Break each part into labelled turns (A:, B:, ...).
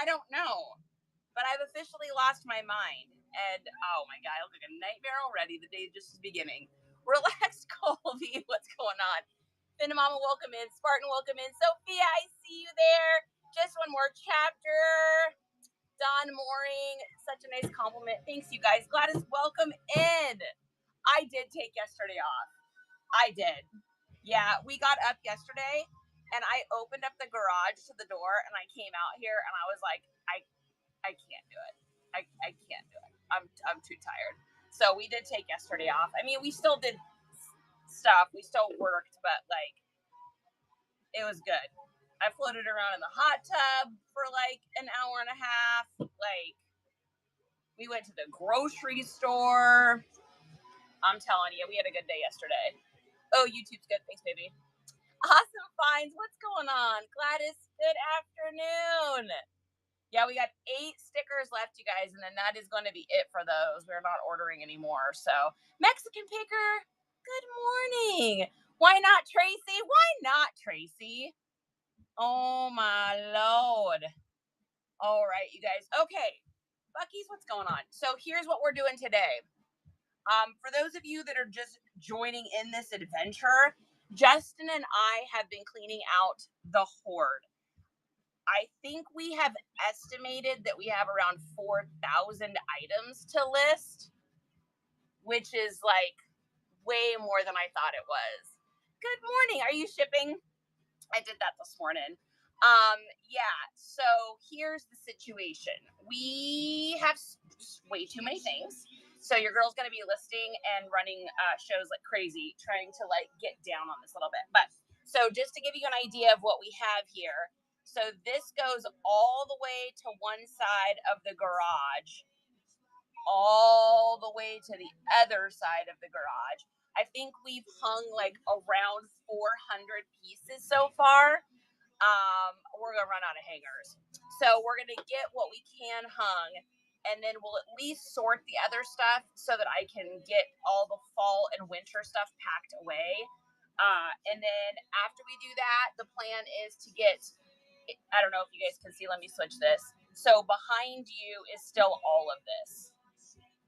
A: I don't know. But I've officially lost my mind. And oh my God, I look like a nightmare already. The day just is beginning. Relax, Colby. What's going on? Finn Mama, welcome in. Spartan, welcome in. Sophia, I see you there. Just one more chapter. Don Mooring, such a nice compliment. Thanks, you guys. Gladys, welcome in. I did take yesterday off. I did. Yeah, we got up yesterday, and I opened up the garage to the door, and I came out here, and I was like, I can't do it. I can't do it. I'm too tired. So we did take yesterday off. I mean, we still did stuff. We still worked, but like, it was good. I floated around in the hot tub for like an hour and a half. Like, we went to the grocery store. I'm telling you, we had a good day yesterday. Oh, YouTube's good. Thanks, baby. Awesome finds. What's going on? Gladys, good afternoon. Yeah, we got 8 stickers left, you guys, and then that is going to be it for those. We're not ordering anymore. So, Mexican Picker, good morning. Why not, Tracy? Why not, Tracy? Oh, my Lord. All right, you guys. Okay, Bucky's, what's going on? So, here's what we're doing today. For those of you that are just joining in this adventure, Justin and I have been cleaning out the Hoard. I think we have estimated that we have around 4,000 items to list, which is like way more than I thought it was. Good morning. Are you shipping? I did that this morning. Yeah, so here's the situation. We have way too many things. So your girl's going to be listing and running shows like crazy, trying to like get down on this a little bit. But so just to give you an idea of what we have here. So this goes all the way to one side of the garage, all the way to the other side of the garage. I think we've hung like around 400 pieces so far. We're gonna run out of hangers, so we're gonna get what we can hung, and then we'll at least sort the other stuff so that I can get all the fall and winter stuff packed away. And then after we do that, the plan is to get, I don't know if you guys can see, let me switch this. So behind you is still all of this.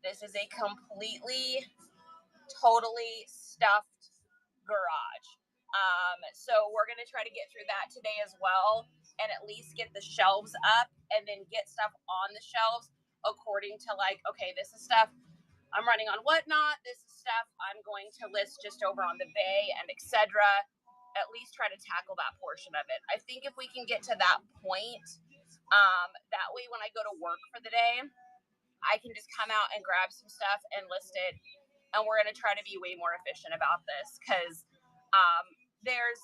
A: This is a completely, totally stuffed garage. So we're going to try to get through that today as well, and at least get the shelves up and then get stuff on the shelves according to like, okay, this is stuff I'm running on Whatnot. This is stuff I'm going to list just over on the Bay and etc. At least try to tackle that portion of it. I think if we can get to that point, that way when I go to work for the day, I can just come out and grab some stuff and list it. And we're going to try to be way more efficient about this because there's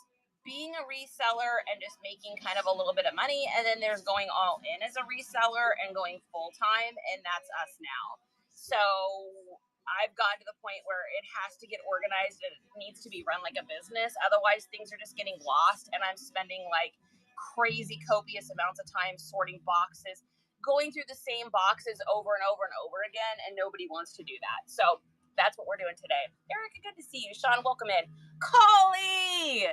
A: being a reseller and just making kind of a little bit of money. And then there's going all in as a reseller and going full time. And that's us now. So I've gotten to the point where it has to get organized and it needs to be run like a business. Otherwise, things are just getting lost. And I'm spending like crazy copious amounts of time sorting boxes, going through the same boxes over and over and over again. And nobody wants to do that. So that's what we're doing today. Erica, good to see you. Sean, welcome in. Coley!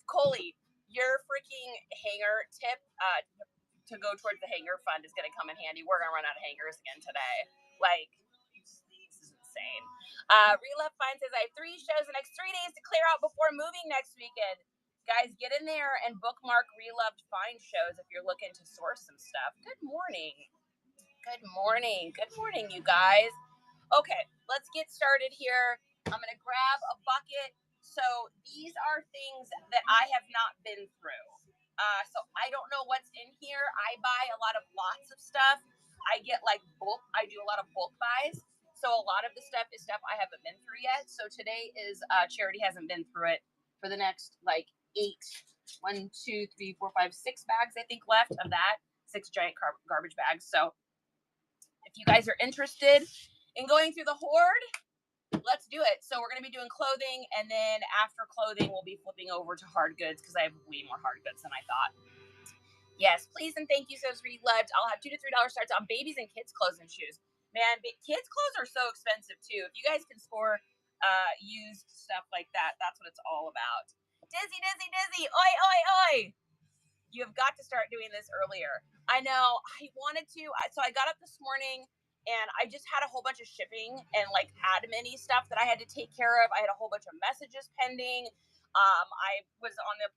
A: Coley, your freaking hanger tip to go towards the hanger fund is going to come in handy. We're going to run out of hangers again today. Like, this is insane. Relove Fine says, I have 3 shows the next 3 days to clear out before moving next weekend. Guys, get in there and bookmark Reloved Find shows if you're looking to source some stuff. Good morning. Good morning. Good morning, you guys. Okay, let's get started here. I'm going to grab a bucket. So these are things that I have not been through. So I don't know what's in here. I buy a lot of lots of stuff. I get like bulk. I do a lot of bulk buys. So a lot of the stuff is stuff I haven't been through yet. So today is Charity hasn't been through it for the next like 8, 1, 2, 3, 4, 5, 6 bags, I think, left of that. 6 giant garbage bags. So if you guys are interested in going through the Hoard, let's do it. So we're going to be doing clothing, and then after clothing, we'll be flipping over to hard goods because I have way more hard goods than I thought. Yes, please and thank you, says Reloved. I'll have $2 to $3 starts on babies and kids' clothes and shoes. Man, kids' clothes are so expensive too. If you guys can score used stuff like that, that's what it's all about. Dizzy, oi, oi, oi. You have got to start doing this earlier. I know I wanted to. So I got up this morning and I just had a whole bunch of shipping and like admin-y stuff that I had to take care of. I had a whole bunch of messages pending. I was on the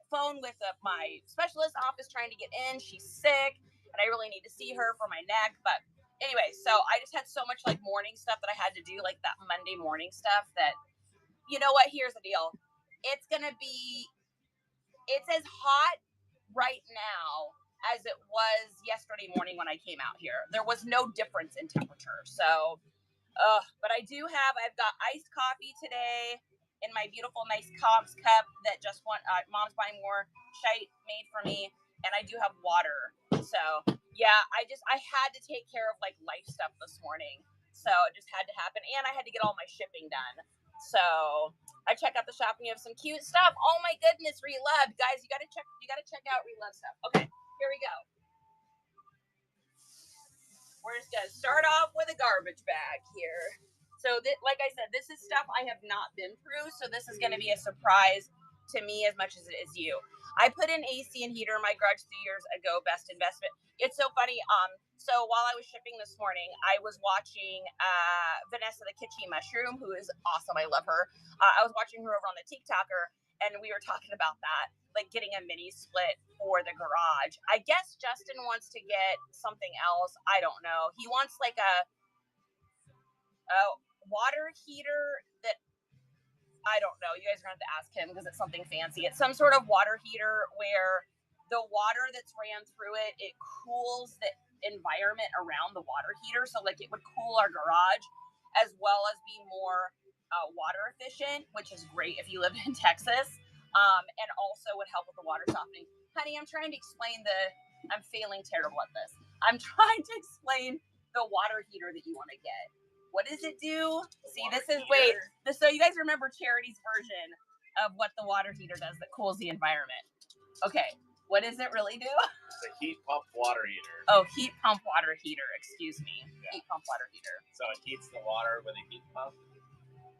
A: phone with my specialist office trying to get in. She's sick and I really need to see her for my neck. But anyway, so I just had so much like morning stuff that I had to do, like that Monday morning stuff that, you know what, here's the deal. It's as hot right now as it was yesterday morning when I came out here. There was no difference in temperature. So, but I've got iced coffee today in my beautiful, nice Cobb's cup that Mom's buying more shite made for me. And I do have water. So yeah, I had to take care of like life stuff this morning. So it just had to happen. And I had to get all my shipping done. So I check out the shop and you have some cute stuff. Oh my goodness, Relove. Guys, you gotta check out Relove stuff. Okay, here we go. We're just gonna start off with a garbage bag here. So like I said, this is stuff I have not been through, so this is gonna be a surprise to me as much as it is you. I put in AC and heater in my garage 2 years ago, best investment. It's so funny. So while I was shipping this morning, I was watching Vanessa the Kitschy Mushroom, who is awesome. I love her. I was watching her over on the TikToker, and we were talking about that, like getting a mini split for the garage. I guess Justin wants to get something else. I don't know. He wants like a water heater that, I don't know. You guys are going to have to ask him because it's something fancy. It's some sort of water heater where the water that's ran through it cools the environment around the water heater. So like it would cool our garage as well as be more water efficient, which is great if you live in Texas, and also would help with the water softening. Honey, I'm trying to explain I'm failing terrible at this. I'm trying to explain the water heater that you want to get. What does it do? See, so you guys remember Charity's version of what the water heater does that cools the environment. Okay, what does it really do?
B: It's a heat pump water heater.
A: Oh, heat pump water heater, excuse me. Yeah. Heat pump water heater.
B: So it heats the water with a heat pump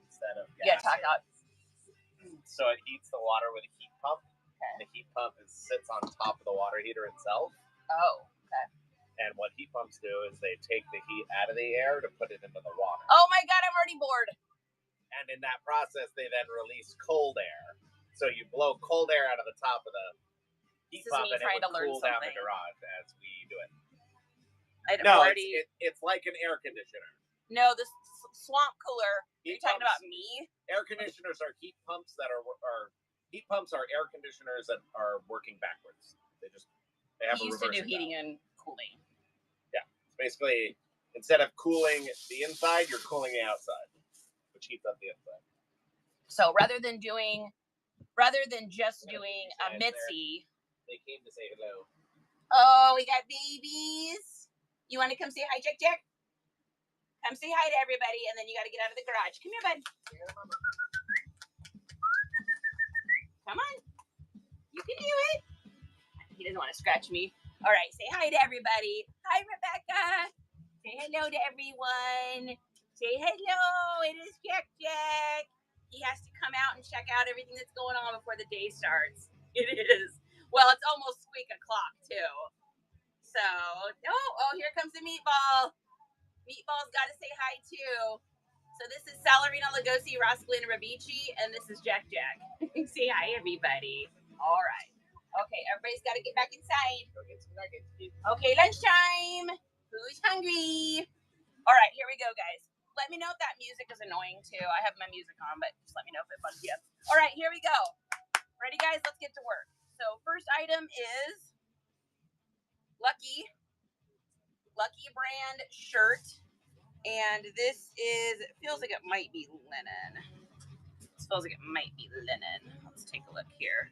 B: instead of gas.
A: Yeah, talk out.
B: So it heats the water with a heat pump. Okay. The heat pump sits on top of the water heater itself.
A: Oh, okay.
B: And what heat pumps do is they take the heat out of the air to put it into the water.
A: Oh my God, I'm already bored.
B: And in that process, they then release cold air. So you blow cold air out of the top of the heat pump and it would cool down the garage as we do it. It's like an air conditioner.
A: No, this swamp cooler. Are you talking about me?
B: Air conditioners are heat pumps that are heat pumps are air conditioners that are working backwards. They have a reverse.
A: Used to do heating and cooling.
B: Yeah, it's basically instead of cooling the inside, you're cooling the outside, which heats up the inside.
A: So rather than just doing a Mitzi,
B: they came to say hello.
A: Oh, we got babies. You want to come say hi, Jack? Come say hi to everybody, and then you got to get out of the garage. Come here, bud. Come on. You can do it. He doesn't want to scratch me. All right, say hi to everybody. Hi, Rebecca. Say hello to everyone. Say hello. It is Jack. He has to come out and check out everything that's going on before the day starts. It is. Well, it's almost squeak o'clock, too. So, here comes the meatball. Meatball's got to say hi, too. So this is Salarina Lugosi, Roscalina Rabici, and this is Jack. Say hi, everybody. All right. Okay, everybody's got to get back inside.
B: Go get some nuggets.
A: Okay, lunchtime. Who's hungry? All right, here we go, guys. Let me know if that music is annoying, too. I have my music on, but just let me know if it bugs you. All right, here we go. Ready, guys? Let's get to work. So first item is Lucky brand shirt. And this feels like it might be linen. Let's take a look here.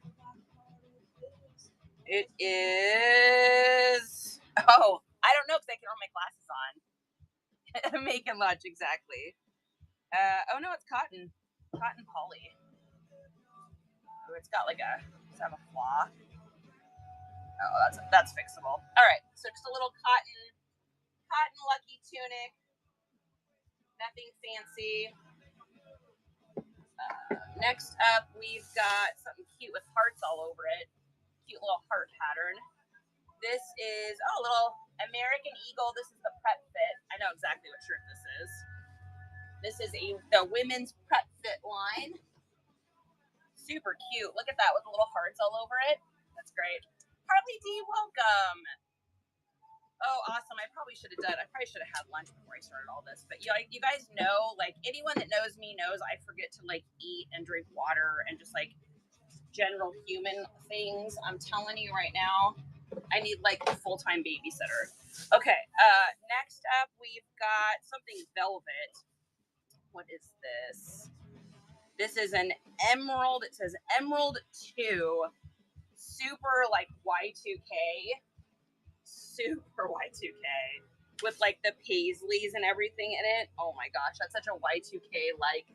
A: It is, I don't know because I can roll my glasses on. Making lunch, exactly. No, it's cotton poly. Oh, it's got does it have a flaw? Oh, that's fixable. All right, so just a little cotton Lucky tunic. Nothing fancy. Next up, we've got something cute with hearts all over it. cute little heart pattern. This is, a little American Eagle. This is the Prep Fit. I know exactly what shirt this is. This is the women's Prep Fit line. Super cute. Look at that with the little hearts all over it. That's great. Harley D, welcome. Oh, awesome. I probably should have had lunch before I started all this. But you guys know, like, anyone that knows me knows I forget to, like, eat and drink water and just, like, general human things. I'm telling you right now, I need, like, a full-time babysitter. Okay, next up, we've got something velvet. What is this? This is an emerald. It says Emerald 2. Super, like, Y2K. Super Y2K with like the paisleys and everything in it. Oh my gosh, that's such a Y2K like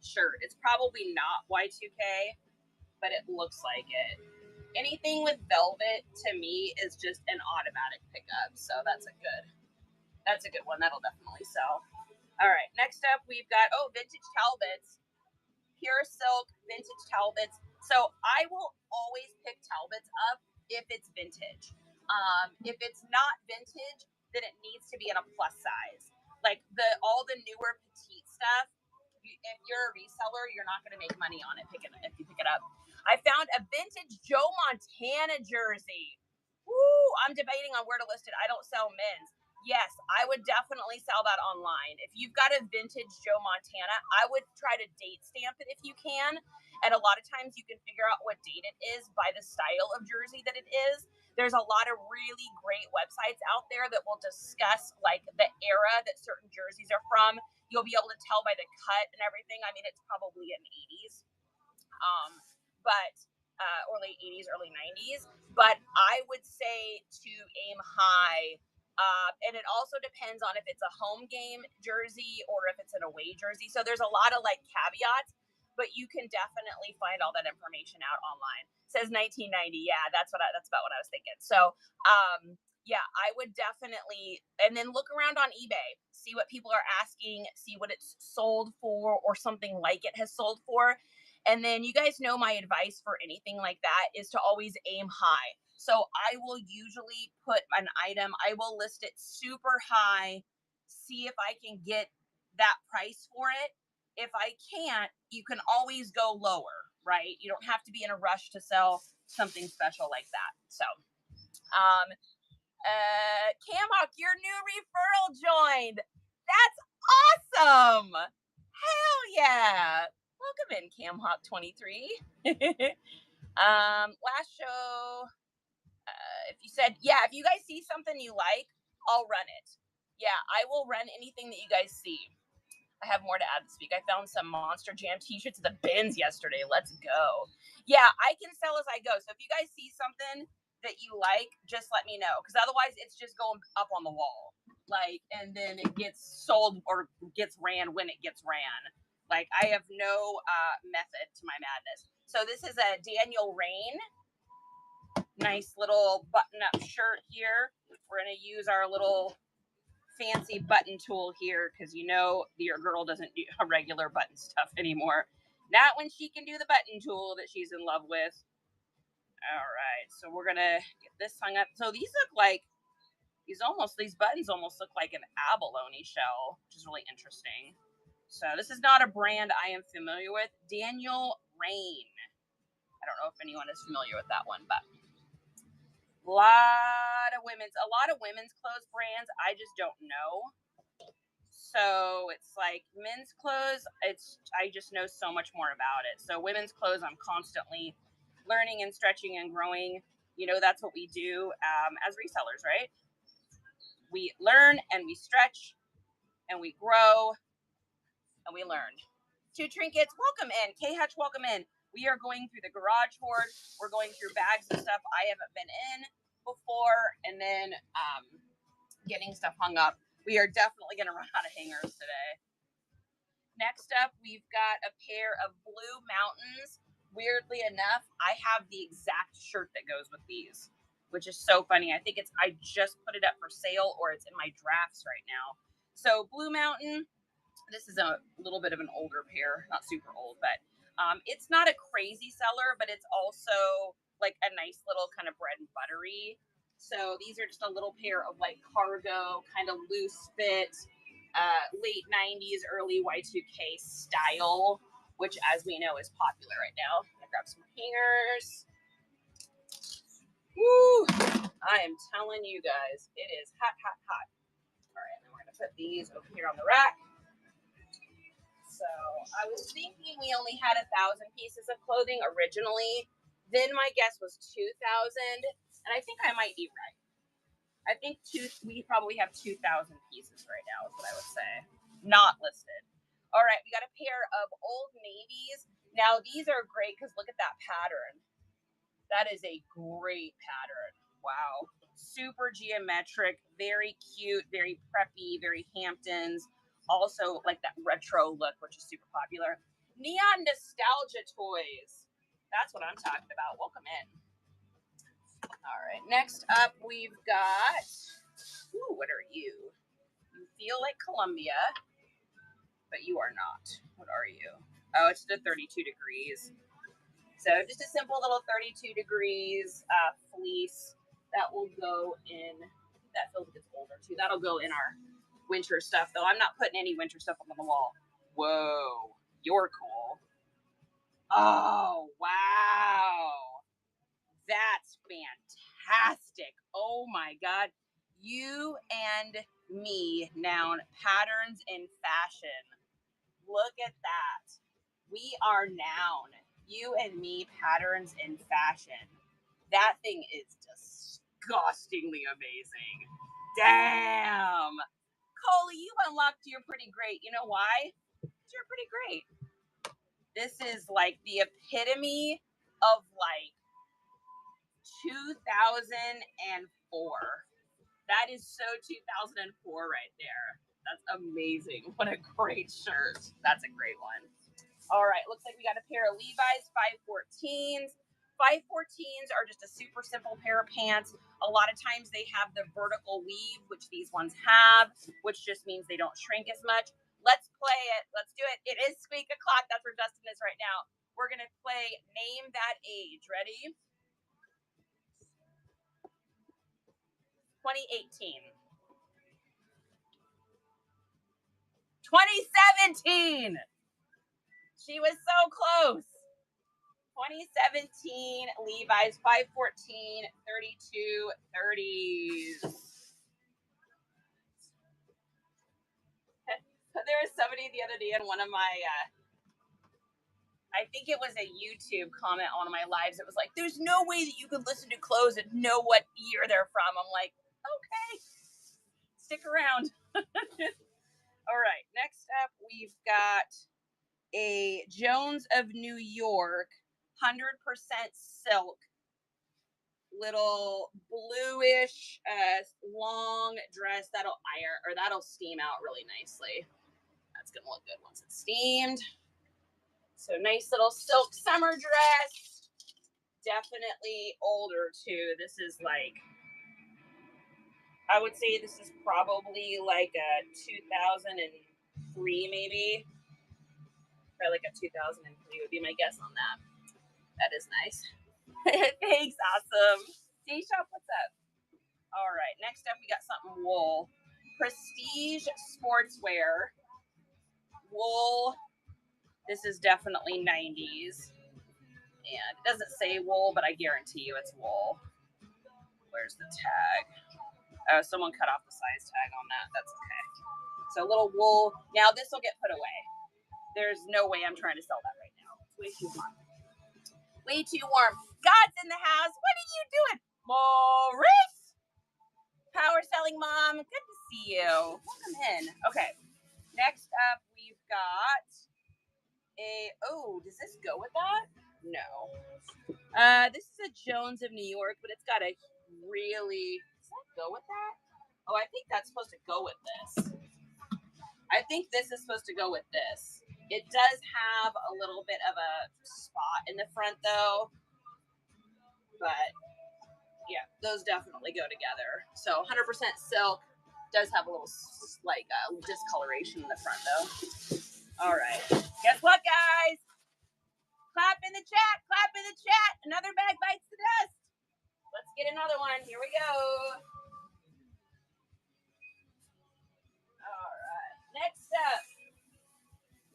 A: shirt. It's probably not Y2K, but it looks like it. Anything with velvet to me is just an automatic pickup, so that's a good one. That'll definitely sell. All right, next up we've got vintage Talbots, pure silk vintage Talbots. So I will always pick Talbots up if it's vintage. If it's not vintage, then it needs to be in a plus size. Like all the newer petite stuff, if you're a reseller, you're not going to make money on it if you pick it up. I found a vintage Joe Montana jersey. Woo! I'm debating on where to list it. I don't sell men's. Yes, I would definitely sell that online. If you've got a vintage Joe Montana, I would try to date stamp it if you can. And a lot of times you can figure out what date it is by the style of jersey that it is. There's a lot of really great websites out there that will discuss like the era that certain jerseys are from. You'll be able to tell by the cut and everything. I mean, it's probably in the 80s, or late 80s, early 90s. But I would say to aim high. And it also depends on if it's a home game jersey or if it's an away jersey. So there's a lot of like caveats, but you can definitely find all that information out online. It says 1990. Yeah, that's about what I was thinking. So, yeah, I would definitely, and then look around on eBay, see what people are asking, see what it's sold for or something like it has sold for. And then you guys know my advice for anything like that is to always aim high. So I will usually put an item, I will list it super high, see if I can get that price for it. If I can't, you can always go lower, right? You don't have to be in a rush to sell something special like that. So, Camhawk, your new referral joined. That's awesome. Hell yeah. Welcome in, Camhawk23. Last show, if you guys see something you like, I'll run it. Yeah, I will run anything that you guys see. I have more to add this week. I found some Monster Jam t-shirts at the bins yesterday. Let's go. Yeah, I can sell as I go. So if you guys see something that you like, just let me know. Because otherwise it's just going up on the wall. Like, and then it gets sold or gets ran when it gets ran. Like, I have no method to my madness. So this is a Daniel Rain. Nice little button-up shirt here. We're going to use our little fancy button tool here because you know your girl doesn't do regular button stuff anymore. Not when she can do the button tool that she's in love with. All right, so we're gonna get this hung up. So these buttons almost look like an abalone shell, which is really interesting. So this is not a brand I am familiar with. Daniel Rain. I don't know if anyone is familiar with that one, but a lot of women's clothes brands I just don't know. So it's like men's clothes, I just know so much more about it. So women's clothes, I'm constantly learning and stretching and growing. You know, that's what we do as resellers, right? We learn and we stretch and we grow and we learn. Two trinkets, welcome in. K-Hutch, welcome in. We are going through the garage hoard. We're going through bags and stuff I haven't been in before, and then getting stuff hung up. We are definitely going to run out of hangers today. Next up, we've got a pair of Blue Mountains. Weirdly enough, I have the exact shirt that goes with these, which is so funny. I just put it up for sale, or it's in my drafts right now. So Blue Mountain, this is a little bit of an older pair, not super old, but it's not a crazy seller, but it's also like a nice little kind of bread and buttery. So these are just a little pair of like cargo, kind of loose fit, late 90s, early Y2K style, which as we know is popular right now. I'm gonna grab some hangers. Woo! I am telling you guys, it is hot, hot, hot. All right, and then we're gonna put these over here on the rack. So I was thinking we only had 1,000 pieces of clothing originally. Then my guess was 2,000, and I think I might be right. I think we probably have 2,000 pieces right now is what I would say. Not listed. All right, we got a pair of Old Navies. Now these are great because look at that pattern. That is a great pattern. Wow. Super geometric, very cute, very preppy, very Hamptons. Also like that retro look, which is super popular. Neon nostalgia toys. That's what I'm talking about. Welcome in. All right, next up we've got, ooh, what are you? You feel like Columbia, but you are not. What are you? Oh, it's the 32 degrees. So just a simple little 32 degrees fleece that will go in, that feels like it's older too. That'll go in our winter stuff, though. I'm not putting any winter stuff up on the wall. Whoa, you're cool. Oh, wow. That's fantastic. Oh my God. You and me, noun, patterns in fashion. Look at that. We are noun. You and me, patterns in fashion. That thing is disgustingly amazing. Damn. Coley, you unlocked You're Pretty Great. You know why? You're pretty great. This is like the epitome of like 2004. That is so 2004 right there. That's amazing. What a great shirt. That's a great one. All right, looks like we got a pair of Levi's 514s. 514s are just a super simple pair of pants. A lot of times they have the vertical weave, which these ones have, which just means they don't shrink as much. Let's play it. Let's do it. It is Squeak O'Clock. That's where Dustin is right now. We're going to play Name That Age. Ready? 2018. 2017. She was so close. 2017 Levi's 514 32 30s. There was somebody the other day in one of my I think it was a YouTube comment on one of my lives. It was like, there's no way that you could listen to clothes and know what year they're from. I'm like, okay, stick around. All right, next up we've got a Jones of New York 100% silk, little bluish long dress that'll iron or that'll steam out really nicely. That's gonna look good once it's steamed. So nice little silk summer dress. Definitely older too. This is like, I would say this is probably like a 2003 maybe. Probably like a 2003 would be my guess on that. That is nice. Thanks, awesome. D-Shop, what's up? All right, next up we got something wool. Prestige sportswear. Wool. This is definitely 90s. And it doesn't say wool, but I guarantee you it's wool. Where's the tag? Oh, someone cut off the size tag on that. That's okay. So a little wool. Now this will get put away. There's no way I'm trying to sell that right now. It's way too warm. Way too warm. God's in the house. What are you doing? Maurice! Power selling mom. Good to see you. Welcome in. Okay. Next up, we've got does this go with that? No. This is a Jones of New York, but it's got a really, does that go with that? Oh, I think that's supposed to go with this. I think this is supposed to go with this. It does have a little bit of a spot in the front though, but yeah, those definitely go together. So 100% silk, does have a little like discoloration in the front though. All right, guess what, guys? Clap in the chat. Clap in the chat. Another bag bites the dust. Let's get another one. Here we go. All right. Next up,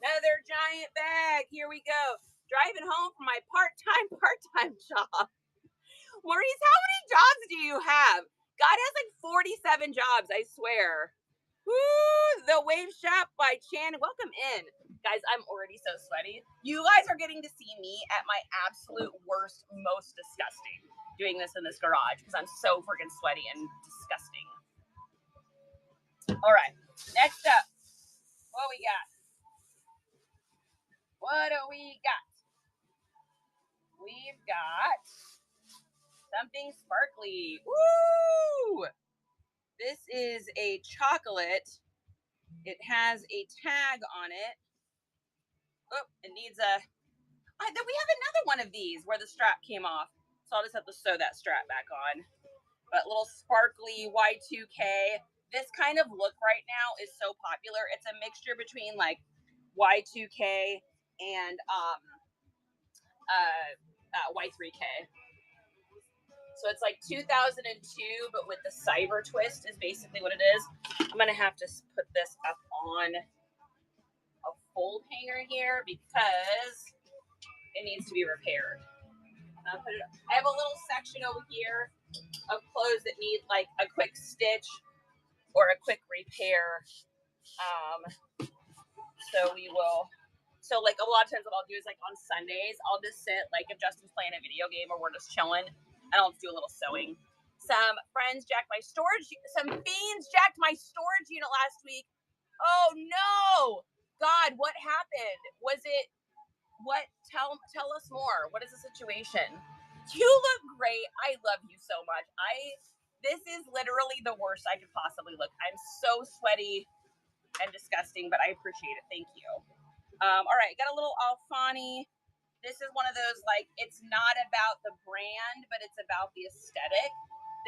A: another giant bag. Here we go. Driving home from my part-time job. Maurice, how many jobs do you have? God has like 47 jobs, I swear. Woo! The Wave Shop by Chan. Welcome in. Guys, I'm already so sweaty. You guys are getting to see me at my absolute worst, most disgusting, doing this in this garage because I'm so freaking sweaty and disgusting. All right, next up, what we got? What do we got? We've got something sparkly. Woo! This is a chocolate. It has a tag on it. Oh, it needs a... Then we have another one of these where the strap came off. So I'll just have to sew that strap back on. But little sparkly Y2K. This kind of look right now is so popular. It's a mixture between like Y2K and Y3K. So it's like 2002, but with the cyber twist is basically what it is. I'm going to have to put this up on a fold hanger here because it needs to be repaired. I have a little section over here of clothes that need like a quick stitch or a quick repair. So we will... So like a lot of times what I'll do is like on Sundays, I'll just sit, like if Justin's playing a video game or we're just chilling, and I'll just do a little sewing. Some friends jacked my storage, some fiends jacked my storage unit last week. Oh no! God, what happened? Was it, what, tell us more. What is the situation? You look great. I love you so much. This is literally the worst I could possibly look. I'm so sweaty and disgusting, but I appreciate it. Thank you. All right, got a little Alfani. This is one of those, like, it's not about the brand, but it's about the aesthetic.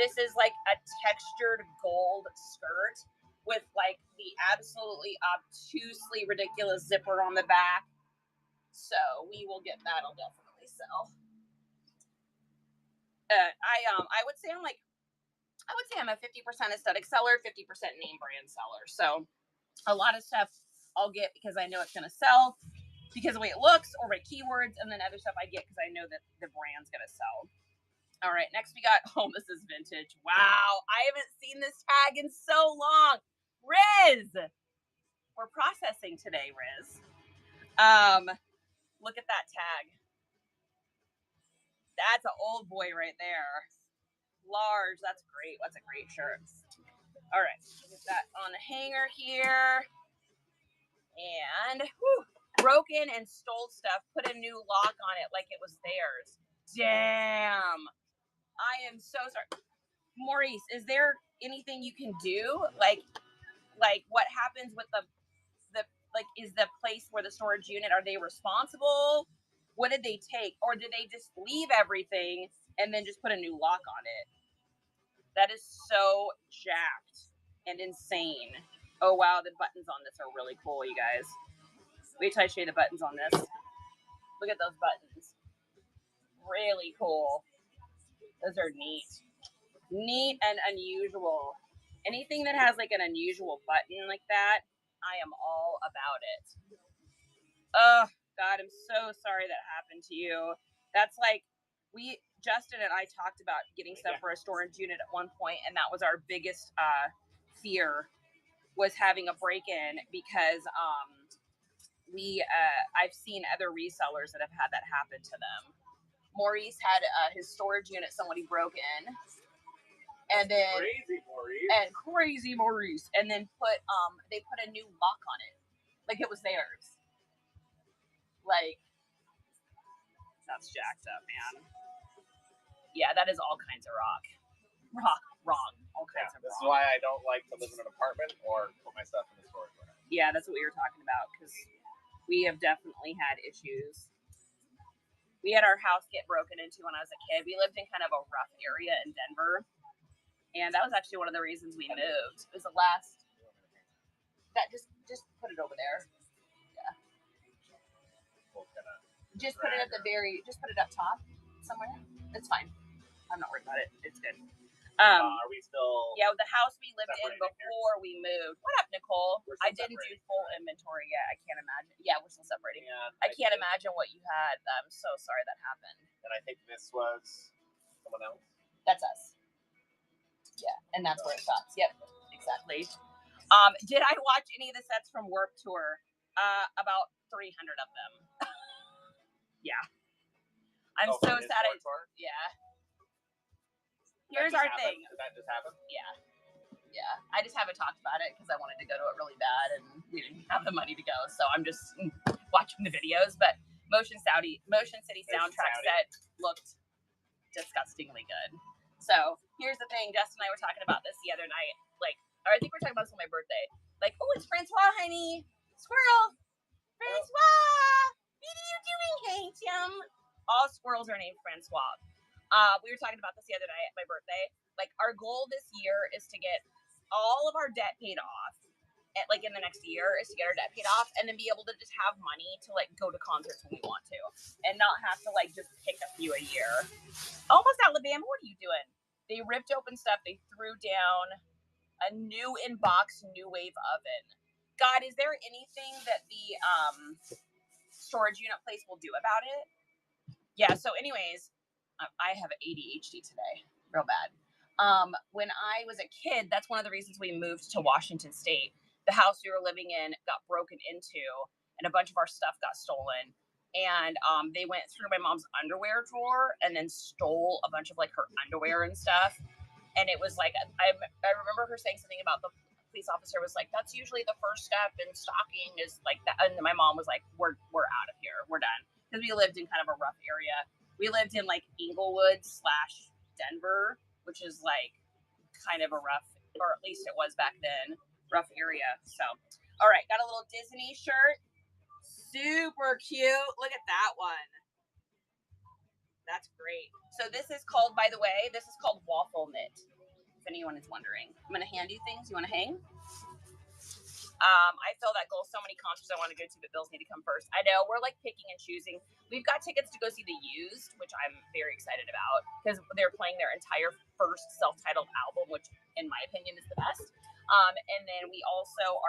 A: This is like a textured gold skirt with like the absolutely obtusely ridiculous zipper on the back. So we will get that. I'll definitely sell. I would say I'm a 50% aesthetic seller, 50% name brand seller. So a lot of stuff I'll get because I know it's going to sell, because of the way it looks or by keywords, and then other stuff I get because I know that the brand's going to sell. All right, next we got, oh, this is vintage. Wow, I haven't seen this tag in so long. Riz! We're processing today, Riz. Look at that tag. That's an old boy right there. Large, that's great. That's a great shirt. All right, get that on the hanger here. And broken and stole stuff, put a new lock on it like it was theirs. Damn. I am so sorry. Maurice, is there anything you can do? Like what happens with the like, is the place where the storage unit, are they responsible? What did they take? Or did they just leave everything and then just put a new lock on it? That is so jacked and insane. Oh wow, the buttons on this are really cool, you guys. Wait till I show you the buttons on this. Look at those buttons. Really cool. Those are neat. Neat and unusual. Anything that has like an unusual button like that, I am all about it. Oh, God, I'm so sorry that happened to you. That's like, Justin and I talked about getting stuff for a storage unit at one point, and that was our biggest fear, was having a break-in, because I've seen other resellers that have had that happen to them. Maurice had his storage unit, somebody broke in, and then crazy Maurice, and then they put a new lock on it, like it was theirs. Like, that's jacked up, man. Yeah, that is all kinds of wrong. All kinds of wrong.
B: This is why I don't like to live in an apartment or put my stuff in the storage room.
A: Yeah, that's what we were talking about, because we have definitely had issues. We had our house get broken into when I was a kid. We lived in kind of a rough area in Denver, and that was actually one of the reasons we moved. It was the last. That just put it over there. Yeah. Just put it at the just put it up top somewhere. It's fine. I'm not worried about it. It's good.
B: Are we still?
A: Yeah, the house we lived in before we moved. What up, Nicole? I didn't do full inventory yet. I can't imagine. Yeah, we're still separating. Yeah, I can't imagine what you had. I'm so sorry that happened.
B: And I think this was someone else.
A: That's us. Yeah, and that's where it stops. Yep, exactly. Did I watch any of the sets from Warped Tour? About 300 of them. Yeah. I'm so sad. Yeah. Here's our thing.
B: Did that just happen?
A: Yeah. Yeah. I just haven't talked about it because I wanted to go to it really bad and we didn't have the money to go. So I'm just watching the videos. But Motion City soundtrack set looked disgustingly good. So here's the thing. Justin and I were talking about this the other night. Or I think we're talking about this on my birthday. Oh, it's Francois, honey. Squirrel. Francois. What are you doing, hey, Tim? All squirrels are named Francois. We were talking about this the other night at my birthday. Our goal this year is to get all of our debt paid off. In the next year is to get our debt paid off and then be able to just have money to go to concerts when we want to and not have to just pick a few a year. Almost Alabama, what are you doing? They ripped open stuff. They threw down a new in-box New Wave oven. God, is there anything that the storage unit place will do about it? Yeah, so anyways, I have ADHD today, real bad. When I was a kid, that's one of the reasons we moved to Washington State. The house we were living in got broken into, and a bunch of our stuff got stolen. And they went through my mom's underwear drawer and then stole a bunch of her underwear and stuff. And it was I remember her saying something about the police officer was that's usually the first step in stalking is that. And my mom was we're out of here, we're done, because we lived in kind of a rough area. We lived in Inglewood/Denver, which is kind of a rough, or at least it was back then, rough area. So, all right, got a little Disney shirt. Super cute. Look at that one. That's great. So this is called, by the way, waffle knit, if anyone is wondering. I'm going to hand you things. You want to hang? I feel that goal. So many concerts I want to go to, but bills need to come first. I know, we're picking and choosing. We've got tickets to go see The Used, which I'm very excited about because they're playing their entire first self-titled album, which in my opinion is the best. And then we also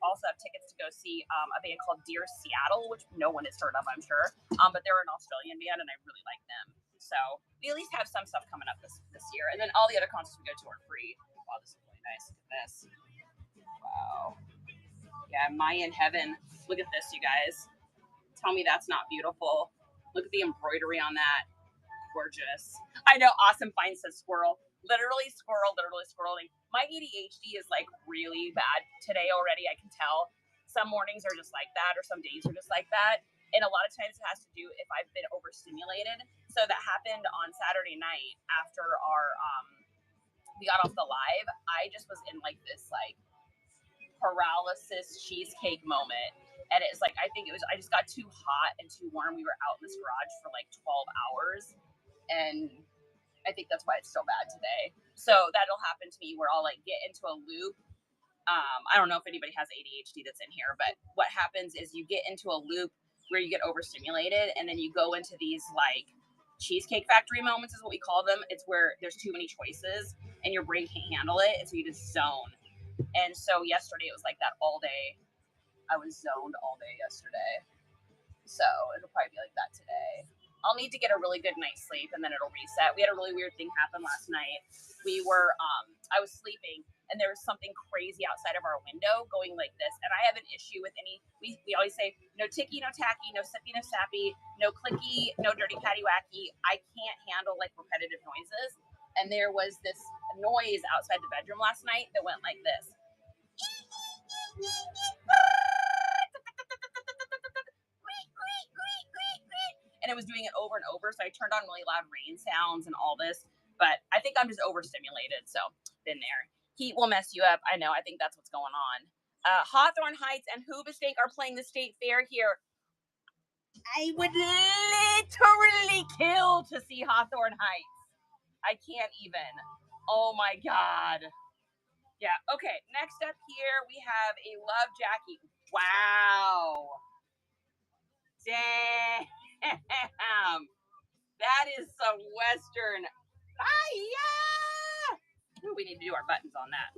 A: also have tickets to go see a band called Dear Seattle, which no one has heard of, I'm sure. But they're an Australian band and I really like them. So we at least have some stuff coming up this year. And then all the other concerts we go to are free. Wow, this is really nice. Look at this. Wow. Yeah, Mayan Heaven. Look at this, you guys. Tell me that's not beautiful. Look at the embroidery on that. Gorgeous. I know, Awesome Fine says squirrel. Literally squirreling. My ADHD is really bad today already, I can tell. Some mornings are just like that, or some days are just like that. And a lot of times it has to do if I've been overstimulated. So that happened on Saturday night after we got off the live. I just was in this paralysis cheesecake moment, and it's I think it was I just got too hot and too warm. We were out in this garage for 12 hours, and I think that's why it's so bad today. So that'll happen to me where I'll get into a loop. I don't know if anybody has ADHD that's in here, but what happens is you get into a loop where you get overstimulated, and then you go into these Cheesecake Factory moments is what we call them. It's where there's too many choices and your brain can't handle it, and so you just zone. And so yesterday it was like that all day. I was zoned all day yesterday. So it'll probably be like that today. I'll need to get a really good night's sleep and then it'll reset. We had a really weird thing happen last night. I was sleeping and there was something crazy outside of our window going like this. And I have an issue with we always say, no ticky, no tacky, no sippy, no sappy, no clicky, no dirty patty wacky. I can't handle repetitive noises. And there was this noise outside the bedroom last night that went like this. And it was doing it over and over. So I turned on really loud rain sounds and all this. But I think I'm just overstimulated. So been there. Heat will mess you up. I know. I think that's what's going on. Hawthorne Heights and Hoobastank are playing the state fair here. I would literally kill to see Hawthorne Heights. I can't even. Oh my God. Yeah. Okay. Next up here, we have a Love Jackie. Wow. Dang. Damn. That is some Western. Ooh, we need to do our buttons on that.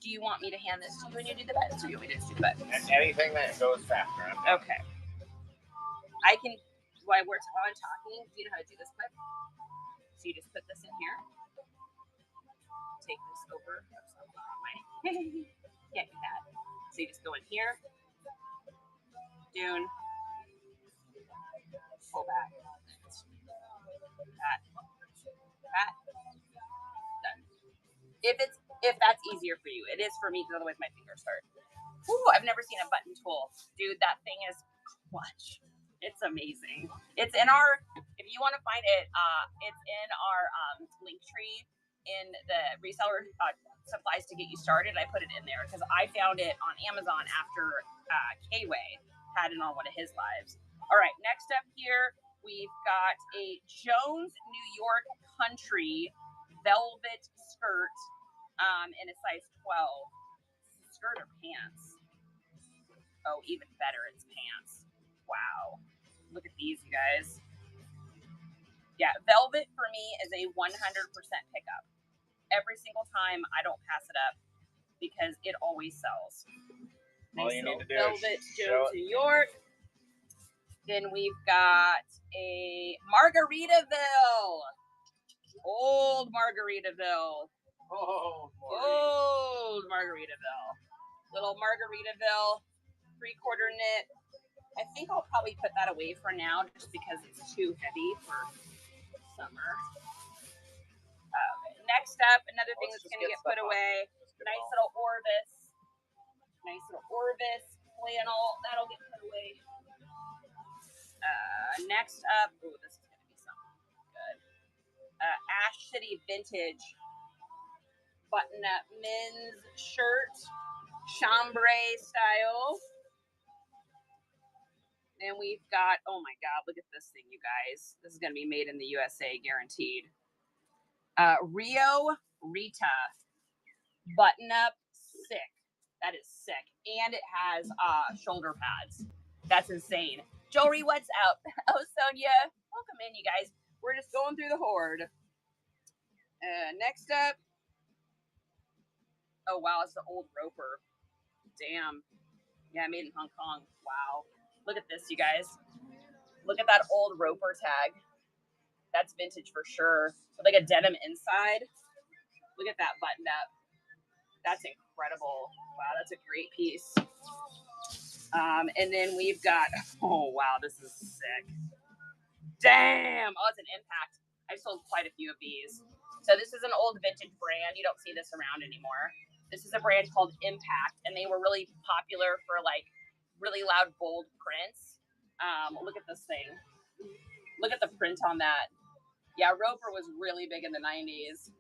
A: Do you want me to hand this to you when you do the buttons, or do you want me to just do the buttons?
B: Anything that goes faster.
A: Okay. I can, while we're talking, do you know how to do this clip? So you just put this in here. Take this over. Can't do that. So you just go in here. Dune. Pull back. That. Done. If that's easier for you. It is for me, because otherwise my fingers hurt. Ooh, I've never seen a button tool. Dude, that thing is clutch. It's amazing. It's in our, if you want to find it, it's in our link tree in the reseller supplies to get you started. I put it in there because I found it on Amazon after K-Way had it on one of his lives. All right, next up here, we've got a Jones New York Country velvet skirt in a size 12. Skirt or pants? Oh, even better, it's pants. Wow. Look at these, you guys. Yeah, velvet for me is a 100% pickup. Every single time I don't pass it up because it always sells.
B: All you need to do
A: velvet
B: is
A: Jones New York. Then we've got a Margaritaville. Old Margaritaville. Old Margaritaville. Little Margaritaville. 3/4 knit. I think I'll probably put that away for now just because it's too heavy for summer. Next up, another thing that's going to get put away. Nice little Orvis. Nice little Orvis flannel. That'll get put away. Next up, ooh, this is going to be something good. Ash City Vintage button-up men's shirt. Chambray style. And we've got, oh my God, look at this thing, you guys. This is going to be made in the USA, guaranteed. Rio Rita button up, sick. That is sick. And it has shoulder pads. That's insane. Jewelry, what's up? Oh, Sonia, welcome in, you guys. We're just going through the Hoard. Next up. Oh, wow, it's the old Roper. Damn. Yeah, made in Hong Kong. Wow. Look at this, you guys. Look at that old Roper tag. That's vintage for sure. With like a denim inside. Look at that button up. That's incredible. Wow, that's a great piece. And then we've got, oh, wow, this is sick. Damn. Oh, it's an Impact. I've sold quite a few of these. So this is an old vintage brand. You don't see this around anymore. This is a brand called Impact, and they were really popular for like really loud, bold prints. Look at this thing. Look at the print on that. Yeah, Roper was really big in the 90s.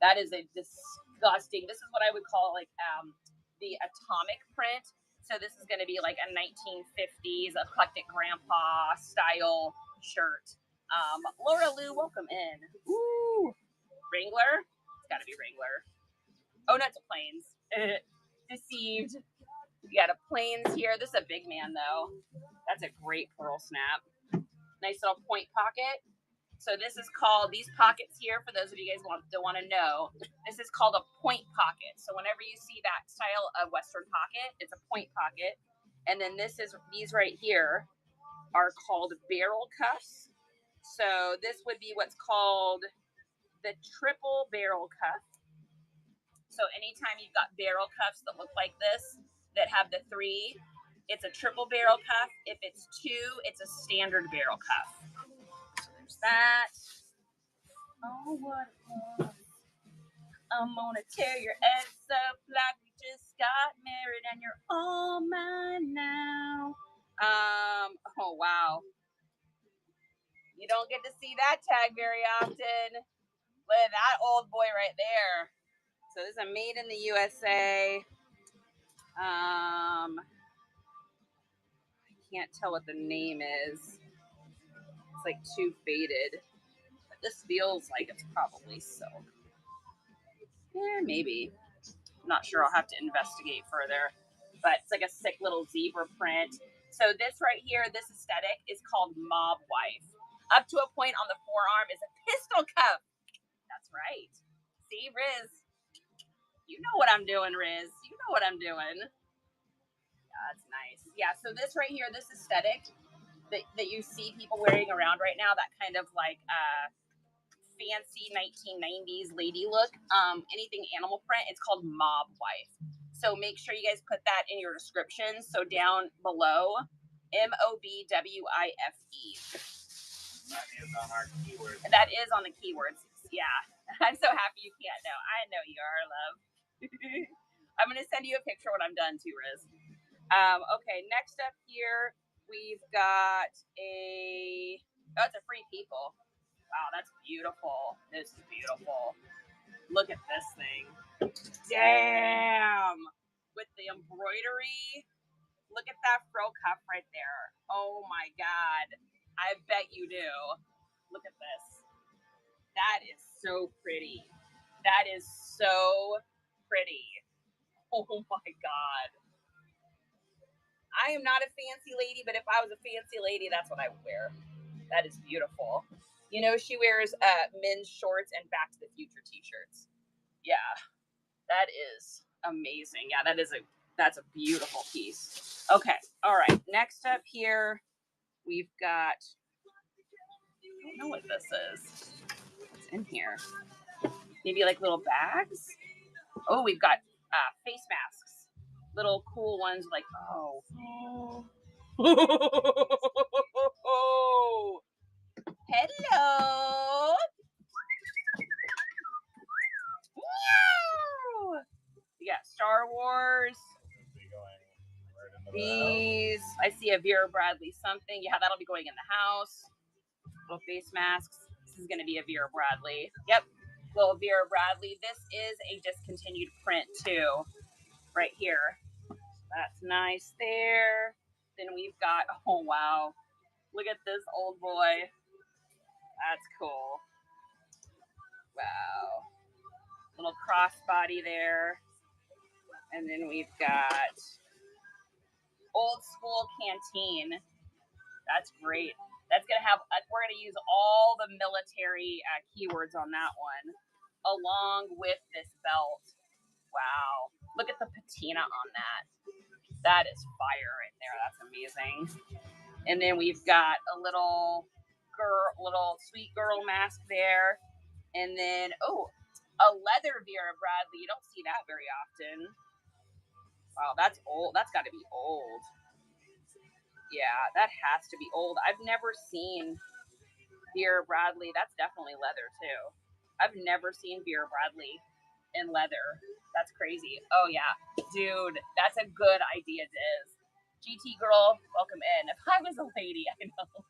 A: That is a disgusting. This is what I would call like the atomic print. So this is going to be like a 1950s eclectic grandpa style shirt. Laura Lou, welcome in. Ooh, Wrangler. It's got to be Wrangler. Oh, no, it's a Plains. Deceived. We got a Plains here. This is a big man, though. That's a great pearl snap. Nice little point pocket. So this is called, these pockets here, for those of you guys that want to know, this is called a point pocket. So whenever you see that style of Western pocket, it's a point pocket. And then these right here are called barrel cuffs. So this would be what's called the triple barrel cuff. So anytime you've got barrel cuffs that look like this, that have the 3, it's a triple barrel cuff. If it's 2, it's a standard barrel cuff. So there's that. Oh, what a love. I'm gonna tear your ass up like we just got married and you're all mine now. Oh, wow. You don't get to see that tag very often. Look at that old boy right there. So this is a made in the USA. I can't tell what the name is. It's like too faded. But this feels like it's probably silk. Yeah, maybe. I'm not sure. I'll have to investigate further. But it's like a sick little zebra print. So this right here, this aesthetic is called Mob Wife. Up to a point on the forearm is a pistol cuff. That's right. See, Riz? You know what I'm doing, Riz. You know what I'm doing. That's nice. Yeah, so this right here, this aesthetic that you see people wearing around right now, that kind of like fancy 1990s lady look, anything animal print, it's called Mob Wife. So make sure you guys put that in your description. So down below, MOBWIFE.
B: That is on our keywords.
A: That is on the keywords. Yeah. I'm so happy you can't know. I know you are, love. I'm going to send you a picture when I'm done too, Riz. Okay, next up here, we've got it's a Free People. Wow, that's beautiful. This is beautiful. Look at this thing. Damn! With the embroidery. Look at that frill cuff right there. Oh my God. I bet you do. Look at this. That is so pretty. That is so pretty. Oh my God. I am not a fancy lady, but if I was a fancy lady, that's what I would wear. That is beautiful. You know, she wears men's shorts and Back to the Future t-shirts. Yeah, that is amazing. Yeah, that's a beautiful piece. Okay, all right. Next up here, we've got, I don't know what this is. What's in here? Maybe like little bags? Oh, we've got face masks. Little cool ones like, oh. Hello. Wow. Yeah, Star Wars. These, I see a Vera Bradley something. Yeah, that'll be going in the house. Little face masks. This is going to be a Vera Bradley. Yep, little Vera Bradley. This is a discontinued print too, right here. That's nice there. Then we've got, oh wow, look at this old boy. That's cool. Wow. Little crossbody there. And then we've got old school canteen. That's great. That's going to have, we're going to use all the military keywords on that one, along with this belt. Wow. Look at the patina on that. That is fire right there. That's amazing. And then we've got a little sweet girl mask there. And then, oh, a leather Vera Bradley. You don't see that very often. Wow, that's old. That's got to be old. Yeah, that has to be old. I've never seen Vera Bradley. That's definitely leather too. I've never seen Vera Bradley in leather. That's crazy. Oh yeah, dude, that's a good idea, Diz. GT girl, welcome in. If I was a lady, I know.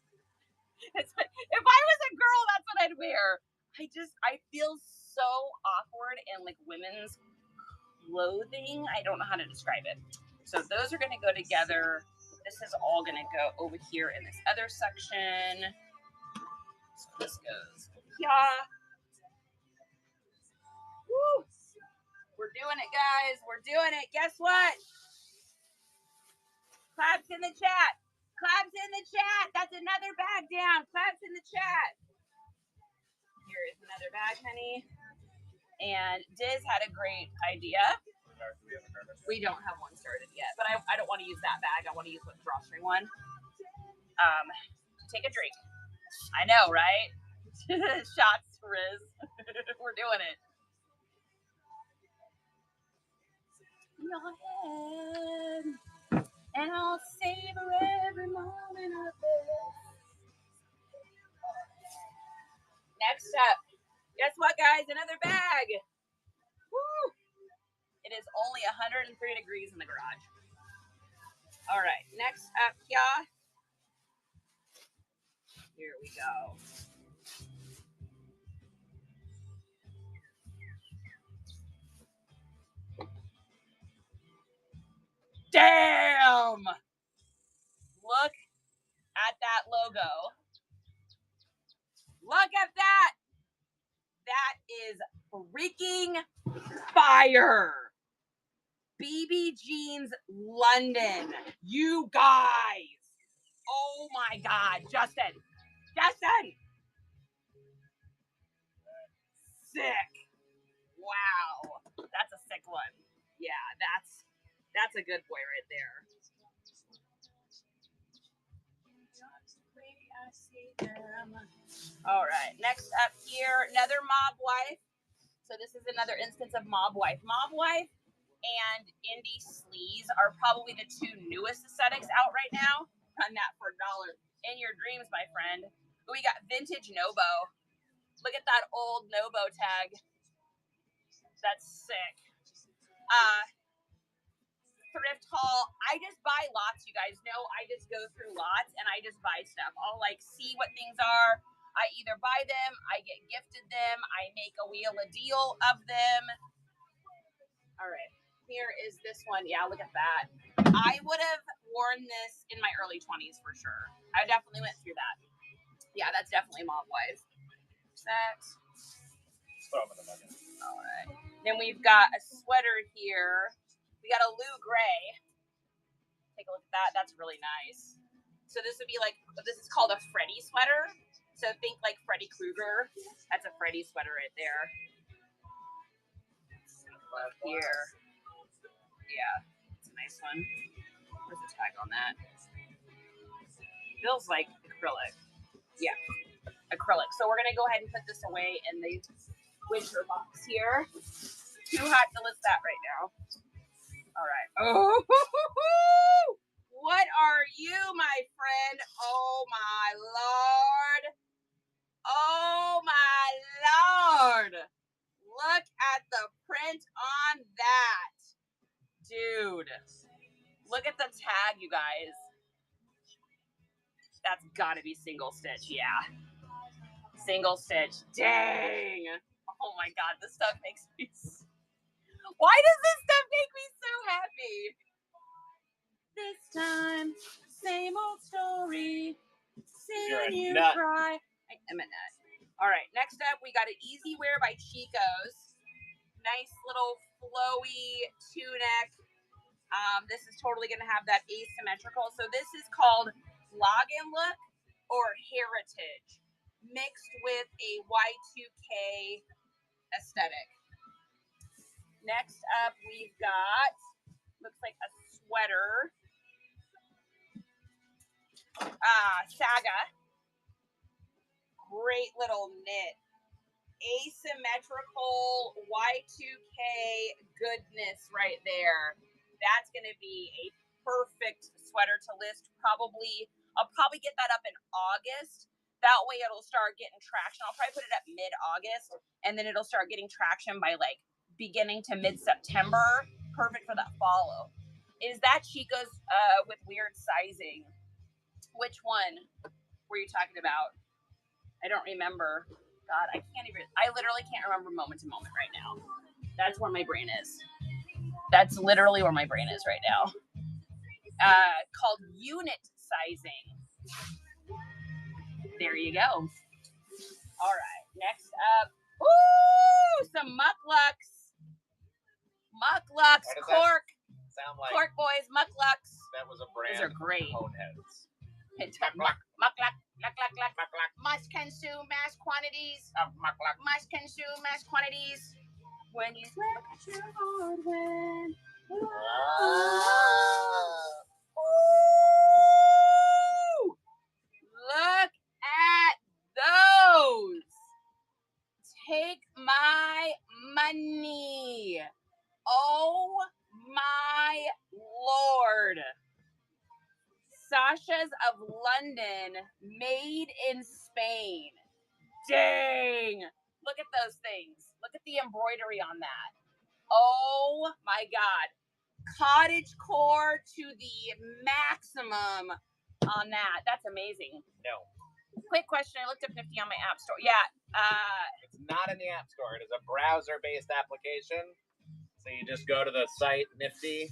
A: If I was a girl, that's what I'd wear. I feel so awkward in like women's clothing. I don't know how to describe it. So those are going to go together. This is all going to go over here in this other section. So this goes, yeah. Woo. We're doing it, guys. We're doing it. Guess what? Claps in the chat. Claps in the chat. That's another bag down. Claps in the chat. Here is another bag, honey. And Diz had a great idea. We don't have one started yet, but I don't want to use that bag. I want to use the drawstring one. Take a drink. I know, right? Shots, Riz. We're doing it. Your head, and I'll savor every moment of this. Next up, guess what, guys? Another bag. Woo! It is only 103 degrees in the garage. All right, next up, y'all. Here we go. Damn! Look at that logo. Look at that. That is freaking fire. BB Jeans London. You guys. Oh my God. Justin. Sick. Wow. That's a sick one. Yeah, that's a good boy right there. All right. Next up here, another mob wife. So this is another instance of mob wife. Mob wife and indie sleaze are probably the two newest aesthetics out right now. Run that for $1 in your dreams, my friend. We got vintage Nobo. Look at that old Nobo tag. That's sick. Thrift haul. I just buy lots, you guys know. I just go through lots and I just buy stuff. I'll like see what things are. I either buy them, I get gifted them, I make a wheel a deal of them. All right, here is this one. Yeah, look at that. I would have worn this in my early 20s for sure. I definitely went through that. Yeah, that's definitely mob wise. That. All right. Then we've got a sweater here. We got a Lou Gray. Take a look at that. That's really nice. So this would be like, this is called a Freddy sweater. So think like Freddy Krueger. That's a Freddy sweater right there. Love here. Yeah, it's a nice one. Where's the tag on that? Feels like acrylic. Yeah, acrylic. So we're gonna go ahead and put this away in the winter box here. Too hot to list that right now. All right. Oh, what are you, my friend? Oh, my Lord. Oh, my Lord. Look at the print on that. Dude. Look at the tag, you guys. That's got to be single stitch. Yeah. Single stitch. Dang. Oh, my God. This stuff makes me so... Why does this stuff make me so happy? This time, same old story. Seeing you cry. I'm a nut. All right, next up, we got an Easy Wear by Chico's. Nice little flowy tunic. This is totally going to have that asymmetrical. So this is called Login Look or Heritage, mixed with a Y2K aesthetic. Next up, we've got, looks like a sweater. Saga. Great little knit. Asymmetrical Y2K goodness right there. That's going to be a perfect sweater to list. I'll probably get that up in August. That way it'll start getting traction. I'll probably put it up mid-August, and then it'll start getting traction by like beginning to mid-September. Perfect for that follow. Is that Chico's with weird sizing? Which one were you talking about? I don't remember. God, I literally can't remember moment to moment right now. That's where my brain is. That's literally where my brain is right now. Called unit sizing. There you go. All right, next up. Woo! Some mucklucks. Mucklucks, cork.
B: Sound like
A: cork boys, mucklucks.
B: That was a brand.
A: These are great.
B: Coneheads.
A: Muckluck. Muckluck. Must consume mass quantities.
B: Muckluck.
A: Must consume mass quantities. When you sweat your hard when. Look at those. Take my money. Oh my Lord. Sasha's of London, made in Spain. Dang. Look at those things. Look at the embroidery on that. Oh my God. Cottage core to the maximum on that. That's amazing.
B: No.
A: Quick question. I looked up Nifty on my app store. Yeah.
B: It's not in the app store. It is a browser-based application. So you just go to the site Nifty.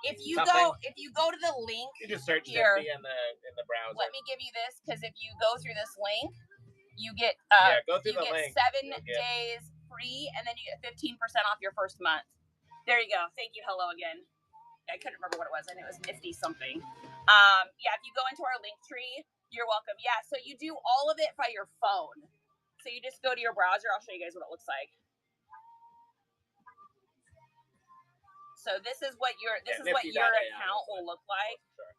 A: If you go to the link,
B: you just search
A: here,
B: Nifty in the browser.
A: Let me give you this, because if you go through this link, you get
B: go through the link.
A: 7 days free, and then you get 15% off your first month. There you go. Thank you. Hello again. I couldn't remember what it was. I think it was nifty something. Yeah, if you go into our link tree, you're welcome. Yeah, so you do all of it by your phone. So you just go to your browser. I'll show you guys what it looks like. So this is what your account will look like. Sure.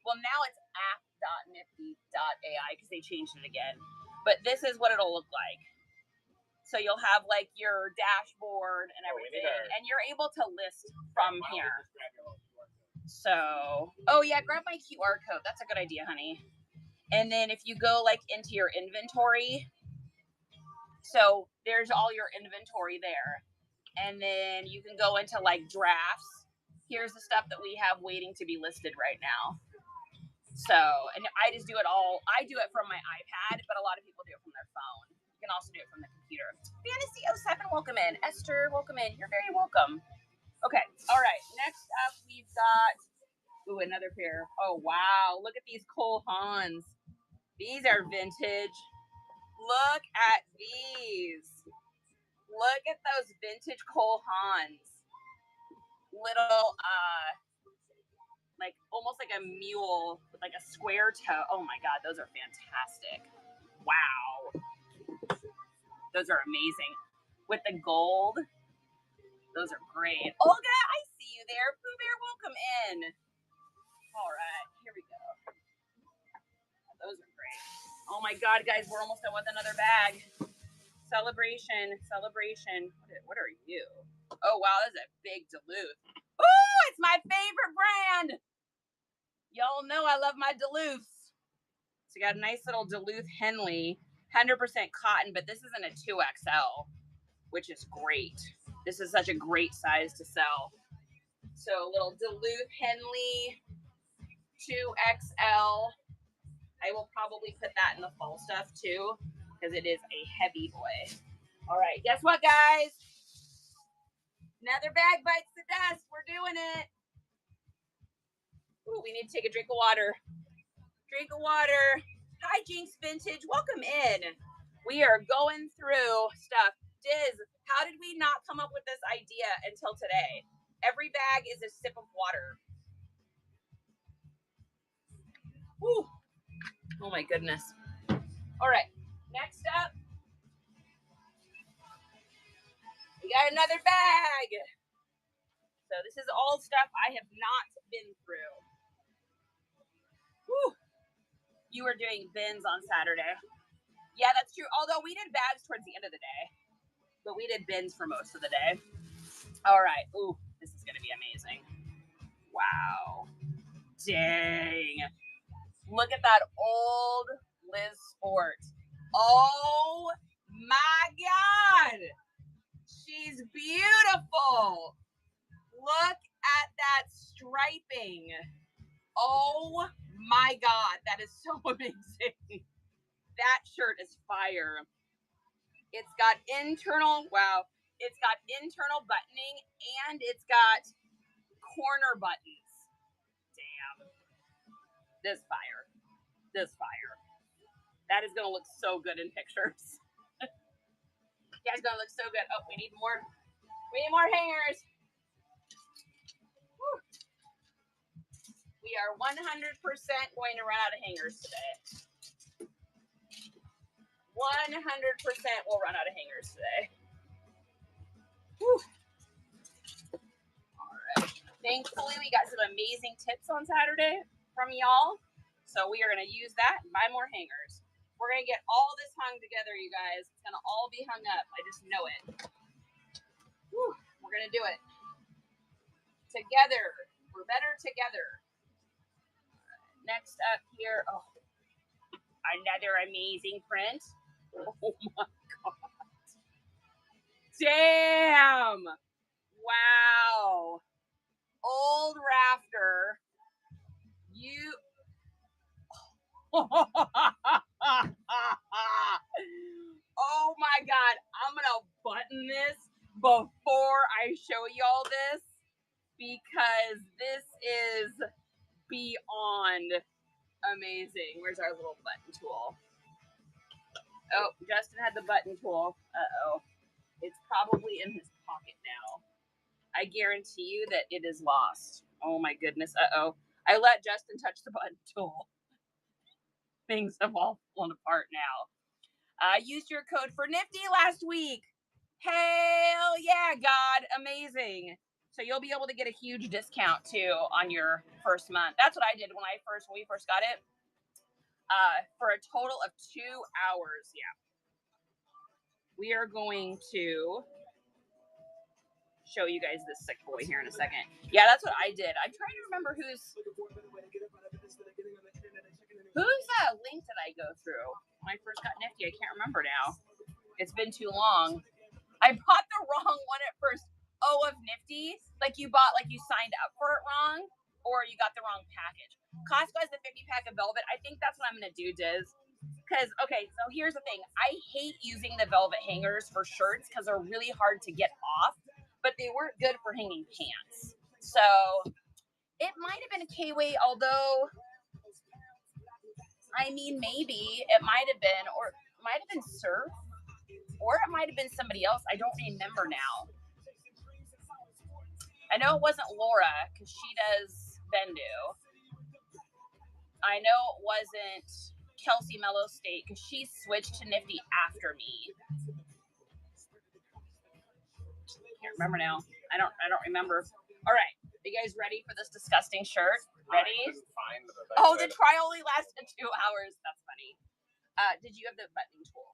A: Well, now it's app.nifty.ai because they changed it again. But this is what it'll look like. So you'll have like your dashboard and everything, and you're able to list from here. So, oh yeah, grab my QR code. That's a good idea, honey. And then if you go like into your inventory, so there's all your inventory there. And then you can go into like drafts. Here's the stuff that we have waiting to be listed right now. So, and I just do it all. I do it from my iPad, but a lot of people do it from their phone. You can also do it from the computer. Fantasy 07, welcome in. Esther, welcome in. You're very welcome. Okay. All right. Next up, we've got, ooh, another pair. Oh, wow. Look at these Cole Haans. These are vintage. Look at these. Look at those vintage Cole Haans. Little, like almost like a mule with like a square toe. Oh my God, those are fantastic. Wow. Those are amazing. With the gold. Those are great. Olga, I see you there. Pooh Bear, welcome in. All right, here we go. Those are great. Oh my God, guys, we're almost done with another bag. Celebration. What are you? Oh, wow, that's a big Duluth. Ooh, it's my favorite brand. Y'all know I love my Duluths. So you got a nice little Duluth Henley, 100% cotton, but this isn't a 2XL, which is great. This is such a great size to sell. So little Duluth Henley, 2XL. I will probably put that in the fall stuff too, because it is a heavy boy. All right, guess what, guys? Another bag bites the dust. We're doing it. Ooh, we need to take a drink of water. Drink of water. Hi, Jinx Vintage. Welcome in. We are going through stuff. Diz, how did we not come up with this idea until today? Every bag is a sip of water. Woo. Oh my goodness. All right, next up, we got another bag. So this is all stuff I have not been through. Woo. You were doing bins on Saturday. Yeah, that's true. Although we did bags towards the end of the day, but we did bins for most of the day. All right. Ooh, this is going to be amazing. Wow. Dang. Look at that old Liz Sport. Oh my God. She's beautiful. Look at that striping. Oh my God. That is so amazing. That shirt is fire. It's got internal, wow. It's got internal buttoning and it's got corner buttons. Damn. This fire. That is going to look so good in pictures. Yeah, it's going to look so good. Oh, we need more hangers. Woo. We are 100% going to run out of hangers today. 100% will run out of hangers today. Woo. All right. Thankfully, we got some amazing tips on Saturday from y'all. So we are going to use that and buy more hangers. We're going to get all this hung together, you guys. It's going to all be hung up. I just know it. Woo. We're going to do it. Together. We're better together. Next up here, oh, another amazing print. Oh my God. Damn. Wow. Old rafter. You. Oh my God. I'm going to button this before I show y'all this because this is beyond amazing. Where's our little button tool? Oh, Justin had the button tool. Uh-oh. It's probably in his pocket now. I guarantee you that it is lost. Oh my goodness. Uh-oh. I let Justin touch the button tool. Things have all fallen apart now. I used your code for Nifty last week. Hell yeah, God. Amazing. So you'll be able to get a huge discount too on your first month. That's what I did when we first got it. For a total of 2 hours. Yeah. We are going to show you guys this sick boy here in a second. Yeah, that's what I did. I'm trying to remember whose link did I go through when I first got Nifty. I can't remember now. It's been too long. I bought the wrong one at first. Of Nifty, like you signed up for it wrong, or you got the wrong package. Costco has the 50 pack of velvet. I think that's what I'm gonna do, Diz. Because so here's the thing. I hate using the velvet hangers for shirts because they're really hard to get off, but they weren't good for hanging pants. So it might have been a K-Way, although I mean maybe it might have been, or it might have been Surf, or it might have been somebody else. I don't remember now. I know it wasn't Laura because she does Bendu. I know it wasn't Kelsey Mellow State because she switched to Nifty after me. Can't remember now. I don't remember. All right, are you guys ready for this disgusting shirt? Ready? The trial only lasted 2 hours. That's funny. Did you have the buttoning tool?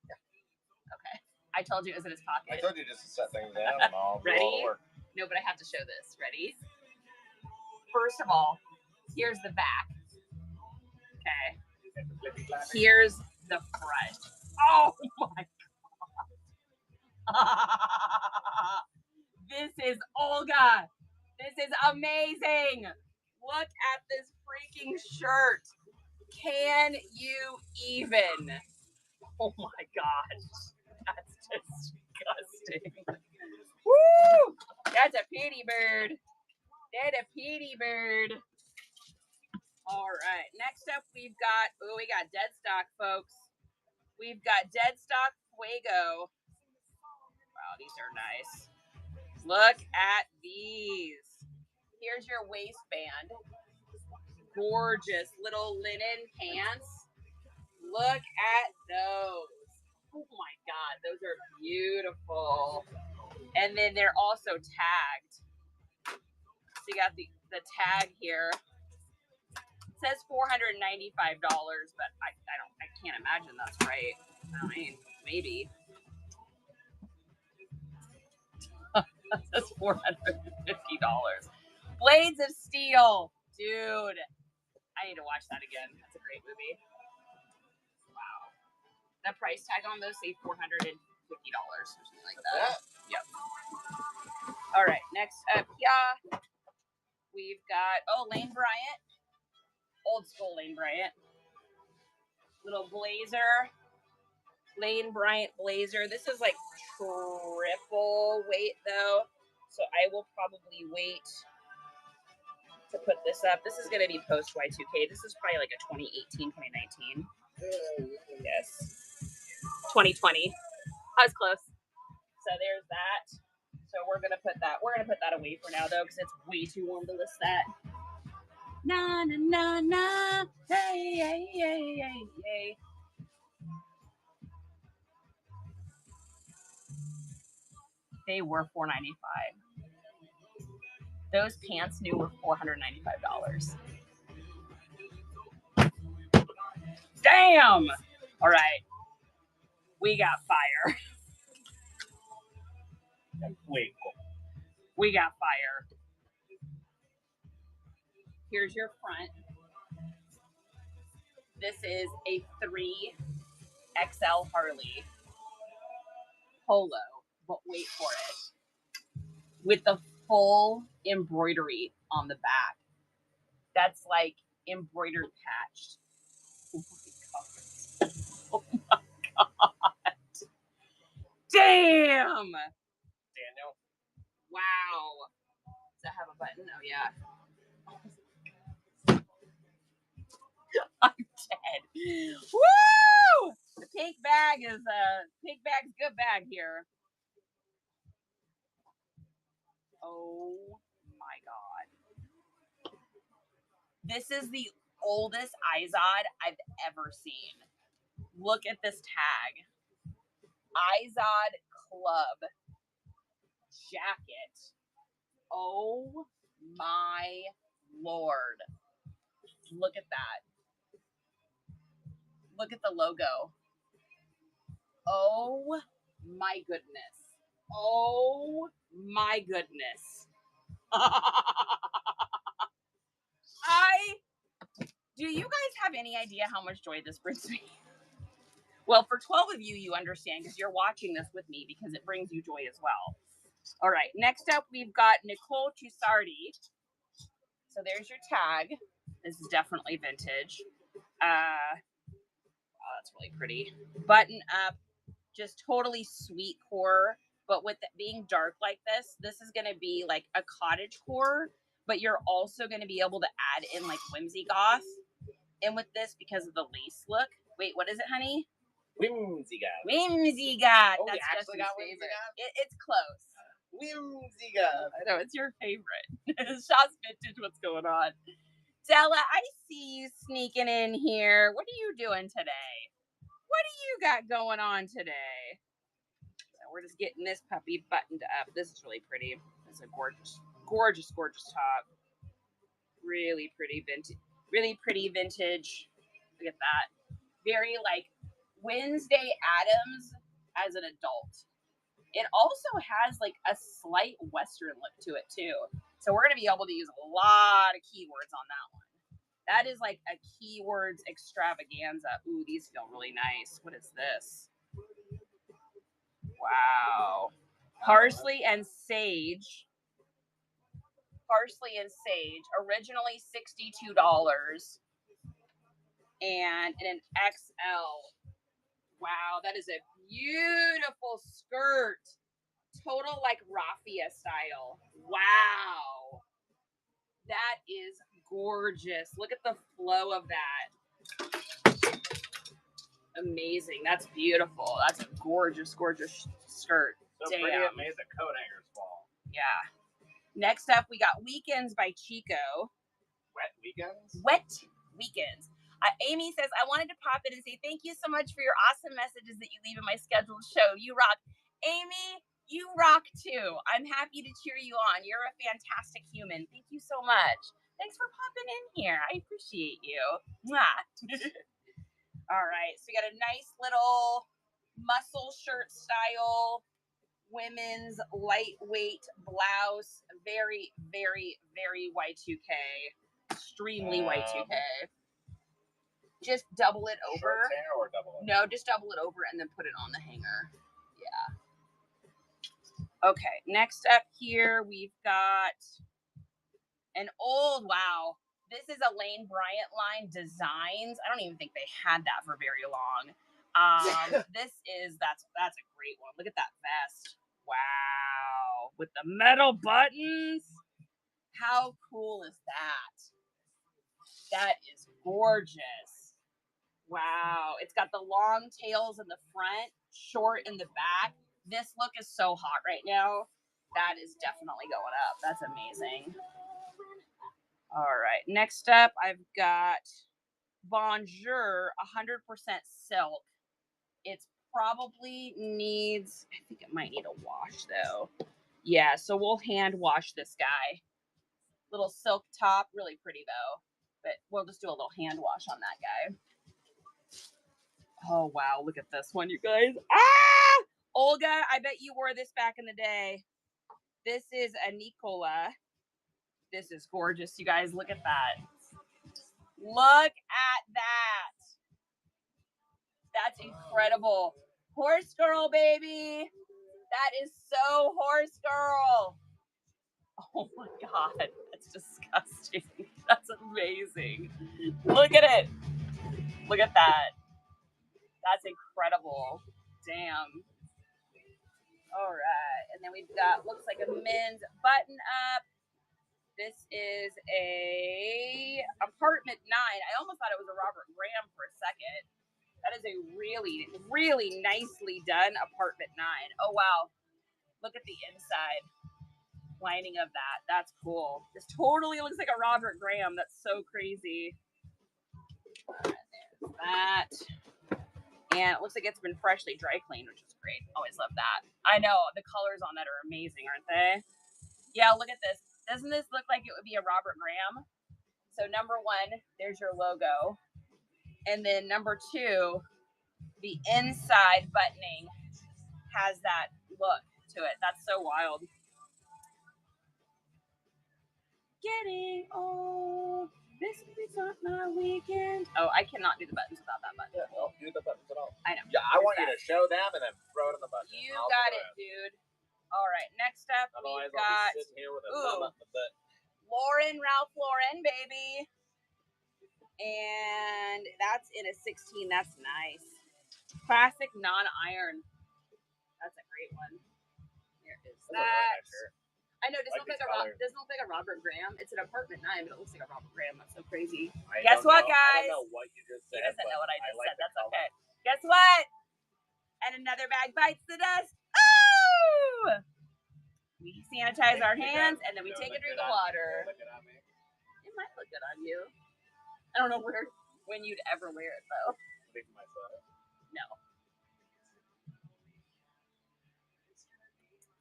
A: Yeah. Okay. I told you it was in his pocket.
B: I told you just to set things down and all.
A: Ready? No, but I have to show this. Ready? First of all, here's the back. Okay. Here's the front. Oh my God. This is Olga. This is amazing. Look at this freaking shirt. Can you even? Oh my God. That's disgusting. Woo! That's a pity bird. That's a pity bird. All right. Next up, we got dead stock, folks. We've got dead stock Fuego. Wow, these are nice. Look at these. Here's your waistband. Gorgeous little linen pants. Look at those. Oh my God, those are beautiful. And then they're also tagged. So you got the tag here. It says $495, but I can't imagine that's right. I mean, maybe. That's $450. Blades of Steel. Dude. I need to watch that again. That's a great movie. Wow. The price tag on those say $450 or something like that. Yep. All right. Next up, we've got Lane Bryant. Old school Lane Bryant. Little blazer. Lane Bryant blazer. This is like triple weight though. So I will probably wait to put this up. This is going to be post Y2K. This is probably like a 2018, 2019. Yes. 2020. I was close. So there's that. So we're going to put that away for now though, because it's way too warm to list that. Na na na na. Hey, hey, hey, hey, hey. They were $495. Those pants new were $495. Damn! All right. We got fire. We got fire. Here's your front. This is a 3XL Harley polo, but wait for it. With the full embroidery on the back. That's like embroidered patched. Oh my God. Damn!
B: Daniel.
A: Wow. Does that have a button? Oh yeah. I'm dead. Woo! The pink bag's good bag here. Oh my God. This is the oldest Izod I've ever seen. Look at this tag. Izod Club jacket. Oh my Lord. Look at that. Look at the logo. Oh my goodness. Oh my goodness. Do you guys have any idea how much joy this brings me? Well, for 12 of you, you understand because you're watching this with me because it brings you joy as well. All right, next up, we've got Nicole Chusardi. So there's your tag. This is definitely vintage. Oh, that's really pretty. Button up, just totally sweet core. But with it being dark like this is going to be like a cottage core, but you're also going to be able to add in like whimsy goth. And with this, because of the lace look. Wait, what is it, honey?
B: Whimsy goth.
A: Whimsy goth.
B: Oh,
A: that's
B: actually got
A: favorite.
B: whimsy goth?
A: It's close.
B: Whimsy goth.
A: I know, it's your favorite. Shaw's vintage, what's going on? Della, I see you sneaking in here. What are you doing today? What do you got going on today? So we're just getting this puppy buttoned up. This is really pretty. It's a gorgeous, gorgeous, gorgeous top. Really pretty vintage. Really pretty vintage. Look at that. Very like Wednesday Addams as an adult. It also has like a slight Western look to it too. So we're going to be able to use a lot of keywords on that one. That is like a keywords extravaganza. Ooh, these feel really nice. What is this? Wow. Parsley and sage. Parsley and sage. Originally $62. And in an XL. Wow, that is a beautiful skirt. Total like raffia style. Wow. That is gorgeous. Look at the flow of that. Amazing. That's beautiful. That's a gorgeous, gorgeous skirt.
B: So pretty it made the coat hangers fall.
A: Yeah. Next up, we got Weekends by Chico.
B: Wet Weekends?
A: Wet Weekends. Amy says, I wanted to pop in and say thank you so much for your awesome messages that you leave in my scheduled show. You rock. Amy, you rock too. I'm happy to cheer you on. You're a fantastic human. Thank you so much. Thanks for popping in here. I appreciate you. All right. So we got a nice little muscle shirt style women's lightweight blouse. Very, very, very Y2K. Extremely Y2K. Just double it over.
B: Short hair or double it?
A: No, just double it over and then put it on the hanger. Yeah. Okay, next up here, we've got an old, wow. This is a Lane Bryant line, Designs. I don't even think they had that for very long. That's a great one. Look at that vest. Wow. With the metal buttons. How cool is that? That is gorgeous. Wow. It's got the long tails in the front, short in the back. This look is so hot right now. That is definitely going up. That's amazing. All right. Next up, I've got Bonjour 100% silk. It's probably needs, I think it might need a wash though. Yeah, so we'll hand wash this guy. Little silk top, really pretty though. But we'll just do a little hand wash on that guy. Oh, wow. Look at this one, you guys. Ah! Olga, I bet you wore this back in the day. This is a Nicola. This is gorgeous, you guys. Look at that. Look at that. That's incredible. Horse girl, baby. That is so horse girl. Oh, my God. That's disgusting. That's amazing. Look at it. Look at that. That's incredible. Damn. All right. And then we've got, looks like a men's button up. This is a apartment 9. I almost thought it was a Robert Graham for a second. That is a really, really nicely done apartment 9. Oh, wow. Look at the inside. lining of that. That's cool. This totally looks like a Robert Graham. That's so crazy. There's that. And it looks like it's been freshly dry cleaned, which is great. Always love that. I know. The colors on that are amazing, aren't they? Yeah, look at this. Doesn't this look like it would be a Robert Graham? So number one, there's your logo. And then number two, the inside buttoning has that look to it. That's so wild. Getting old. This is not my weekend. Oh, I cannot do the buttons without that button.
B: Yeah, well, do the buttons at all.
A: I know.
B: Yeah, I want you to show them and then throw it in the button.
A: You got it, dude. All right, next up,
B: otherwise,
A: we've got
B: I'll be sitting here with a thumb up the butt.
A: Ralph Lauren, baby. And that's in a 16. That's nice. Classic non-iron. That's a great one. There is that. I know, doesn't look like a Robert Graham. It's an apartment 9, but it looks like a Robert Graham. That's so crazy. Guess what, guys?
B: I don't know what you just said.
A: He doesn't know what I just said. That's okay. Guess what? And another bag bites the dust. Oh! We sanitize our hands and then we take it through the water. It might look good on you. I don't know when you'd ever wear it though. No.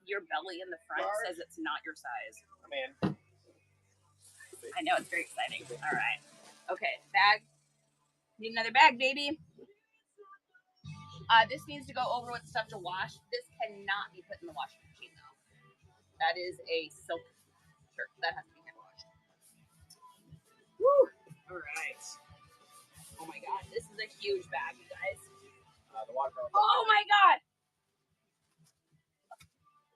A: Your belly in the front says it's not your size.
B: I'm in.
A: I know, it's very exciting. All right. Okay, bag. Need another bag, baby. This needs to go over with stuff to wash. This cannot be put in the washing machine, though. That is a silk shirt. That has to be hand washed. Woo! All right. Oh my god, this is a huge bag, you guys.
B: The water.
A: Oh my god!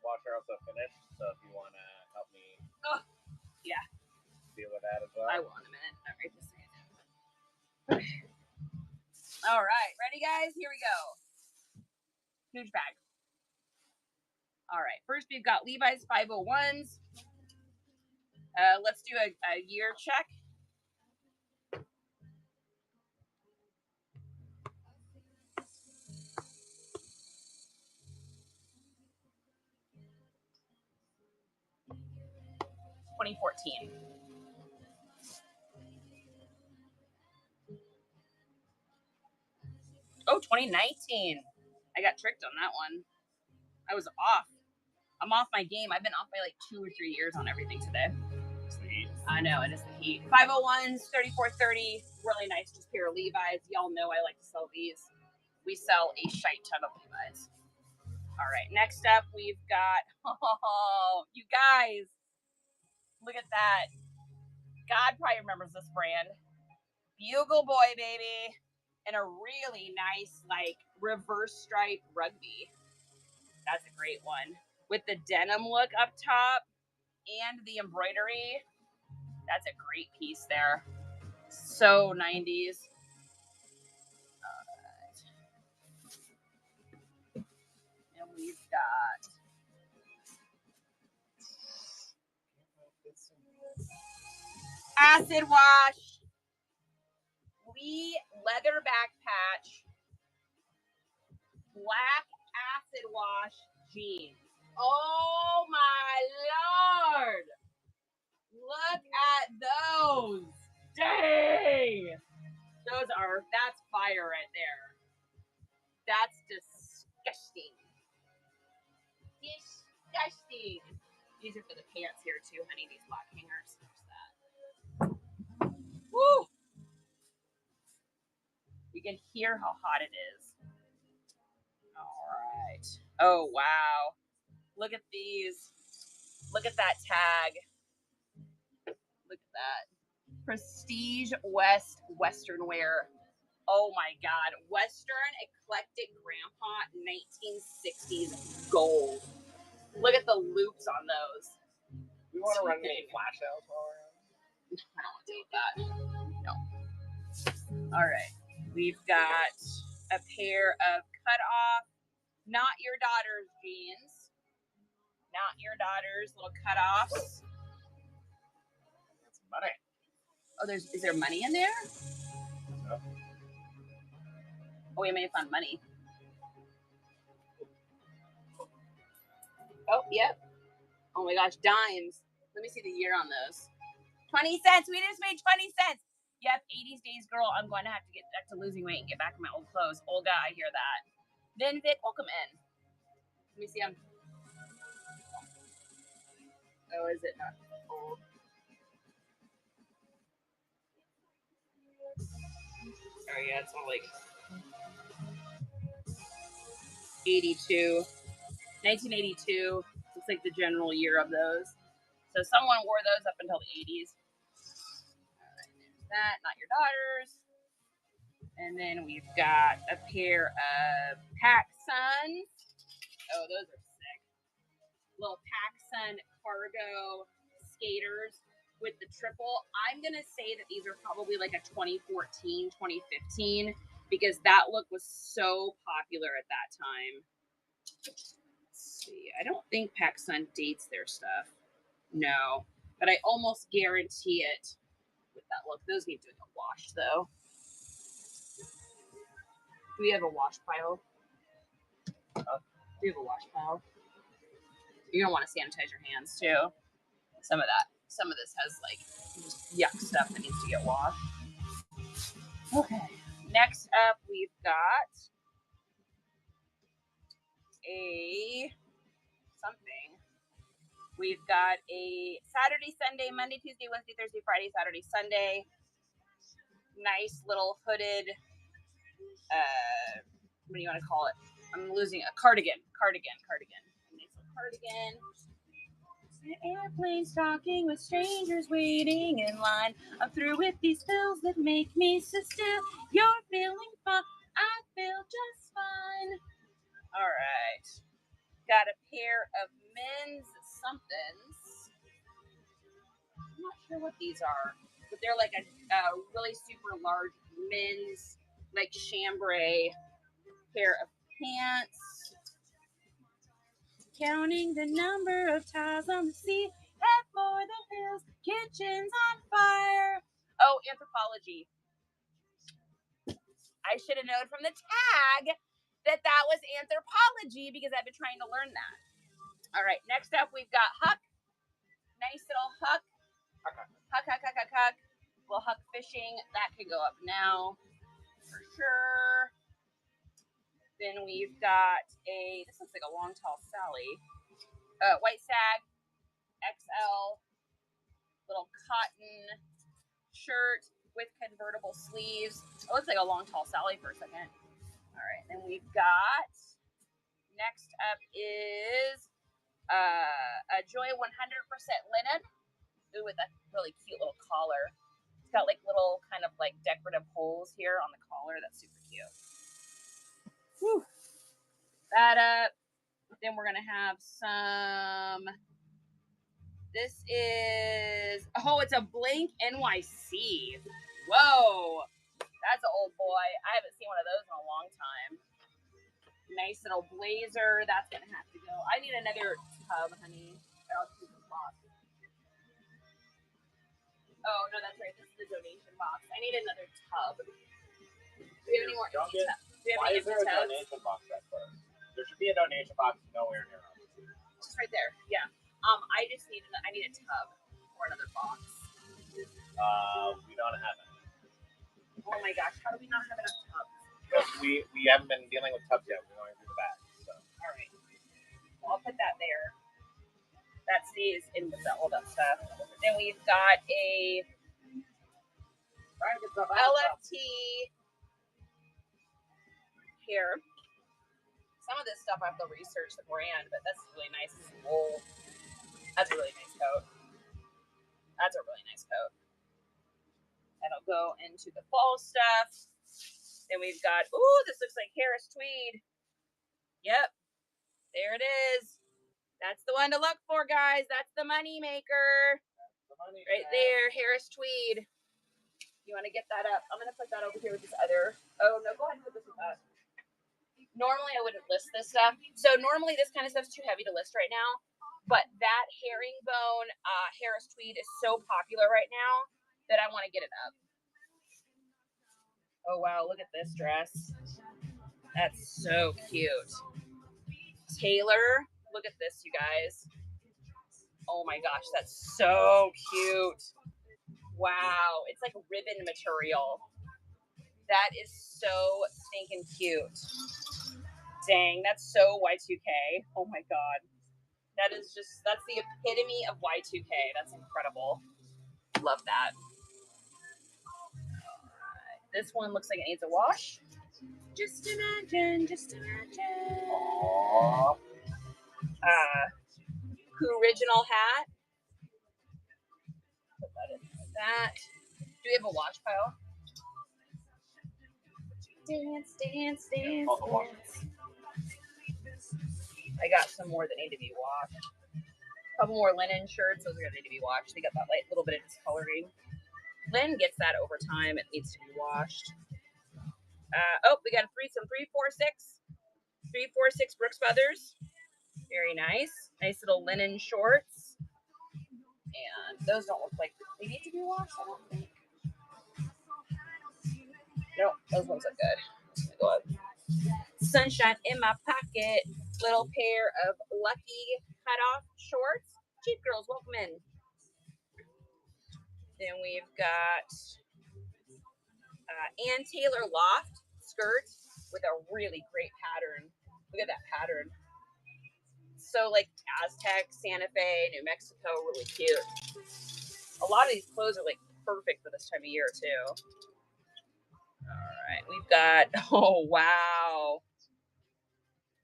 B: Washer also finished, so if you want to help me
A: yeah,
B: deal with that as well.
A: I will in a minute. All right, just a second. All right, ready, guys? Here we go. Huge bag. All right, first we've got Levi's 501s. Let's do a year check. $2014. Oh, 2019. I got tricked on that one. I was off. I'm off my game. I've been off by like 2 or 3 years on everything today.
B: Sweet.
A: I know, it is the heat. 501s, 3430. Really nice, just pair of Levi's. Y'all know I like to sell these. We sell a shite ton of Levi's. All right, next up we've got, oh, you guys, look at that. God probably remembers this brand. Bugle Boy, baby. And a really nice, like, reverse stripe rugby. That's a great one. With the denim look up top and the embroidery. That's a great piece there. So 90s. All right. And we've got acid wash. Lee leather back patch. Black acid wash jeans. Oh my Lord. Look at those. Dang. That's fire right there. That's disgusting. Disgusting. These are for the pants here too, honey. These black hangers. There's that. Woo. You can hear how hot it is. All right. Oh, wow. Look at these. Look at that tag. Look at that. Prestige West Western wear. Oh my God. Western eclectic grandpa 1960s gold. Look at the loops on those.
B: You want to run any flash sales while we're on?
A: I don't want to deal with that. No. All right. We've got a pair of cut off, not your daughter's jeans. Not your daughter's little cut offs.
B: That's money.
A: Oh, is there money in there?
B: No.
A: Oh, we may have found money. Oh, yep. Oh my gosh, dimes. Let me see the year on those. 20 cents. We just made 20 cents. Yep, 80s days, girl. I'm going to have to get back to losing weight and get back in my old clothes. Olga, I hear that. Then Vic, welcome in. Let me see them. Oh, is it not old? Oh, yeah, it's all like 82. 1982. Looks like the general year of those. So someone wore those up until the 80s. All right, there's that. Not your daughters. And then we've got a pair of PacSuns. Oh, those are sick. Little PacSun cargo skaters with the triple. I'm going to say that these are probably like a 2014, 2015, because that look was so popular at that time. Let's see. I don't think PacSun dates their stuff. No, but I almost guarantee it with that look. Those need to get washed, though. Do we have a wash pile? Do we have a wash pile? You're going to want to sanitize your hands, too. Some of this has, like, just yuck stuff that needs to get washed. Okay. Next up, we've got a something. We've got a Saturday, Sunday, Monday, Tuesday, Wednesday, Thursday, Friday, Saturday, Sunday. Nice little hooded, what do you want to call it? I'm losing a cardigan. A nice little cardigan. Airplanes talking with strangers waiting in line. I'm through with these pills that make me so still. You're feeling fine. I feel just fine. All right. Got a pair of men's somethings. I'm not sure what these are, but they're like a really super large men's, like chambray pair of pants. Counting the number of tiles on the sea, head for the hills, kitchen's on fire. Oh, anthropology. I should have known from the tag that was anthropology because I've been trying to learn that. All right, next up we've got Huck. Nice little Huck. Huck. Little Huck fishing. That could go up now for sure. Then we've got this looks like a long, tall Sally. White Sag, XL, little cotton shirt with convertible sleeves. It looks like a long, tall Sally for a second. All right, then we've got, next up is a Joy 100% linen. Ooh, with a really cute little collar. It's got like little kind of like decorative holes here on the collar. That's super cute. Whew. That up. Then we're going to have some, this is, it's a Blank NYC. Whoa. That's an old boy. I haven't seen one of those in a long time. Nice little blazer. That's going to have to go. I need another tub, honey. I'll keep the box. Oh, no, that's right. This is the donation box. I need another tub. Do we have any more empty tubs?
B: Why is there a donation box at first? There should be a donation box nowhere near us.
A: Just right there. Yeah. I need a tub or another box.
B: We don't have it.
A: Oh my gosh, how do we not have enough tubs?
B: Because we haven't been dealing with tubs yet. We're going through the bags. So.
A: All right. Well, I'll put that there. That stays in with all that stuff. Then we've got a LFT here. Some of this stuff I have to research the brand, but that's really nice. This is wool. That's a really nice coat. That's a really nice coat. That'll go into the fall stuff. Then we've got, this looks like Harris tweed. Yep. There it is. That's the one to look for, guys. That's the money maker.
B: That's the money
A: right there, Harris tweed. You want to get that up? I'm going to put that over here with this other. Oh, no, go ahead and put this with that. Normally, I wouldn't list this stuff. So normally, this kind of stuff's too heavy to list right now. But that herringbone Harris tweed is so popular right now that I want to get it up. Oh, wow. Look at this dress. That's so cute. Taylor. Look at this, you guys. Oh my gosh, that's so cute. Wow, it's like ribbon material. That is so stinking cute. Dang, that's so Y2K. Oh my god. That's the epitome of Y2K. That's incredible. Love that. This one looks like it needs a wash. Just imagine.
B: Aww.
A: Original hat. Put that in like that. Do we have a wash pile? Dance. I got some more that need to be washed. A couple more linen shirts. Those are going to need to be washed. They got that light little bit of discoloring. Lynn gets that over time. It needs to be washed. We got some 346 Brooks Brothers. Very nice. Nice little linen shorts. And those don't look like they need to be washed, I don't think. Nope, those ones are good. Go ahead. Sunshine in my pocket. Little pair of Lucky cutoff shorts. Cheap girls, welcome in. Then we've got Ann Taylor Loft skirt with a really great pattern. Look at that pattern. So like Aztec, Santa Fe, New Mexico, really cute. A lot of these clothes are like perfect for this time of year too. All right, we've got, oh wow.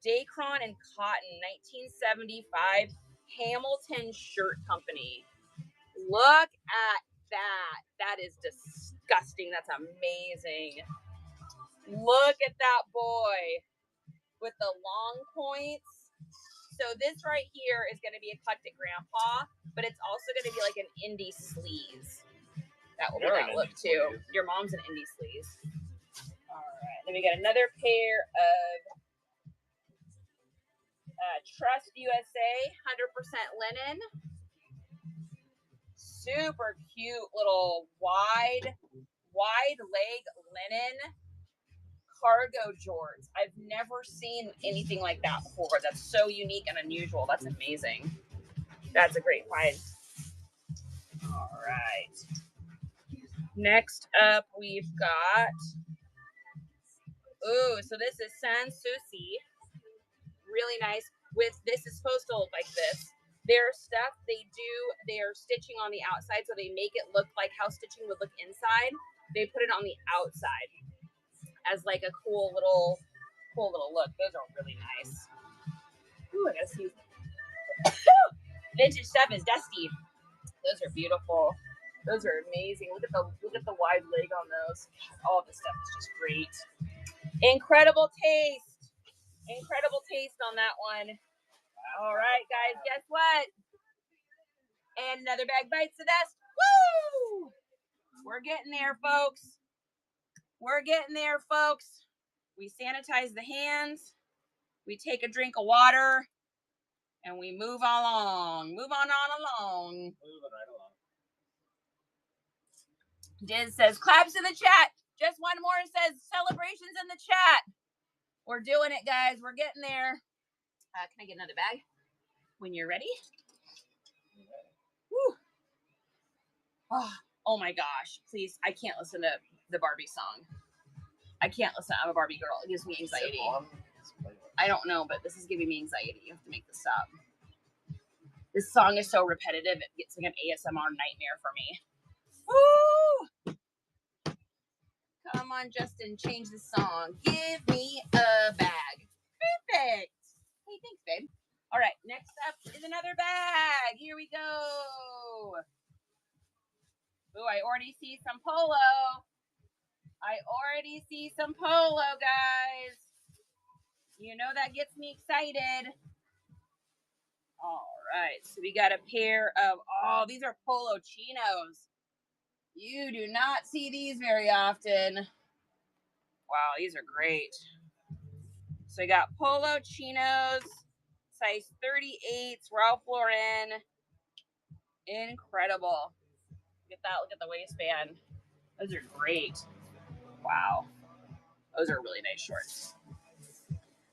A: Dacron and Cotton, 1975 Hamilton Shirt Company. Look at that. That is disgusting. That's amazing. Look at that boy with the long points. So this right here is going to be Eclectic Grandpa, but it's also going to be like an indie sleaze. That will be that look too. Your mom's an indie sleaze. All right. Then we got another pair of Trust USA 100% linen. Super cute little wide leg linen cargo jorts. I've never seen anything like that before. That's so unique and unusual. That's amazing. That's a great find. All right. Next up, we've got, so this is Sans Souci. Really nice. This is supposed to look like this. Their stuff, they are stitching on the outside, so they make it look like how stitching would look inside. They put it on the outside as like a cool little look. Those are really nice. Ooh, I gotta see. Vintage stuff is dusty. Those are beautiful. Those are amazing. Look at the wide leg on those. All of this stuff is just great. Incredible taste. Incredible taste on that one. All right, guys, guess what? And another bag bites the dust. Woo! We're getting there, folks. We're getting there, folks. We sanitize the hands. We take a drink of water. And we move along. Move on along.
B: Moving right along.
A: Diz says, claps in the chat. Just one more says, celebrations in the chat. We're doing it, guys. We're getting there. Can I get another bag when you're ready? Woo. Oh my gosh. Please, I can't listen to the Barbie song. I can't listen. I'm a Barbie girl. It gives me anxiety. I don't know, but this is giving me anxiety. You have to make this stop. This song is so repetitive. It gets like an ASMR nightmare for me. Woo! Come on, Justin, change the song. Give me a bag. Perfect. Hey, thanks, babe. All right, next up is another bag. Here we go. Ooh, I already see some polo. Guys. You know that gets me excited. All right, so we got a pair of, these are polo chinos. You do not see these very often. Wow, these are great. So we got polo chinos, size 38s, Ralph Lauren. Incredible. Look at that. Look at the waistband. Those are great. Wow. Those are really nice shorts.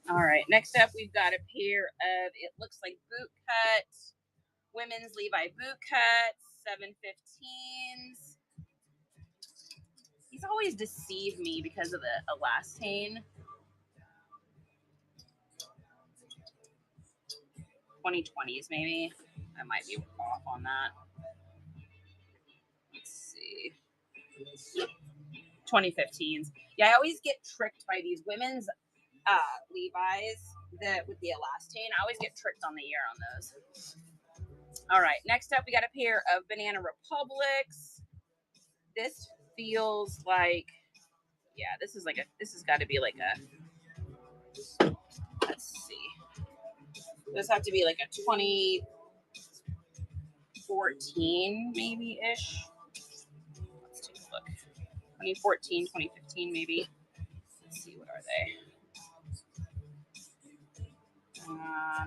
A: All right. Next up, we've got a pair of, it looks like boot cut Women's Levi boot cuts, 715s. These always deceive me because of the elastane. 2020s maybe. I might be off on that. Let's see. 2015s. Yeah, I always get tricked by these women's Levi's with the elastane. I always get tricked on the year on those. All right, next up we got a pair of Banana Republics. This feels like, yeah, this has got to be like a, let's see. This have to be like a 2014 maybe-ish. Let's take a look. 2014, 2015 maybe. Let's see, what are they?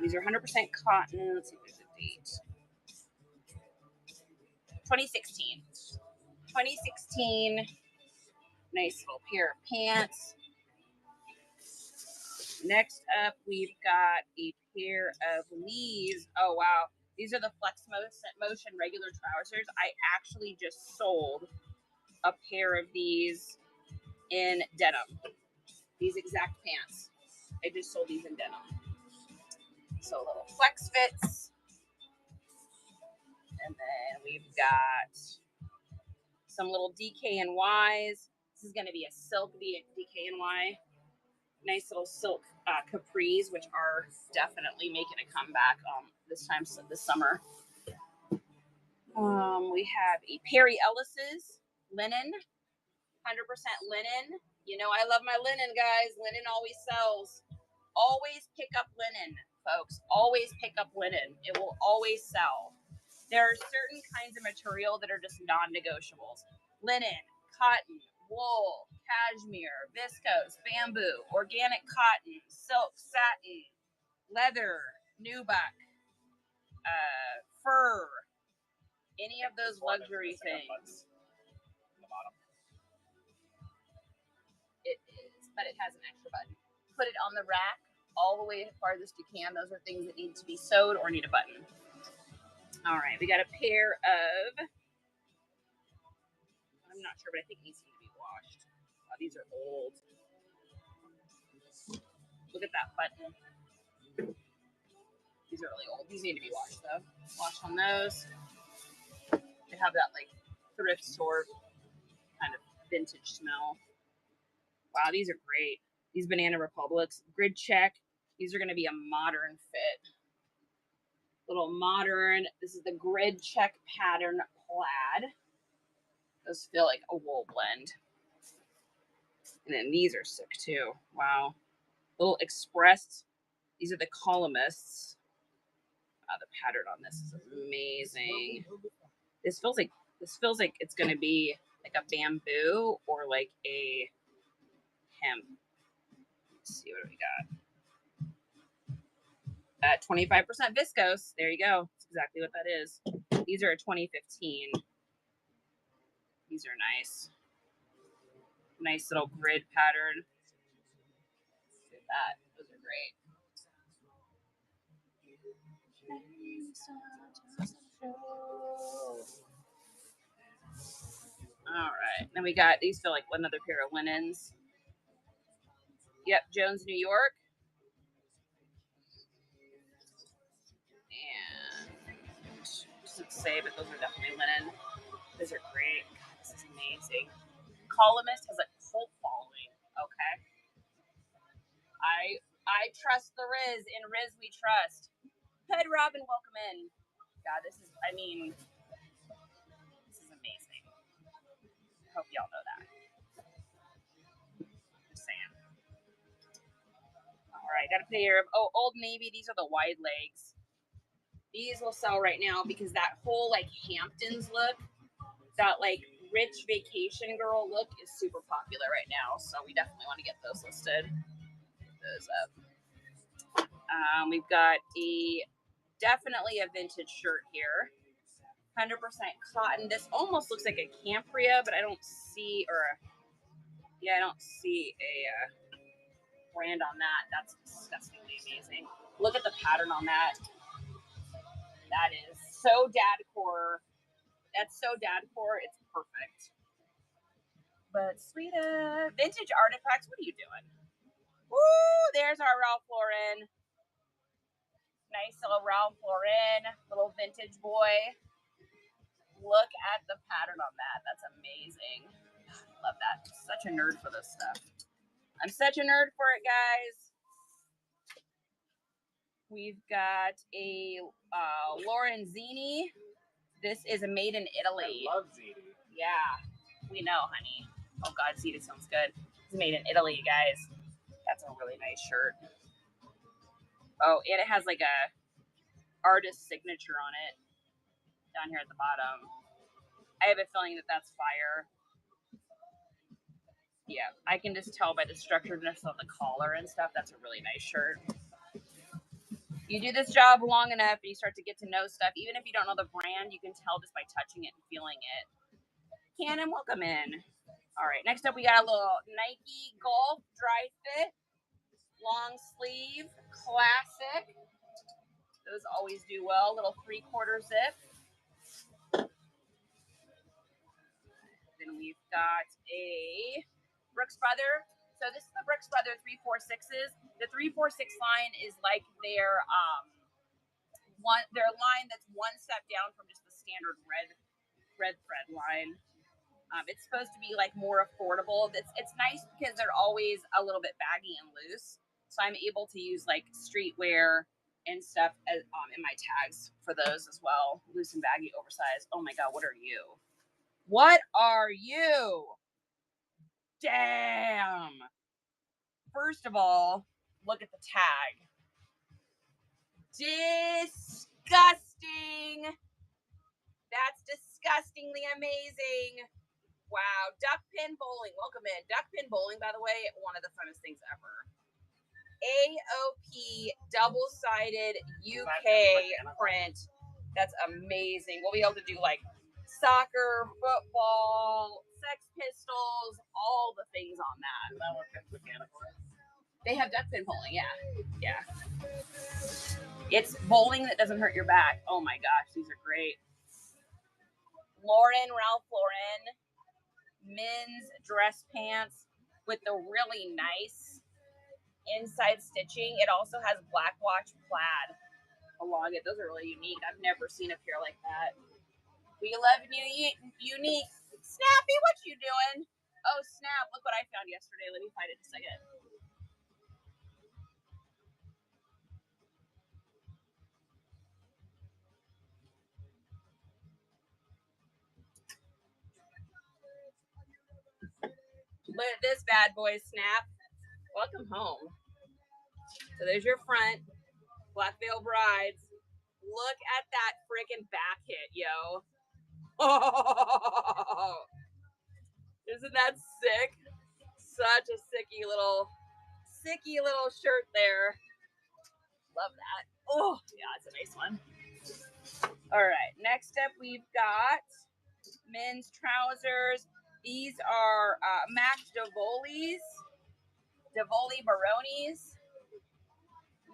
A: These are 100% cotton. Let's see if there's a date. 2016. 2016. Nice little pair of pants. Next up, we've got a pair of Lee's. Oh, wow. These are the Flex Motion regular trousers. I actually just sold a pair of these in denim. These exact pants. I just sold these in denim. So little flex fits. And then we've got some little DKNYs. This is going to be a silk DKNY. Nice little silk capris, which are definitely making a comeback this summer. We have a Perry Ellis's linen, 100% linen. You know, I love my linen, guys. Linen always sells. Always pick up linen, folks. Always pick up linen. It will always sell. There are certain kinds of material that are just non-negotiables. Linen, cotton, wool, cashmere, viscose, bamboo, organic cotton, silk, satin, leather, nubuck, fur, any of those luxury things. It is, but it has an extra button. Put it on the rack all the way farthest you can. Those are things that need to be sewed or need a button. All right, we got a pair of, I'm not sure, but I think these need to be washed. Wow, these are old. Look at that button. These are really old. These need to be washed, though. Wash on those. They have that, like, thrift store kind of vintage smell. Wow, these are great. These Banana Republics. Grid check. These are going to be a modern fit. Little modern. This is the grid check pattern plaid. Those feel like a wool blend. And then these are sick, too. Wow. Little expressed. These are the columnists. The pattern on this is amazing. This feels like it's going to be like a bamboo or like a hemp. Let's see, what do we got? 25% viscose. There you go. That's exactly what that is. These are a 2015. These are nice. Nice little grid pattern. Look at that. Those are great. All right. Then we got, these feel like another pair of linens. Yep, Jones, New York. And doesn't say, but those are definitely linen. Those are great. God, this is amazing. Columnist has a cult following. Okay. I trust the Riz. In Riz we trust. Ted Robin, welcome in. God, this is amazing. I hope y'all know that. Just saying. All right, got a pair of, Old Navy. These are the wide legs. These will sell right now because that whole like Hamptons look, that like rich vacation girl look is super popular right now. So we definitely want to get those listed. Get those up. We've got definitely a vintage shirt here. 100% cotton. This almost looks like a Cambria, but I don't see, I don't see a brand on that. That's disgustingly amazing. Look at the pattern on that. That is so dadcore. That's so dadcore. It's perfect. But sweetie, vintage artifacts. What are you doing? Woo! There's our Ralph Lauren. Nice little Ralph Lauren, little vintage boy. Look at the pattern on that. That's amazing. Love that. Such a nerd for this stuff. I'm such a nerd for it, guys. We've got a Lorenzini. This is a made in Italy.
B: I love Ziti.
A: Yeah, we know, honey. Oh God, Ziti sounds good. It's made in Italy, guys. That's a really nice shirt. Oh, and it has like a artist signature on it down here at the bottom. I have a feeling that that's fire. Yeah, I can just tell by the structuredness of the collar and stuff. That's a really nice shirt. You do this job long enough and you start to get to know stuff. Even if you don't know the brand, you can tell just by touching it and feeling it. Cannon, welcome in. All right, next up we got a little Nike Golf dry fit. Long sleeve, classic. Those always do well. Little 3/4 zip. Then we've got a Brooks Brother. So this is the Brooks Brother 346s. The 346 line is like their line that's one step down from just the standard red thread line. It's supposed to be like more affordable. It's nice because they're always a little bit baggy and loose. So I'm able to use like streetwear and stuff as, in my tags for those as well. Loose and baggy, oversized. Oh my God, what are you? What are you? Damn. First of all, look at the tag. Disgusting. That's disgustingly amazing. Wow. Duck pin bowling. Welcome in. Duck pin bowling, by the way, one of the funnest things ever. AOP double-sided UK print. That's amazing. We'll be able to do like soccer, football, Sex Pistols, all the things on that. They have duck pin bowling, yeah. Yeah. It's bowling that doesn't hurt your back. Oh my gosh, these are great. Ralph Lauren, men's dress pants with the really nice inside stitching. It also has black watch plaid along it. Those are really unique. I've never seen a pair like that. We love unique. Snappy, what you doing? Oh, snap. Look what I found yesterday. Let me find it in a second. Look at this bad boy, Snap. Welcome home. So there's your front. Black Veil Brides. Look at that freaking back hit, yo. Oh, isn't that sick? Such a sicky little shirt there. Love that. Oh, yeah, it's a nice one. All right, next up we've got men's trousers. These are Mac Davoli Baronis.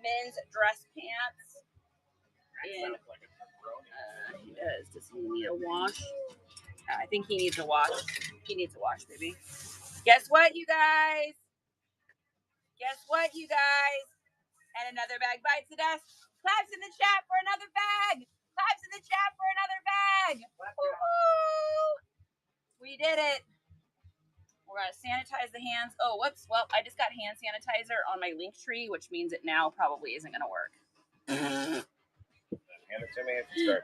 A: Men's dress pants. And he does. Does he need a wash? I think he needs a wash. He needs a wash, baby. Guess what, you guys? And another bag bites the dust. Claps in the chat for another bag. Woo-hoo! We did it. We're going to sanitize the hands. Oh, whoops. Well, I just got hand sanitizer on my link tree, which means it now probably isn't going to work.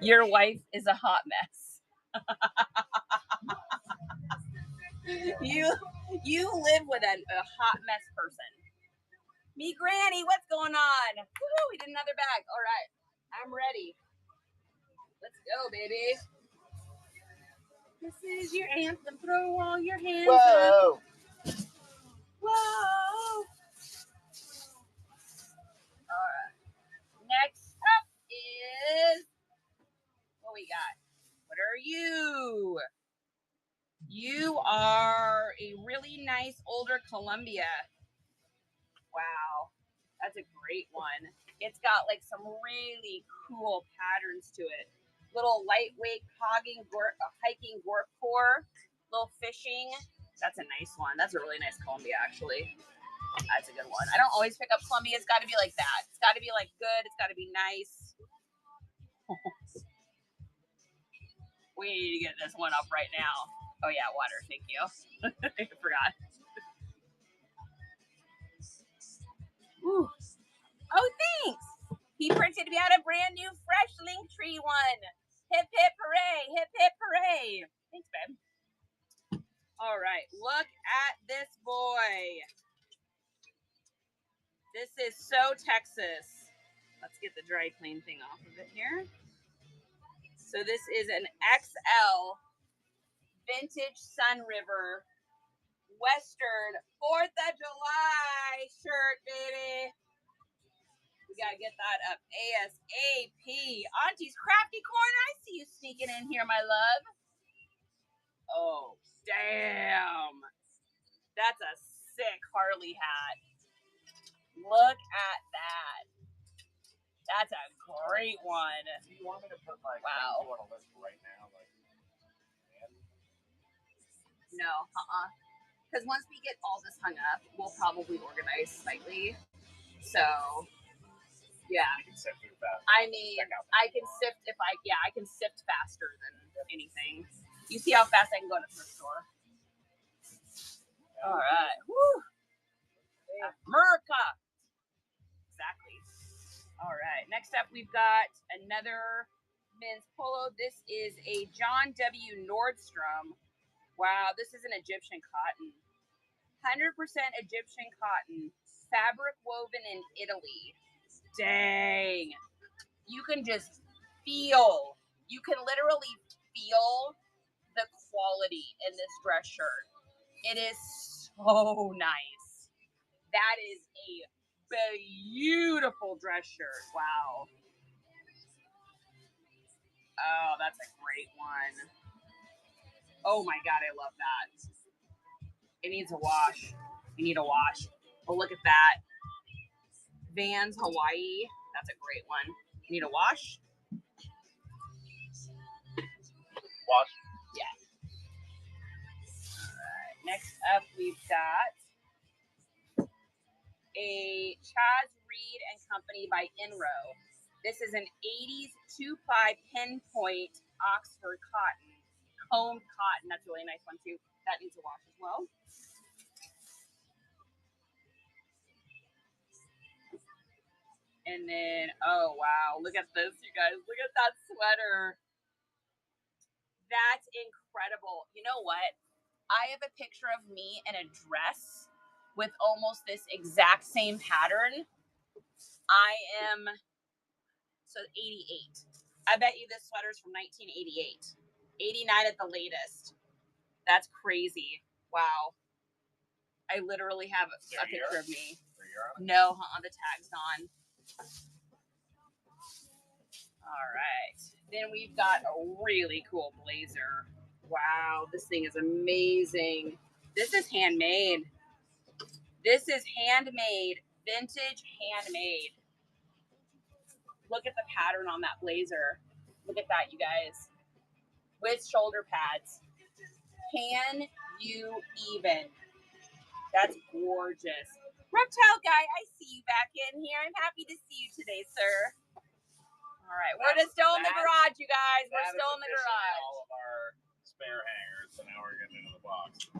A: Your wife is a hot mess. You live with a hot mess person. Me granny, what's going on? Woo-hoo, we did another bag. All right, I'm ready. Let's go, baby. This is your anthem. Throw all your hands up. Whoa. All right. Next up is what we got. What are you? You are a really nice older Columbia. Wow. That's a great one. It's got like some really cool patterns to it. Little lightweight hiking gorp pour. Little fishing. That's a nice one. That's a really nice Columbia, actually. That's a good one. I don't always pick up Columbia. It's got to be like that. It's got to be like good. It's got to be nice. We need to get this one up right now. Oh yeah, water. Thank you. I forgot. Ooh. Oh, thanks. He printed me out a brand new fresh Linktree one. Hip hip hooray! Hip hip hooray! Thanks, babe. All right, look at this boy. This is so Texas. Let's get the dry clean thing off of it here. So this is an XL vintage Sun River Western 4th of July shirt, baby. We gotta get that up ASAP. Auntie's Crafty Corn, I see you sneaking in here, my love. Oh, damn. That's a sick Harley hat. Look at that. That's a great one.
B: Do you want me to put like
A: wow.
B: on a list right now? Like,
A: no, because once we get all this hung up, we'll probably organize slightly. So, yeah.
B: You can sift through fast.
A: I mean, I can sift I can sift faster than anything. You see how fast I can go to the thrift store. All right. Woo! America! Exactly. All right. Next up, we've got another men's polo. This is a John W. Nordstrom. Wow, this is an Egyptian cotton. 100% Egyptian cotton. Fabric woven in Italy. Dang. You can just feel, you can literally feel the quality in this dress shirt. It is so nice. That is a beautiful dress shirt. Wow. Oh, that's a great one. Oh my God, I love that. It needs a wash. You need a wash. Oh, look at that. Vans Hawaii. That's a great one. You need a wash?
B: Wash?
A: Yeah. All right. Next up, we've got a Chaz Reed and Company by Inro. This is an 80s 2-ply pinpoint Oxford cotton. Combed cotton. That's a really nice one, too. That needs a wash as well. And then, oh, wow. Look at this, you guys. Look at that sweater. That's incredible. You know what? I have a picture of me in a dress with almost this exact same pattern. I am, so 88. I bet you this sweater's from 1988. 89 at the latest. That's crazy. Wow. I literally have a picture of me. No, the tag's on. All right. Then we've got a really cool blazer. Wow, this thing is amazing. This is handmade. This is handmade, vintage handmade. Look at the pattern on that blazer. Look at that, you guys. With shoulder pads. Can you even? That's gorgeous. Reptile guy, I see you back in here. I'm happy to see you today, sir. All right, we're still in the garage, you guys. We're still in the garage.
B: All of our spare hangers, so now we're getting into the box.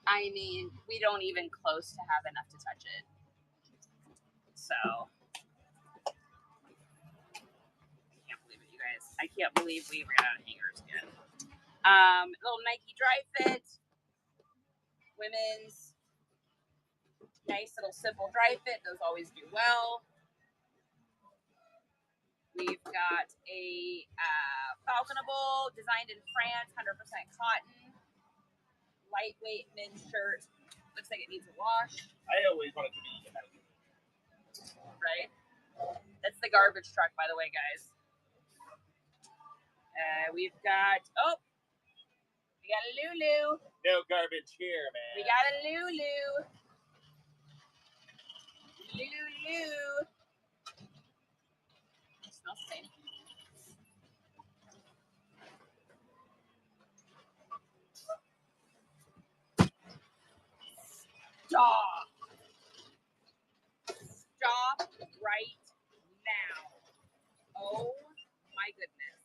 A: I mean, we don't even close to have enough to touch it. So, I can't believe it, you guys. I can't believe we ran out of hangers again. Little Nike dry fit. Women's. Nice little simple dry fit. Those always do well. We've got a Falconable, designed in France, 100% cotton. Lightweight men's shirt. Looks like it needs a wash.
B: I always wanted to be
A: right. That's the garbage truck, by the way, guys. We've got we got a Lulu.
B: No garbage here, man.
A: We got a Lulu. Lulu. It smells the same. Stop. Stop right now. Oh my goodness.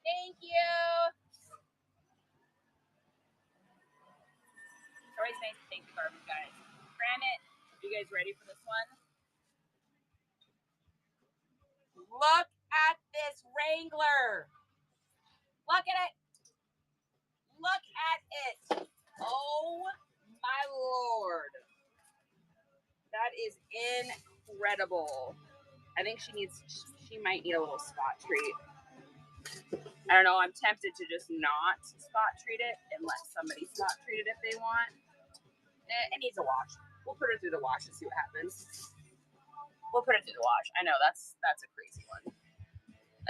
A: Thank you. It's always nice to thank the garbage guys. Granite, are you guys ready for this one? Look at this Wrangler. Look at it. Look at it. Oh my Lord. That is incredible. I think she might need a little spot treat. I don't know. I'm tempted to just not spot treat it and let somebody spot treat it if they want. It needs a wash. We'll put her through the wash and see what happens. We'll put it through the wash. I know that's a crazy one.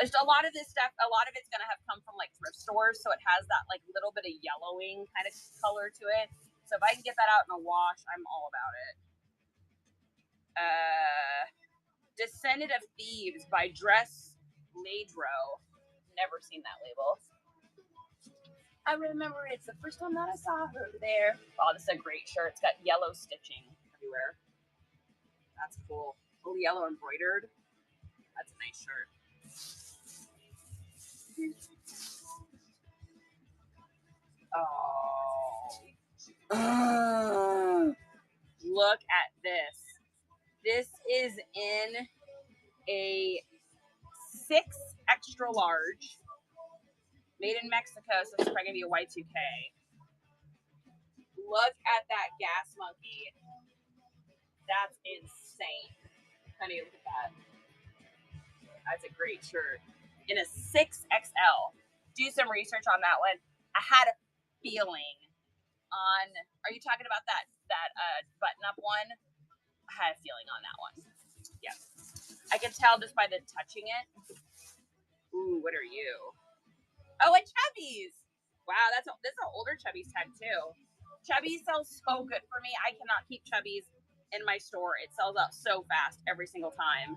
A: Just a lot of this stuff, a lot of it's gonna have come from like thrift stores, so it has that like little bit of yellowing kind of color to it. So if I can get that out in a wash, I'm all about it. Descendant of Thieves by Dress Ladro. Never seen that label. I remember it's the first time that I saw her there. Oh, this is a great shirt. It's got yellow stitching everywhere. That's cool. Oh, yellow embroidered. That's a nice shirt. Oh. Look at this. This is in a 6 extra large. Made in Mexico, so it's probably going to be a Y2K. Look at that gas monkey. That's insane. Honey, look at that. That's a great shirt. In a 6XL. Do some research on that one. I had a feeling on... Are you talking about that button-up one? I had a feeling on that one. Yeah. I can tell just by the touching it. Ooh, what are you? Oh, and Chubbies. Wow, this is an older Chubbies tag too. Chubbies sells so good for me. I cannot keep Chubbies in my store. It sells out so fast every single time.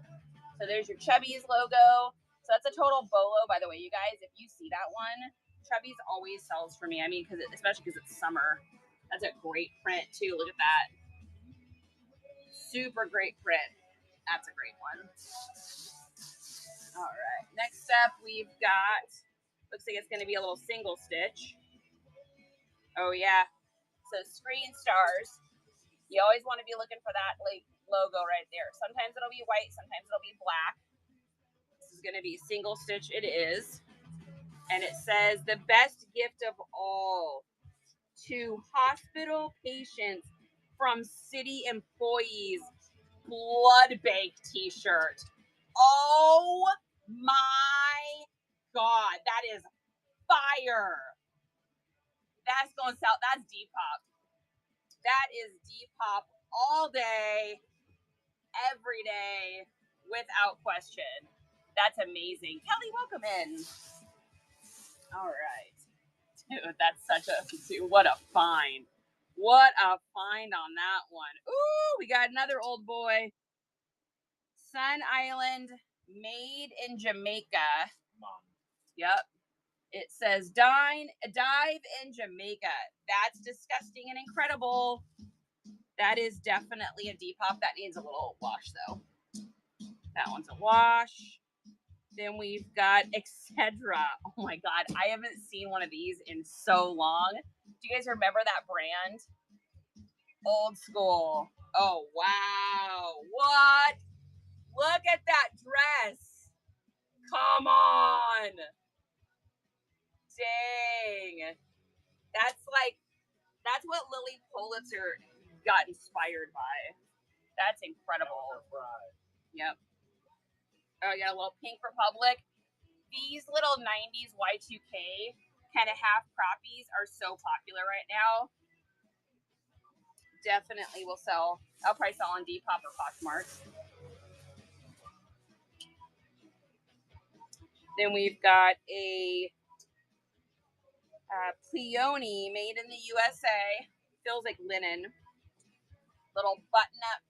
A: So there's your Chubbies logo. So that's a total bolo, by the way, you guys. If you see that one, Chubbies always sells for me. I mean, especially because it's summer. That's a great print too. Look at that. Super great print. That's a great one. All right. Next up, we've got... Looks like it's going to be a little single stitch. Oh, yeah. So Screen Stars. You always want to be looking for that like logo right there. Sometimes it'll be white. Sometimes it'll be black. This is going to be single stitch. It is. And it says, the best gift of all to hospital patients from city employees. Blood bank t-shirt. Oh, my God. That is fire. That's going south. That's Depop. That is Depop all day, every day, without question. That's amazing. Kelly, welcome in. All right. Dude, that's what a find. What a find on that one. Ooh, we got another old boy. Sun Island, made in Jamaica.
B: Mom.
A: Yep. It says dive in Jamaica. That's disgusting and incredible. That is definitely a Depop. That needs a little wash though. That one's a wash. Then we've got etc. Oh my God, I haven't seen one of these in so long. Do you guys remember that brand? Old school. Oh wow. What? Look at that dress. Come on. Dang. That's what Lily Pulitzer got inspired by. That's incredible. Yep. Oh, yeah, a little Pink Republic. These little 90s Y2K kind of half crappies are so popular right now. Definitely will sell. I'll probably sell on Depop or Poshmark. Then we've got a Pleone made in the USA. Feels like linen. Little button-up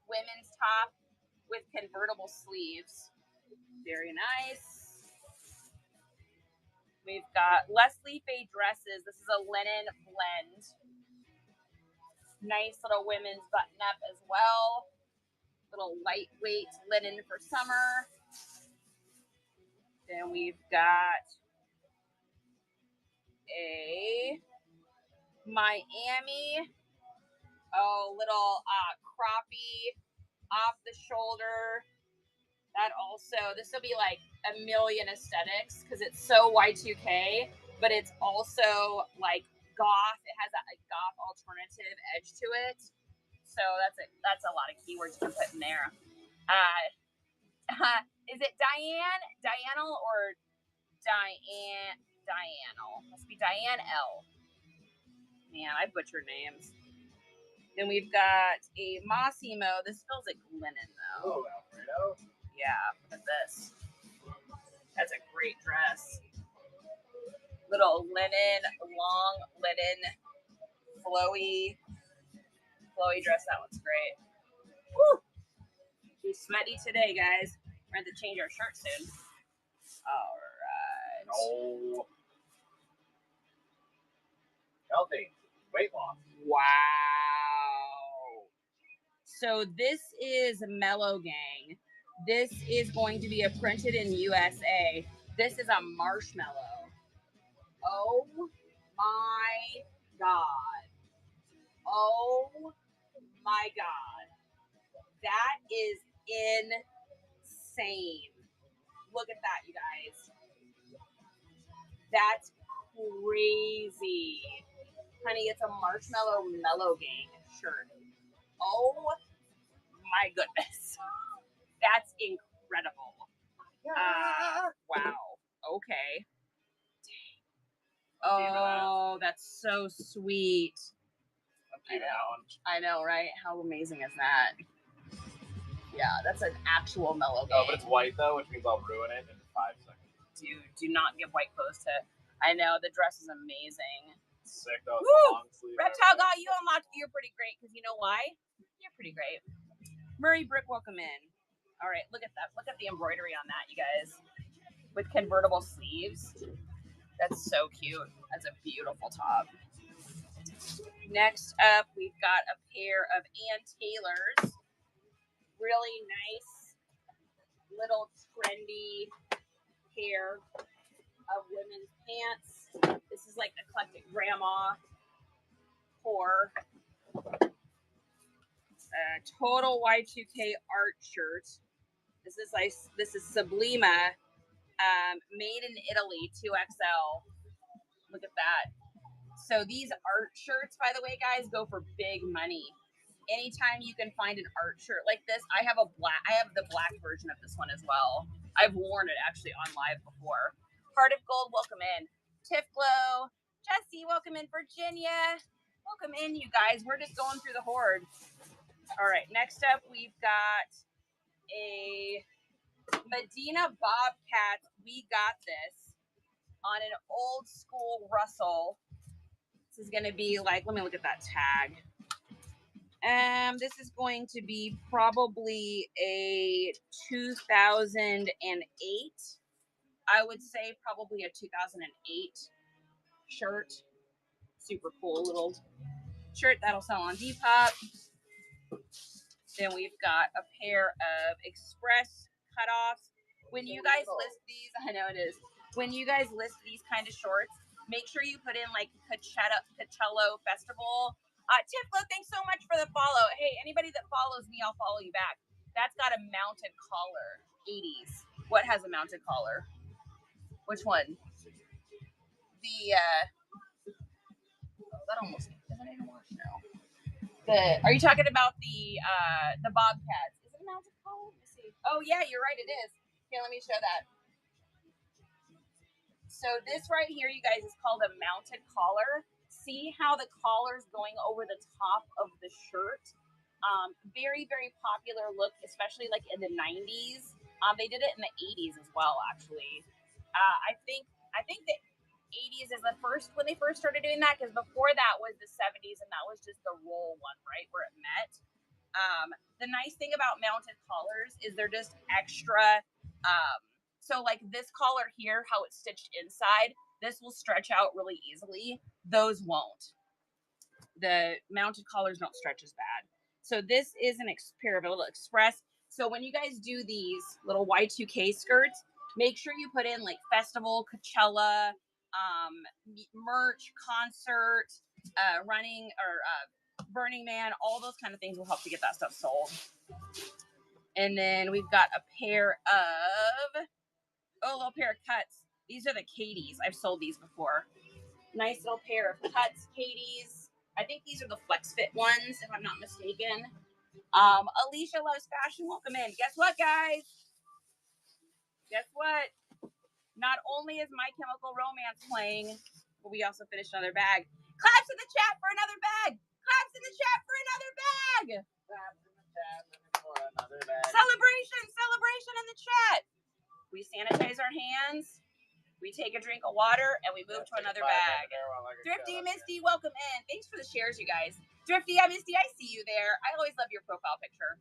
A: women's top with convertible sleeves. Very nice. We've got Leslie Faye dresses. This is a linen blend. Nice little women's button up as well. Little lightweight linen for summer. Then we've got a Miami, little croppy off the shoulder. That also, this will be like a million aesthetics because it's so Y2K, but it's also like goth. It has that like goth alternative edge to it. So that's a lot of keywords you can put in there. Is it Dianal or Dianal? Must be Diane L. Man, I butchered names. Then we've got a Massimo. This smells like linen though.
B: Oh, Alfredo.
A: Yeah, look at this. That's a great dress. Little linen, long linen, flowy dress. That one's great. Woo! She's sweaty today, guys. We're going to change our shirt soon. All right.
B: Oh. Healthy. Weight loss.
A: Wow. So this is Mellow Gang. This is going to be a printed in USA. This is a marshmallow. Oh my God. Oh my God. That is insane. Look at that, you guys. That's crazy. Honey, it's a Marshmallow Mellow Gang shirt. Oh my goodness. That's incredible. Wow. Okay. Oh, that's so sweet. I know, right? How amazing is that? Yeah, that's an actual Mellow Gang.
B: Oh, but it's white though, which means I'll ruin it in 5 seconds.
A: Dude, do not give white clothes to. I know, the dress is amazing.
B: Sick though. It's
A: Woo!
B: long sleeve.
A: Reptile Guy, you unlocked. You're pretty great because you know why? You're pretty great. Murray Brick, welcome in. All right, look at that. Look at the embroidery on that, you guys. With convertible sleeves. That's so cute. That's a beautiful top. Next up, we've got a pair of Ann Taylor's. Really nice, little trendy pair of women's pants. This is like eclectic grandma core. Total Y2K art shirt. This is Sublima, made in Italy, 2XL. Look at that. So these art shirts, by the way, guys, go for big money. Anytime you can find an art shirt like this, I have the black version of this one as well. I've worn it actually on live before. Heart of Gold, welcome in. Tiff Glow, Jesse, welcome in. Virginia, welcome in, you guys. We're just going through the Hoard. All right, next up, we've got a Medina Bobcat. We got this on an old school Russell. This is going to be like, let me look at that tag. This is going to be probably a 2008. I would say probably a 2008 shirt. Super cool little shirt that'll sell on Depop. Then we've got a pair of Express cutoffs. When you guys list these, I know it is. When you guys list these kind of shorts, make sure you put in like Coachella Festival. Tiflo, thanks so much for the follow. Hey, anybody that follows me, I'll follow you back. That's got a mounted collar. 80s. What has a mounted collar? Which one? That almost doesn't even work now. Are you talking about the Bobcats? Is it a mounted collar? Let me see. Oh yeah, you're right. It is. Here, let me show that. So this right here, you guys, is called a mounted collar. See how the collar's going over the top of the shirt? Very, very popular look, especially like in the 90s. They did it in the 80s as well, actually. I think the 80s is when they first started doing that, because before that was the 70s, and that was just the roll one, right, where it met. The nice thing about mounted collars is they're just extra. So like this collar here, how it's stitched inside, this will stretch out really easily. Those won't. the mounted collars don't stretch as bad. So this is an pair of a little express. So when you guys do these little Y2K skirts, make sure you put in like festival, Coachella, merch, concert, running, or Burning Man. All those kind of things will help to get that stuff sold. And then we've got a pair of, a little pair of cuts. These are the Katie's. I've sold these before. Nice little pair of cuts, Katie's. I think these are the Flex Fit ones, if I'm not mistaken. Alicia loves fashion. Welcome in. Guess what, guys? Guess what? Not only is My Chemical Romance playing, but we also finished another bag. Claps in the chat for another bag. Claps in the chat for another bag.
B: Claps in the chat for another bag.
A: Celebration in the chat. We sanitize our hands. We take a drink of water and we move to another bag. Thrifty, Misty, welcome in. Thanks for the shares, you guys. Thrifty, Misty, I see you there. I always love your profile picture.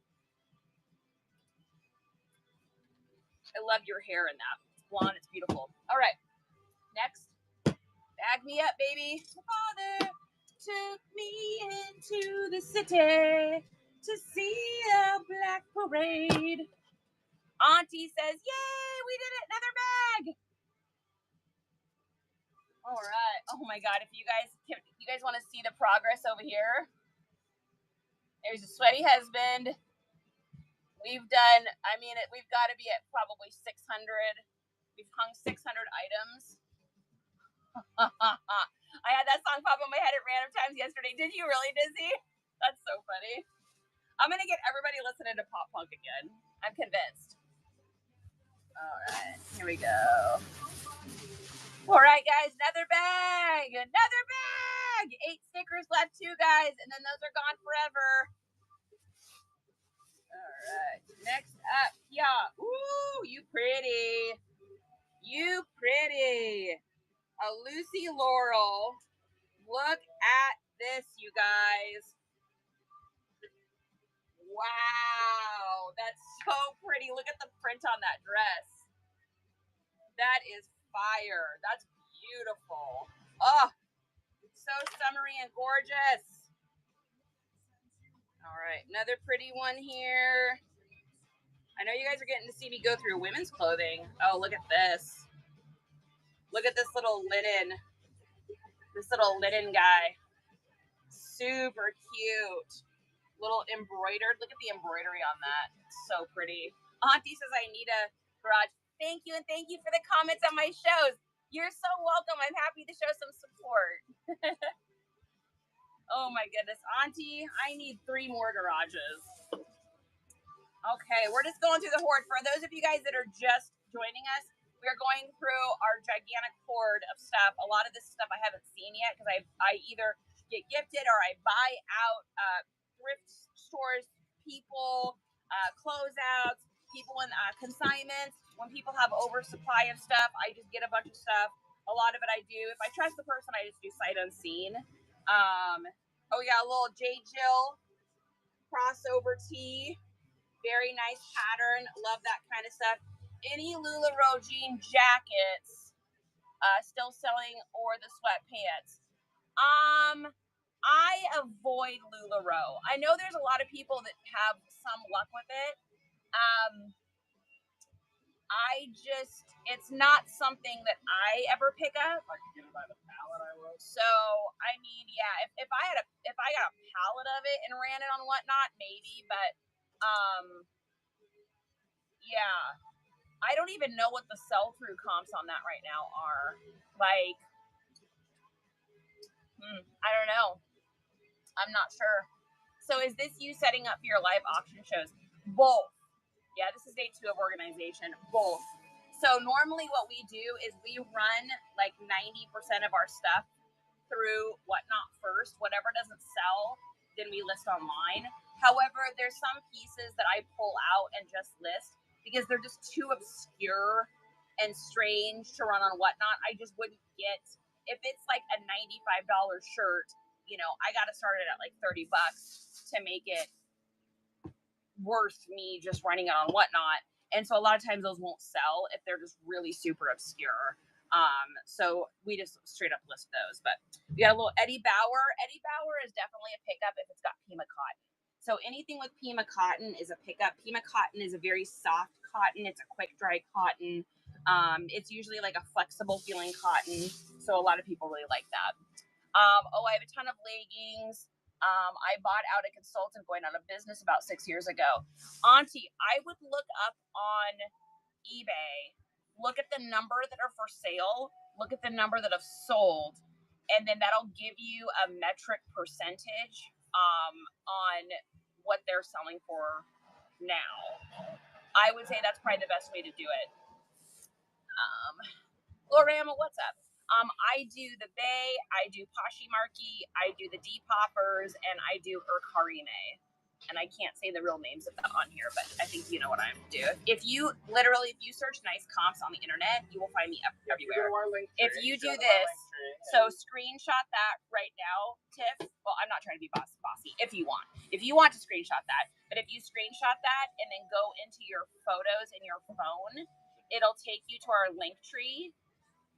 A: I love your hair in that. It's blonde. It's beautiful. All right. Next. Bag me up, baby. Father took me into the city to see a black parade. Auntie says, yay, we did it. Another bag. All right. Oh, my God. If you guys want to see the progress over here, there's a sweaty husband. We've done, we've got to be at probably 600. We've hung 600 items. I had that song pop in my head at random times yesterday. Did you really, Dizzy? That's so funny. I'm going to get everybody listening to pop punk again. I'm convinced. All right. Here we go. All right, guys. Another bag. Another bag. 8 stickers left too, guys. And then those are gone forever. All right. Next up. Yeah. Ooh, you pretty. You pretty. A Lucy Laurel. Look at this, you guys. Wow. That's so pretty. Look at the print on that dress. That is fire. That's beautiful. Oh, so summery and gorgeous. All right. Another pretty one here. I know you guys are getting to see me go through women's clothing. Oh, look at this. Look at this little linen. This little linen guy. Super cute. Little embroidered. Look at the embroidery on that. It's so pretty. Auntie says I need a garage. Thank you, and thank you for the comments on my shows. You're so welcome. I'm happy to show some support. Oh my goodness. Auntie, I need 3 more garages. Okay, we're just going through the hoard. For those of you guys that are just joining us, we're going through our gigantic hoard of stuff. A lot of this stuff I haven't seen yet because I either get gifted or I buy out thrift stores, people, closeouts, people in consignments. When people have oversupply of stuff, I just get a bunch of stuff. A lot of it I do. If I trust the person, I just do sight unseen. Oh yeah, a little J. Jill crossover tee. Very nice pattern. Love that kind of stuff. Any LuLaRoe jean jackets still selling, or the sweatpants? I avoid LuLaRoe. I know there's a lot of people that have some luck with it. It's not something that I ever pick up.
B: If I could get it by the pallet, I would.
A: So, I mean, yeah, if I got a pallet of it and ran it on Whatnot, maybe, but, yeah, I don't even know what the sell-through comps on that right now are. Like, I don't know. I'm not sure. So is this you setting up for your live auction shows? Both. Yeah, this is day 2 of organization. Both. So normally what we do is we run like 90% of our stuff through Whatnot first. Whatever doesn't sell, then we list online. However, there's some pieces that I pull out and just list because they're just too obscure and strange to run on Whatnot. I just wouldn't get, if it's like a $95 shirt, you know, I got to start it at like $30 to make it worth me just running it on Whatnot. And so a lot of times those won't sell if they're just really super obscure. So we just straight up list those. But we got a little Eddie Bauer. Eddie Bauer is definitely a pickup if it's got Pima cotton. So anything with Pima cotton is a pickup. Pima cotton is a very soft cotton. It's a quick dry cotton. It's usually like a flexible feeling cotton. So a lot of people really like that. I have a ton of leggings. I bought out a consultant going out of business about 6 years ago. Auntie, I would look up on eBay, look at the number that are for sale, look at the number that have sold, and then that'll give you a metric percentage on what they're selling for now. I would say that's probably the best way to do it. Lorama, what's up? I do the Bay, I do Poshmarky, I do the Depoppers, and I do Urkarime. And I can't say the real names of that on here, but I think you know what I'm do. If you search nice comps on the internet, you will find me everywhere. If you do this, so screenshot that right now, Tiff. Well, I'm not trying to be bossy. If you want to screenshot that, but if you screenshot that and then go into your photos in your phone, it'll take you to our link tree.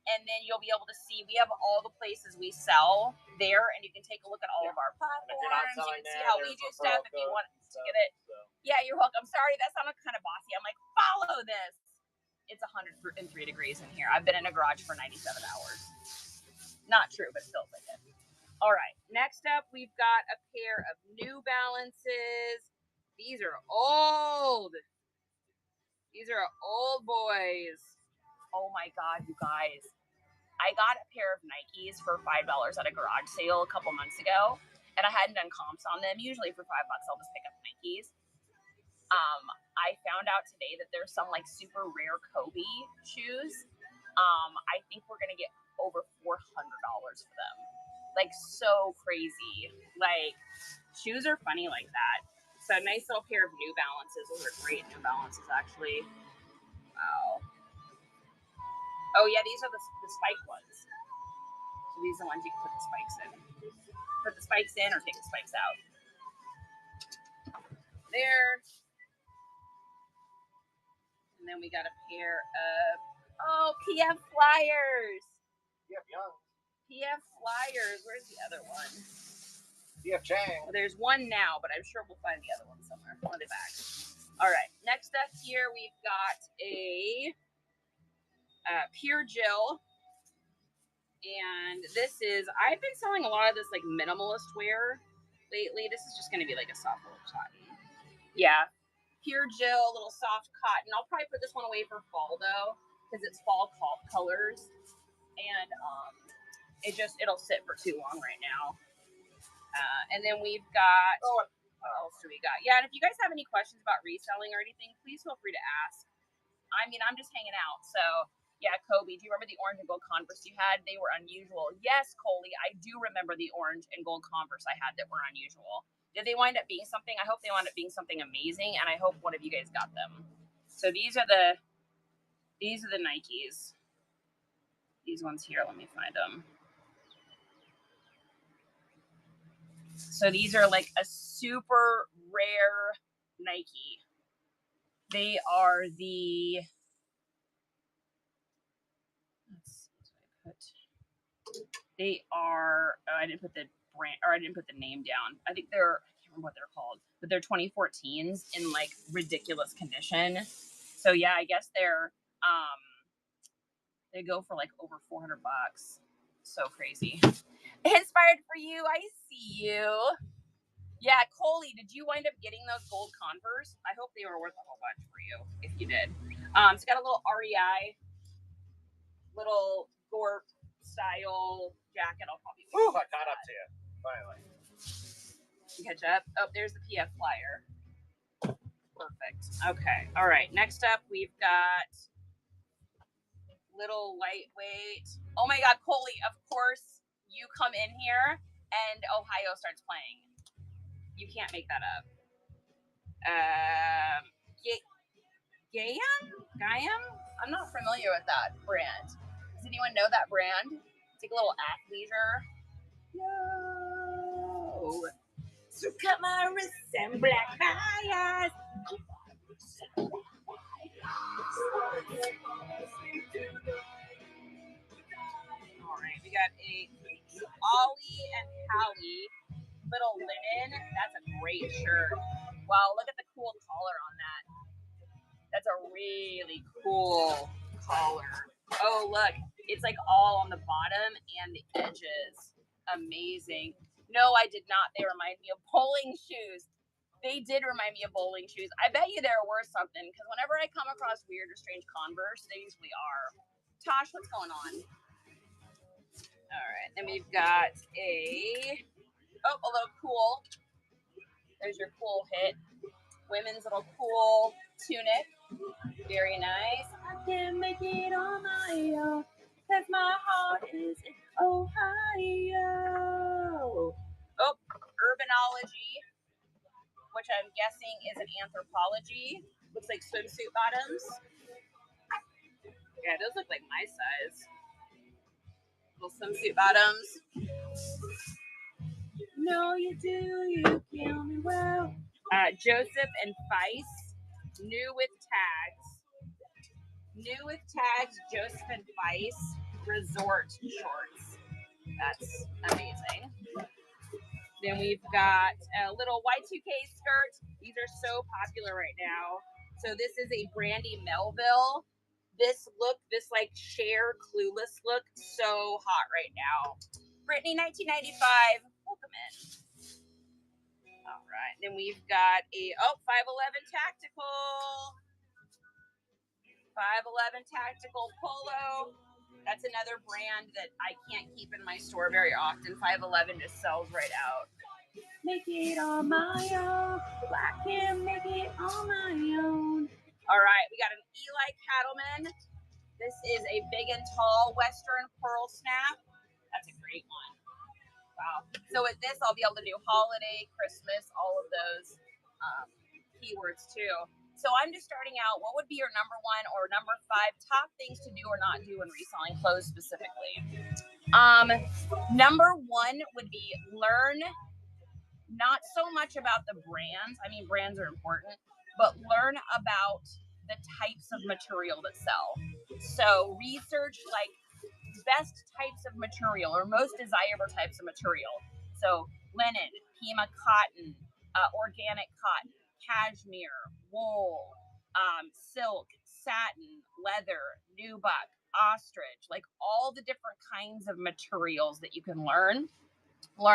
A: And then you'll be able to see, we have all the places we sell there, and you can take a look at all of our platforms. You can see how we do stuff if you want to get it. So. Yeah, you're welcome. Sorry, that sounded kind of bossy. I'm like, follow this. It's 103 degrees in here. I've been in a garage for 97 hours. Not true, but it feels like it. All right, next up, we've got a pair of New Balances. These are old. These are old boys. Oh my God, you guys. I got a pair of Nikes for $5 at a garage sale a couple months ago, and I hadn't done comps on them. Usually for $5, I'll just pick up Nikes. I found out today that there's some like super rare Kobe shoes. I think we're gonna get over $400 for them. Like so crazy. Like shoes are funny like that. So nice little pair of New Balances. Those are great New Balances actually. Wow. Oh, yeah, these are the spike ones. So these are the ones you can put the spikes in. Put the spikes in or take the spikes out. There. And then we got a pair of, PF Flyers.
B: PF Young.
A: PF Flyers. Where's the other one?
B: PF Chang.
A: Well, there's one now, but I'm sure we'll find the other one somewhere. On the back. All right. Next up here, we've got a Pure Jill. And this is, I've been selling a lot of this like minimalist wear lately. This is just going to be like a soft little cotton. Yeah. Pure Jill, a little soft cotton. I'll probably put this one away for fall though, because it's fall colors. And it'll sit for too long right now. And then we've got, what else do we got? Yeah, and if you guys have any questions about reselling or anything, please feel free to ask. I mean, I'm just hanging out, so... Yeah, Kobe, do you remember the orange and gold Converse you had? They were unusual. Yes, Coley, I do remember the orange and gold Converse I had that were unusual. Did they wind up being something? I hope they wound up being something amazing, and I hope one of you guys got them. So these are the Nikes. These ones here, let me find them. So these are like a super rare Nike. They are the... They are, I didn't put the brand, or I didn't put the name down. I think I can't remember what they're called, but they're 2014s in like ridiculous condition. So yeah, I guess they go for like over $400. So crazy. Inspired for you. I see you. Yeah, Coley, did you wind up getting those gold Converse? I hope they were worth a whole bunch for you if you did. It's got a little REI, little Gorp style jacket. I'll probably.
B: Ooh, I caught up to you. Finally.
A: Catch up. Oh, there's the PF Flyer. Perfect. Okay. All right. Next up, we've got little lightweight. Oh my God, Coley! Of course, you come in here and Ohio starts playing. You can't make that up. Gaiam? I'm not familiar with that brand. Does anyone know that brand? It's like a little athleisure. No. So cut my wrists and black my eyes. got a Ollie and Hallie little linen. That's a great shirt. Wow, look at the cool collar on that. That's a really cool collar. Oh, look. It's like all on the bottom and the edges. Amazing. No, I did not. They remind me of bowling shoes. They did remind me of bowling shoes. I bet you there were something, because whenever I come across weird or strange Converse, they usually are. Tosh, what's going on? All right. Then we've got a little cool. There's your cool hit. Women's little cool tunic. Very nice. I can't make it on my own, cause my heart is in Ohio. Oh, Urbanology, which I'm guessing is an anthropology. Looks like swimsuit bottoms. Yeah, those look like my size. Little swimsuit bottoms. No, you do. You kill me well. Joseph and Feist, new with tags. New with tags, Joseph and Feist resort shorts. That's amazing. Then we've got a little Y2K skirt. These are so popular right now. So this is a Brandy Melville. This look, this like Cher Clueless look, so hot right now. Brittany, 1995. Welcome in. All right. Then we've got a 511 Tactical. 511 Tactical Polo. That's another brand that I can't keep in my store very often. 511 just sells right out. Make it on my own. I can make it on my own. All right, we got an Eli Cattleman. This is a big and tall Western pearl snap. That's a great one. Wow. So with this, I'll be able to do holiday, Christmas, all of those keywords too. So I'm just starting out. What would be your number 1 or number 5 top things to do or not do when reselling clothes specifically? Number 1 would be learn not so much about the brands. I mean, brands are important, but learn about the types of material that sell. So research like best types of material or most desirable types of material. So linen, Pima cotton, organic cotton, cashmere, wool, silk, satin, leather, nubuck, ostrich, like all the different kinds of materials that you can learn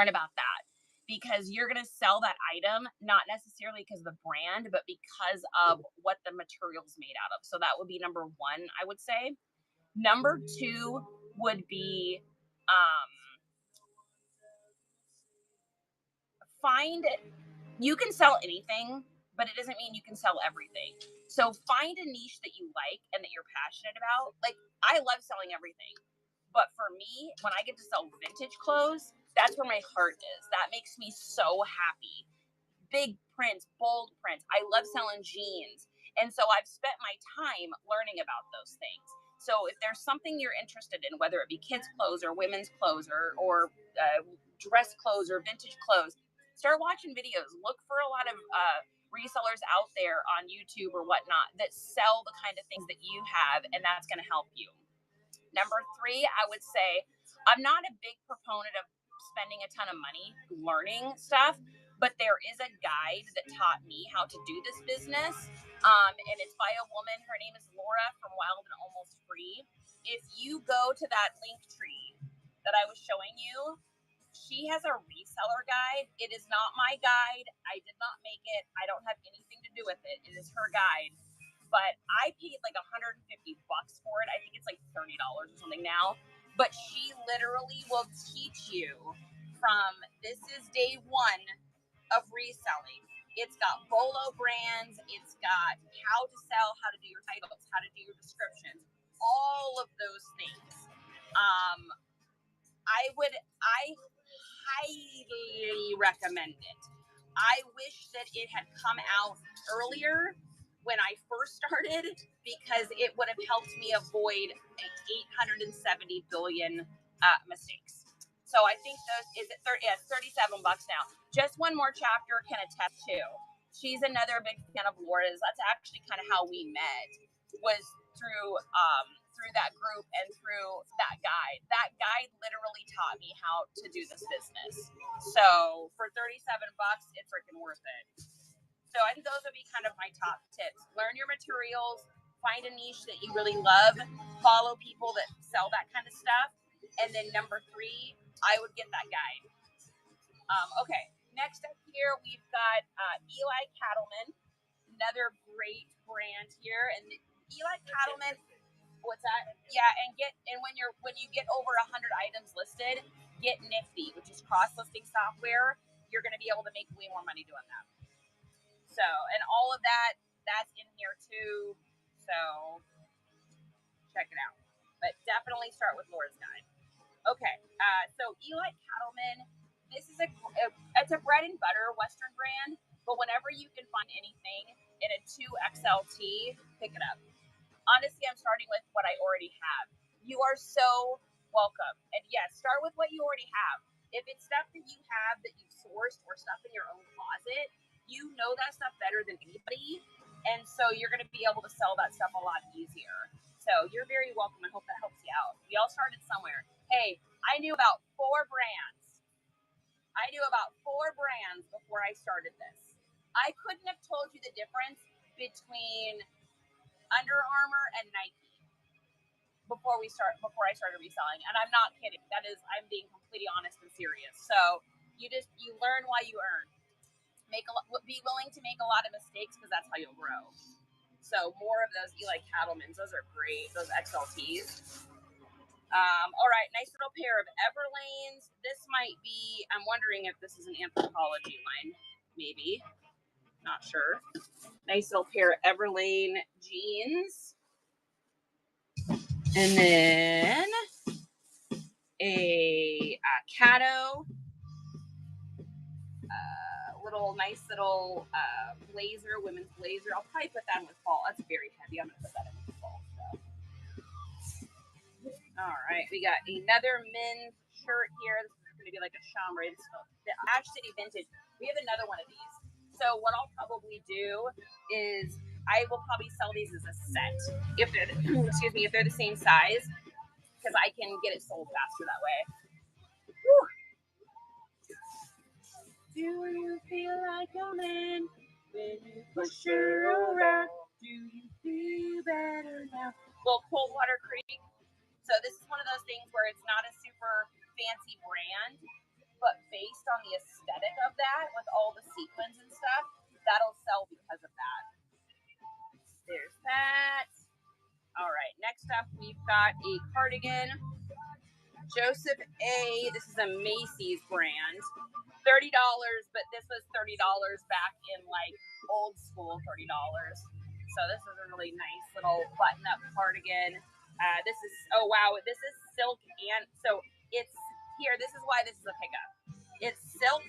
A: about that, because you're going to sell that item not necessarily because of the brand, but because of what the material is made out of. So that would be number 1, I would say. Number 2 would be you can sell anything, but it doesn't mean you can sell everything. So find a niche that you like and that you're passionate about. Like, I love selling everything, but for me, when I get to sell vintage clothes, that's where my heart is. That makes me so happy. Big prints, bold prints. I love selling jeans. And so I've spent my time learning about those things. So if there's something you're interested in, whether it be kids' clothes or women's clothes or dress clothes or vintage clothes, start watching videos. Look for a lot of resellers out there on YouTube or whatnot that sell the kind of things that you have, and that's going to help you. Number 3, I would say I'm not a big proponent of spending a ton of money learning stuff, but there is a guide that taught me how to do this business. And it's by a woman. Her name is Laura from Wild and Almost Free. If you go to that link tree that I was showing you, she has a reseller guide. It is not my guide. I did not make it. I don't have anything to do with it. It is her guide. But I paid like $150 for it. I think it's like $30 or something now. But she literally will teach you from this is day 1 of reselling. It's got Bolo brands. It's got how to sell, how to do your titles, how to do your descriptions, all of those things. I highly recommend it. I wish that it had come out earlier when I first started, because it would have helped me avoid 870 billion mistakes. So I think those, is it 30? Yeah, it's $37 now. Just One More Chapter can attest to. She's another big fan of Laura's. That's actually kind of how we met, was through that group and through that guide. That guide literally taught me how to do this business. So for $37, it's freaking worth it. So I think those would be kind of my top tips. Learn your materials, find a niche that you really love, follow people that sell that kind of stuff. And then number 3, I would get that guide. Okay, next up here, we've got Eli Cattleman, another great brand here. And Eli Cattleman, what's that? Yeah, and when you get over 100 items listed, get Nifty, which is cross-listing software. You're going to be able to make way more money doing that. So, and all of that's in here too. So, check it out. But definitely start with Laura's guide. Okay, so Eli Cattleman, this is it's a bread and butter Western brand, but whenever you can find anything in a 2XLT, pick it up. Honestly, I'm starting with what I already have. You are so welcome. And yes, start with what you already have. If it's stuff that you have that you've sourced or stuff in your own closet, you know that stuff better than anybody. And so you're going to be able to sell that stuff a lot easier. So you're very welcome. I hope that helps you out. We all started somewhere. Hey, I knew about 4 brands. Before I started this. I couldn't have told you the difference between Under Armour and Nike before I started reselling. And I'm not kidding. I'm being completely honest and serious. So you learn while you earn. Be willing to make a lot of mistakes because that's how you'll grow. So more of those Eli Cattlemans. Those are great. Those XLTs. All right, nice little pair of Everlanes. This might be, I'm wondering if this is an Anthropologie line. Maybe. Not sure. Nice little pair of Everlane jeans. And then a Cato. Nice little blazer, women's blazer. I'll probably put that in with fall. That's very heavy. I'm going to put that in with fall stuff. All right, we got another men's shirt here. This is going to be like a chambray. This is the Ash City Vintage. We have another one of these. So what I'll probably do is I will probably sell these as a set if they're if they're the same size, because I can get it sold faster that way. Whew. Do you feel like a man when you push her around? Do you feel better now? Well, Coldwater Creek. So this is one of those things where it's not a super fancy brand, but based on the aesthetic of that, with all the sequins and stuff, that'll sell because of that. There's that. All right, next up, we've got a cardigan. Joseph A. This is a Macy's brand. $30, but this was $30 back in like old school $30. So this is a really nice little button-up cardigan. This is silk, and so it's here. This is why this is a pickup. It's silk.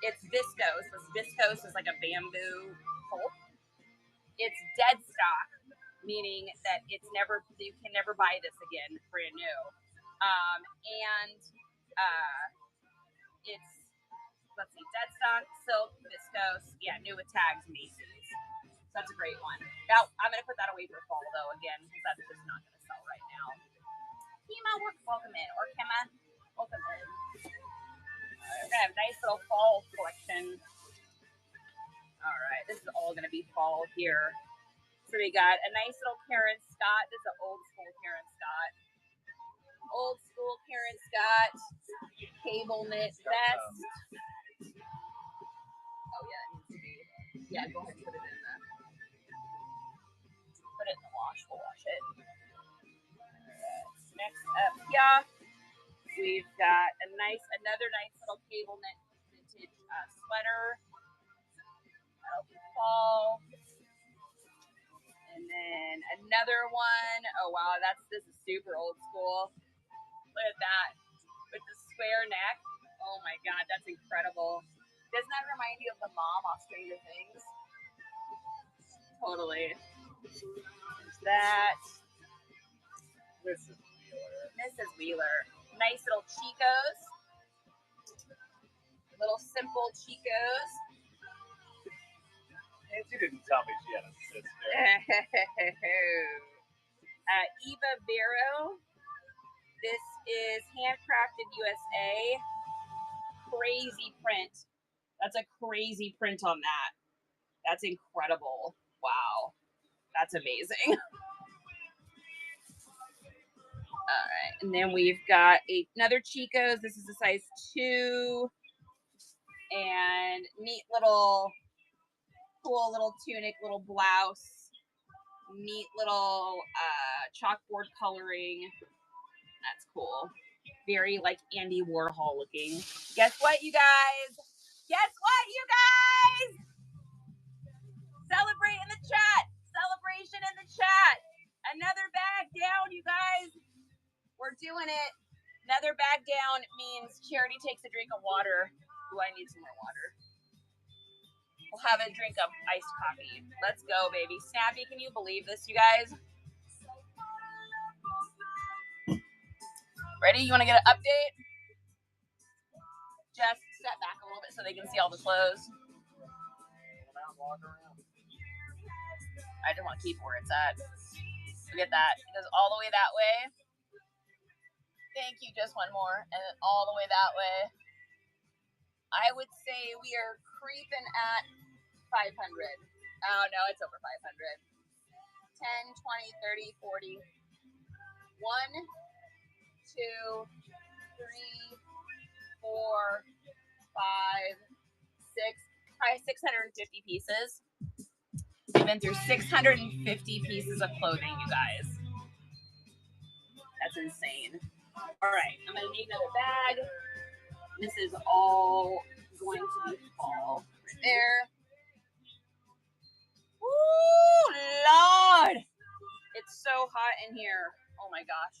A: It's viscose. Viscose is like a bamboo pulp. It's dead stock, meaning that you can never buy this again brand new. It's, let's see, dead stock, silk, viscose. Yeah, new with tags, Macy's. So that's a great one. Now, I'm going to put that away for fall, though, again, because that's just not going to sell right now. Kima, welcome in. Or Kima, welcome in. We're going to have a nice little fall collection. All right, this is all going to be fall here. So we got a nice little Karen Scott. This is an old school Karen Scott. Old school Karen Scott cable knit vest. Oh yeah, it needs to be. Yeah, go ahead and put it in the. Put it in the wash. We'll wash it. Right. Next up, yeah, we've got another nice little cable knit vintage sweater. That'll be fall. And then another one. Oh wow, this is super old school. Look at that. With the square neck. Oh my god, that's incredible. Doesn't that remind you of the mom off Stranger Things? Totally. There's that. Mrs. Wheeler. Nice little Chicos. Little simple Chicos.
B: And she didn't tell me she had a sister.
A: Eva Vero. This is handcrafted USA. Crazy print. That's a crazy print on that. That's incredible. Wow. That's amazing. All right. And then we've got another Chico's. This is a size 2. And neat little, cool little tunic, little blouse. Neat little chalkboard coloring. That's cool. Very like Andy Warhol looking. Guess what, you guys? Guess what, you guys? Celebrate in the chat. Celebration in the chat. Another bag down, you guys. We're doing it. Another bag down means Charity takes a drink of water. Ooh, I need some more water. We'll have a drink of iced coffee. Let's go, baby. Snappy, can you believe this, you guys? Ready? You want to get an update? Just step back a little bit so they can see all the clothes. I just want to keep where it's at. Look at that. It goes all the way that way. Thank you. Just one more. And then all the way that way. I would say we are creeping at 500. Oh, no, it's over 500. 10, 20, 30, 40. 1, 2, 3, 4, 5, 6. Probably 650 pieces. We've been through 650 pieces of clothing, you guys. That's insane. All right, I'm going to need another bag. This is all going to be fall right there. Woo, Lord. It's so hot in here. Oh, my gosh.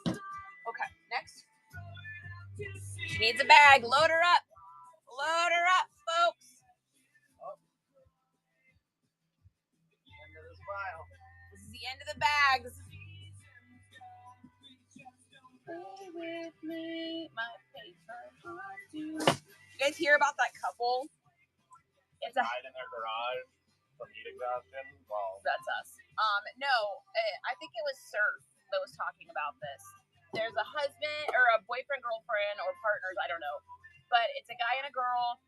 A: Okay, next. She needs a bag. Load her up. Load her up, folks. This is the end of the bags. Stay with me, my paper. You guys hear about that couple? It's a
B: hide in their garage from heat exhaustion. Well,
A: that's us. No, I think it was Surf that was talking about this. There's a husband or a boyfriend, girlfriend, or partners, I don't know. But it's a guy and a girl.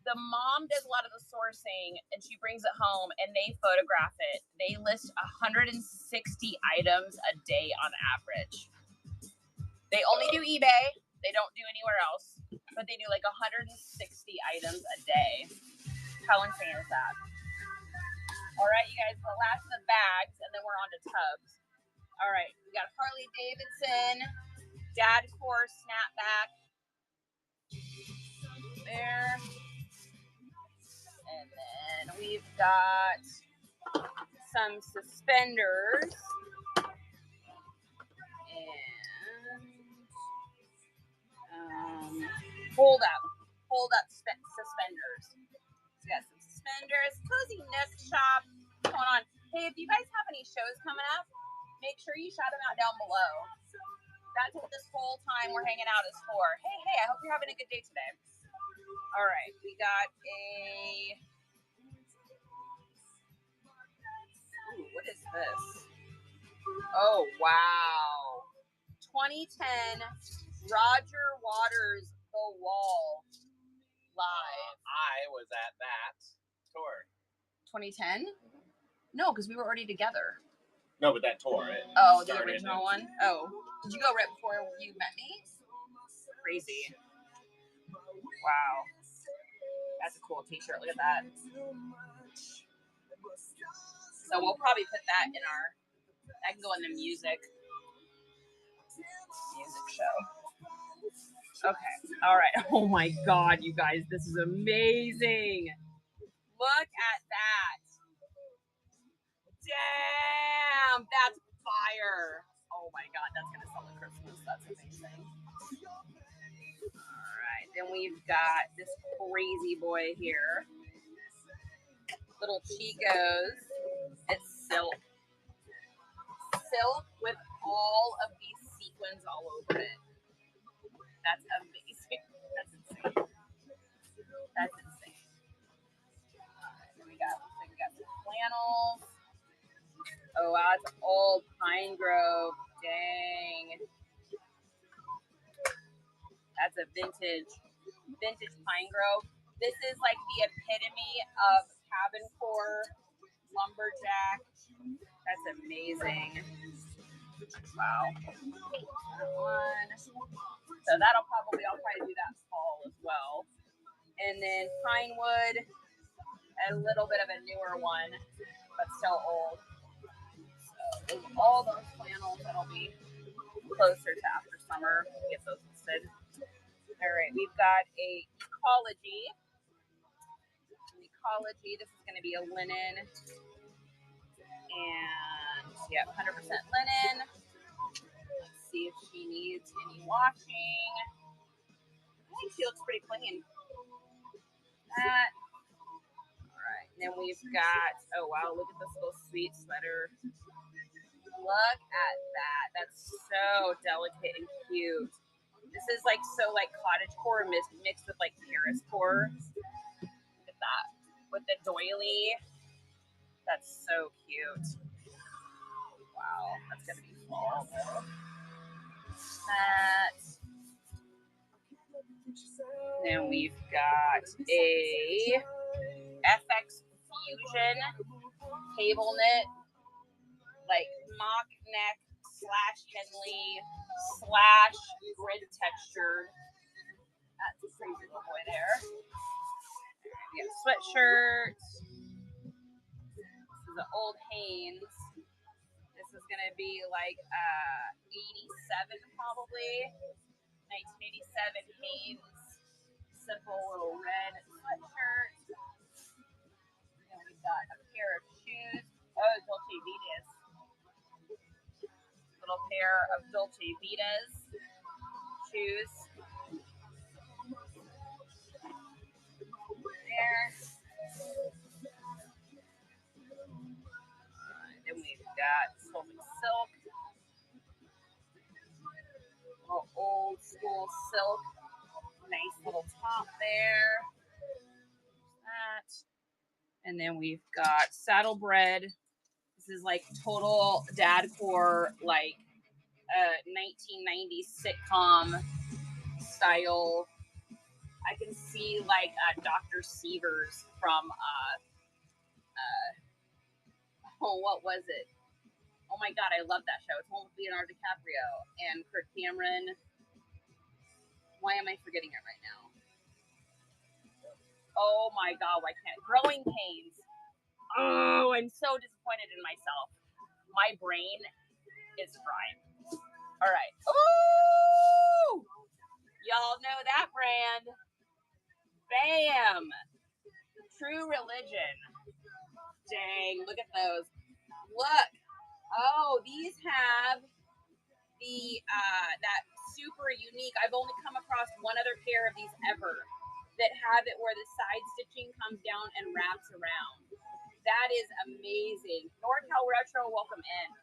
A: The mom does a lot of the sourcing, and she brings it home, and they photograph it. They list 160 items a day on average. They only do eBay. They don't do anywhere else. But they do like 160 items a day. How insane is that? All right, you guys, the last of the bags, and then we're on to tubs. All right, we got Harley Davidson, Dadcore snapback. There. And then we've got some suspenders. And hold up suspenders. So we got some suspenders. Cozy Nook Shop. What's going on? Hey, if you guys have any shows coming up, make sure you shout them out down below. That's what this whole time we're hanging out is for. Hey, I hope you're having a good day today. All right, we got a... Ooh, what is this? Oh, wow. 2010 Roger Waters The Wall live.
B: I was at that tour.
A: 2010? No, because we were already together.
B: No, but that tour.
A: The original one? Oh. Did you go right before you met me? Crazy. Wow. That's a cool t-shirt. Look at that. So we'll probably put that in our... I can go in the music show. Okay. All right. Oh my God, you guys, this is amazing. Look at that. Damn, that's fire. Oh my God, that's gonna sell at Christmas. That's amazing. All right. Then we've got this crazy boy here. Little Chico's. It's silk. Silk with all of these sequins all over it. That's amazing. That's insane. That's insane. Then we got some flannels. Oh, wow, it's old Pine Grove. Dang. That's a vintage Pine Grove. This is like the epitome of cabin core lumberjack. That's amazing. Wow. One. So I'll probably do that fall as well. And then pine wood, a little bit of a newer one, but still old. So all those flannels that'll be closer to after summer. Get those listed. All right, we've got a ecology. This is going to be a linen, and yeah, 100% linen. Let's see if she needs any washing. I think she looks pretty clean. That. All right, and then we've got, oh wow, look at this little sweet sweater. Look at that. That's so delicate and cute. This is like so like cottage core mixed with like terrace core. Look at that. With the doily. That's so cute. Wow, that's gonna be fall. Then we've got a FX Fusion cable knit, like mock neck / Henley / grid textured. That's a crazy little boy there. We have sweatshirt. This is an old Hanes. This is gonna be like 87 probably. 1987 Hanes. Simple little red sweatshirt. And we've got a pair of shoes. Oh, Dolce Vitas. Little pair of Dolce Vitas shoes. There. Then we've got silk. Little old school silk. Nice little top there. That. And then we've got Saddlebred. This is like total dad core, like 1990s sitcom style. I can see like Dr. Seavers from what was it? Oh my god, I love that show. It's one with Leonardo DiCaprio and Kirk Cameron. Why am I forgetting it right now? Oh my god, why can't Growing Pains. Oh, I'm so disappointed in myself. My brain is fried. All right. Ooh! Y'all know that brand. Bam! True Religion. Dang, look at those. Look. Oh, these have the that super unique. I've only come across one other pair of these ever that have it where the side stitching comes down and wraps around. That is amazing. NorCal Retro, welcome in.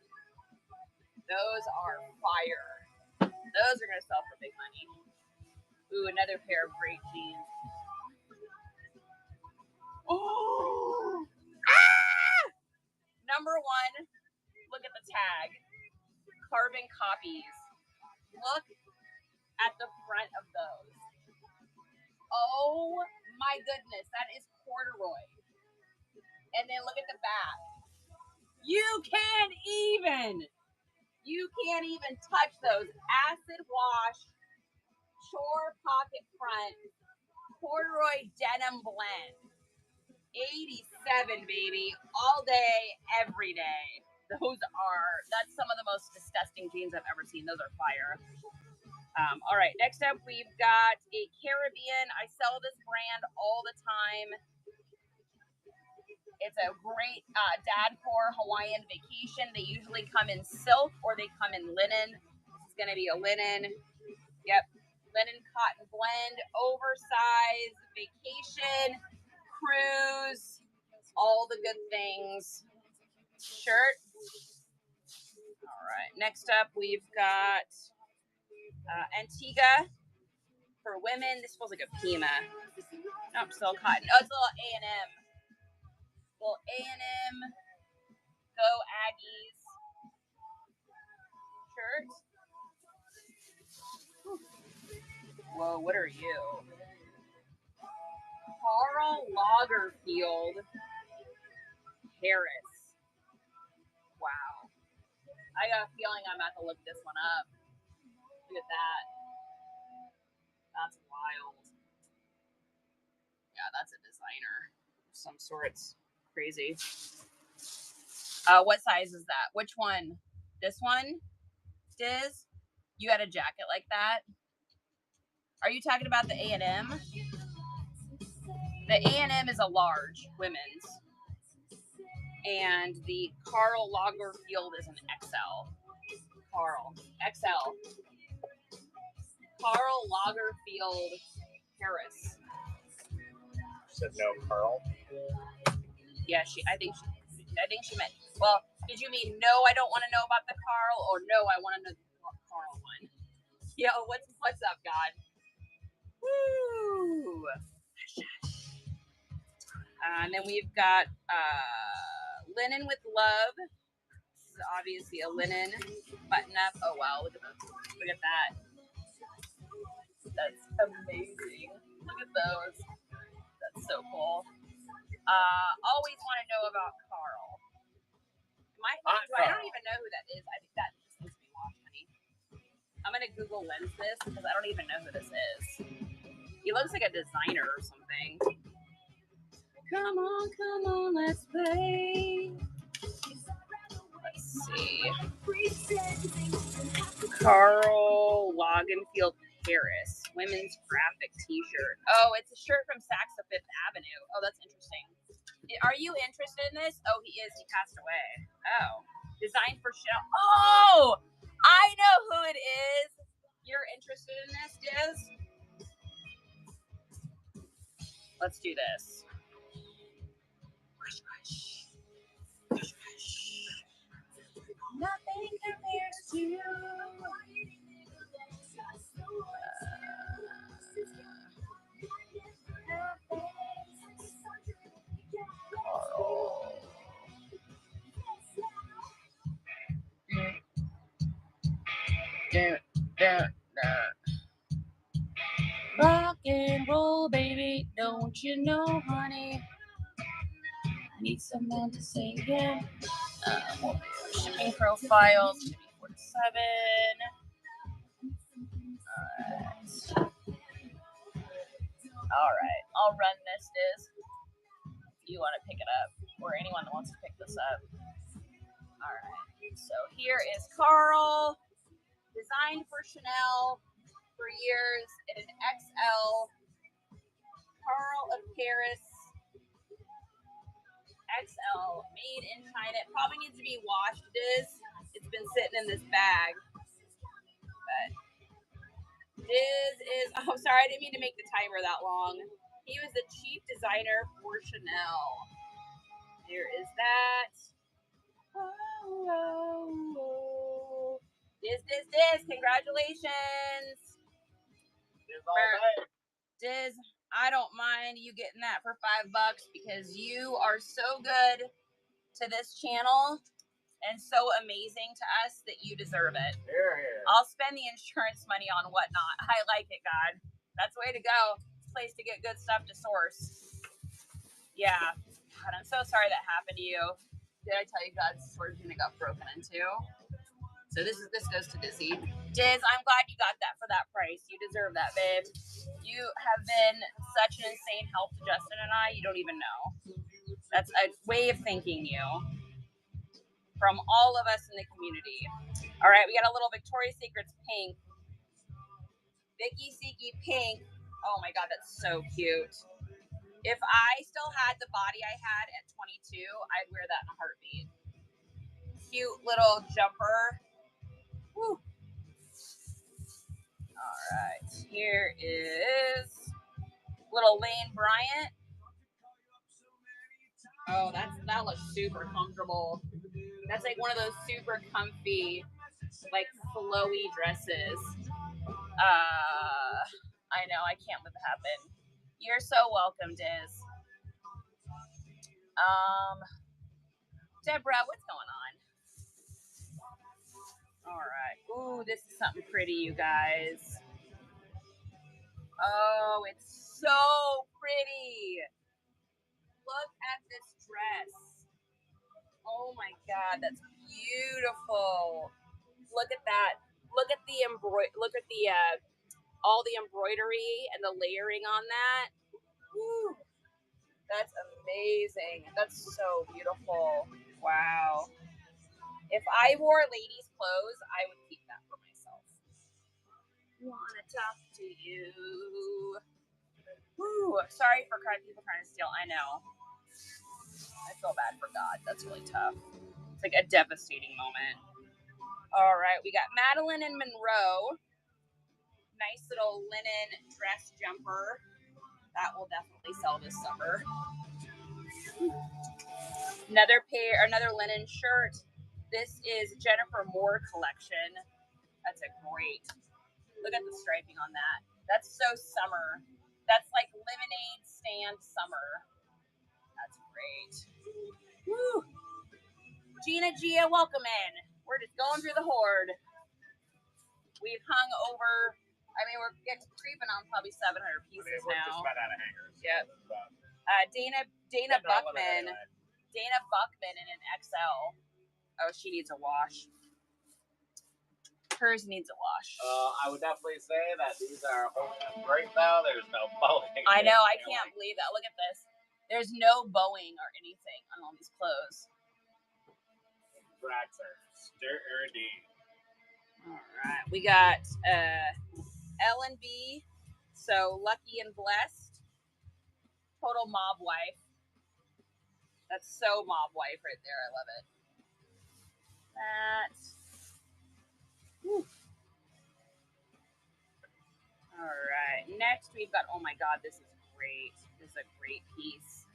A: Those are fire. Those are going to sell for big money. Ooh, another pair of great jeans. Oh! Ah! Number one, look at the tag. Carbon copies. Look at the front of those. Oh my goodness, that is corduroy. And then look at the back. You can't even touch those. Acid wash, chore pocket front, corduroy denim blend. 87, baby. All day, every day. That's some of the most disgusting jeans I've ever seen. Those are fire. All right, next up, we've got a Caribbean. I sell this brand all the time. It's a great dad core Hawaiian vacation. They usually come in silk or they come in linen. This is going to be a linen. Yep. Linen cotton blend, oversized vacation, cruise, all the good things. Shirt. All right. Next up, we've got Antigua for women. This feels like a Pima. Nope, still cotton. Oh, it's a little A&M. Little A&M Go baggies shirt. Whoa, what are you? Karl Lagerfeld Harris. Wow. I got a feeling I'm about to look this one up. Look at that. That's wild. Yeah, that's a designer of some sorts. Crazy. What size is that? Which one? This one? Diz? You had a jacket like that? Are you talking about the A&M? The A&M is a large women's. And the Karl Lagerfeld is an XL. Karl. XL. Karl Lagerfeld Harris.
B: Said no, Carl.
A: Yeah, I think she meant. Well, did you mean no? I don't want to know about the Karl, or no? I want to know the Karl one. Yo, what's up, God? Woo! And then we've got linen with love. This is obviously a linen button up. Oh wow, look at that. That's amazing. Look at those. That's so cool. Always want to know about Karl. I don't even know who that is. I think that just needs to be washed, honey. I'm gonna Google lens this because I don't even know who this is. He looks like a designer or something. Come on, let's play. Let's see. Karl Lagerfeld Harris, women's graphic t-shirt. Oh, it's a shirt from Saks of Fifth Avenue. Oh, that's interesting. Are you interested in this? Oh, he is. He passed away. Oh. Designed for Chanel. Oh! I know who it is. You're interested in this, Diz? Let's do this. Nothing compares to you. Rock and roll, baby, don't you know, honey? I need someone to say again. Shipping profiles, maybe 4 to 7. All right. I'll run this, Diz. If you want to pick it up, or anyone that wants to pick this up. All right. So here is Karl, designed for Chanel for years in an XL. Karl of Paris. XL, made in China. It probably needs to be washed, Diz. It's been sitting in this bag. But Diz is, oh, sorry, I didn't mean to make the timer that long. He was the chief designer for Chanel. There is that. Oh. Diz, congratulations.
B: Diz all night.
A: Diz, I don't mind you getting that for $5 because you are so good to this channel and so amazing to us that you deserve it.
B: Here.
A: I'll spend the insurance money on whatnot. I like it, God. That's the way to go. It's a place to get good stuff to source. Yeah. God, I'm so sorry that happened to you. Did I tell you God's storage unit got broken into? So this goes to Dizzy. Diz, I'm glad you got that for that price. You deserve that, babe. You have been such an insane help to Justin and I, you don't even know. That's a way of thanking you from all of us in the community. All right, we got a little Victoria's Secret's pink. Vicky Siki pink. Oh my God, that's so cute. If I still had the body I had at 22, I'd wear that in a heartbeat. Cute little jumper. Woo. All right, here is little Lane Bryant. Oh, that looks super comfortable. That's like one of those super comfy, like flowy dresses. I know, I can't let that happen. You're so welcome, Diz. Deborah, what's going on? Ooh, this is something pretty, you guys. Oh, it's so pretty. Look at this dress. Oh my God, that's beautiful. Look at that. Look at the all the embroidery and the layering on that. Woo. That's amazing. That's so beautiful. Wow. If I wore ladies' clothes, I would keep that for myself. Wanna talk to you. Woo. Sorry for people trying to steal. I know. I feel bad for God. That's really tough. It's like a devastating moment. All right, we got Madeline and Monroe. Nice little linen dress jumper. That will definitely sell this summer. Another linen shirt. This is Jennifer Moore collection. That's a great. Look at the striping on that. That's so summer. That's like lemonade stand summer. That's great. Woo! Gia, welcome in. We're just going through the Hoard. We've hung over. I mean, we're creeping on probably 700 pieces
B: we're
A: now.
B: Just about out of hangers.
A: Yep. Dana Buckman. Dana Buckman in an XL. Oh, she needs a wash. Hers needs a wash.
B: I would definitely say that these are great though. There's no bowing.
A: I know. I can't believe that. Look at this. There's no bowing or anything on all these clothes.
B: Racks are sturdy.
A: All right. We got L&B. So Lucky and Blessed. Total mob wife. That's so mob wife right there. I love it. Whew. All right. Next, we've got, oh my God, this is great. This is a great piece.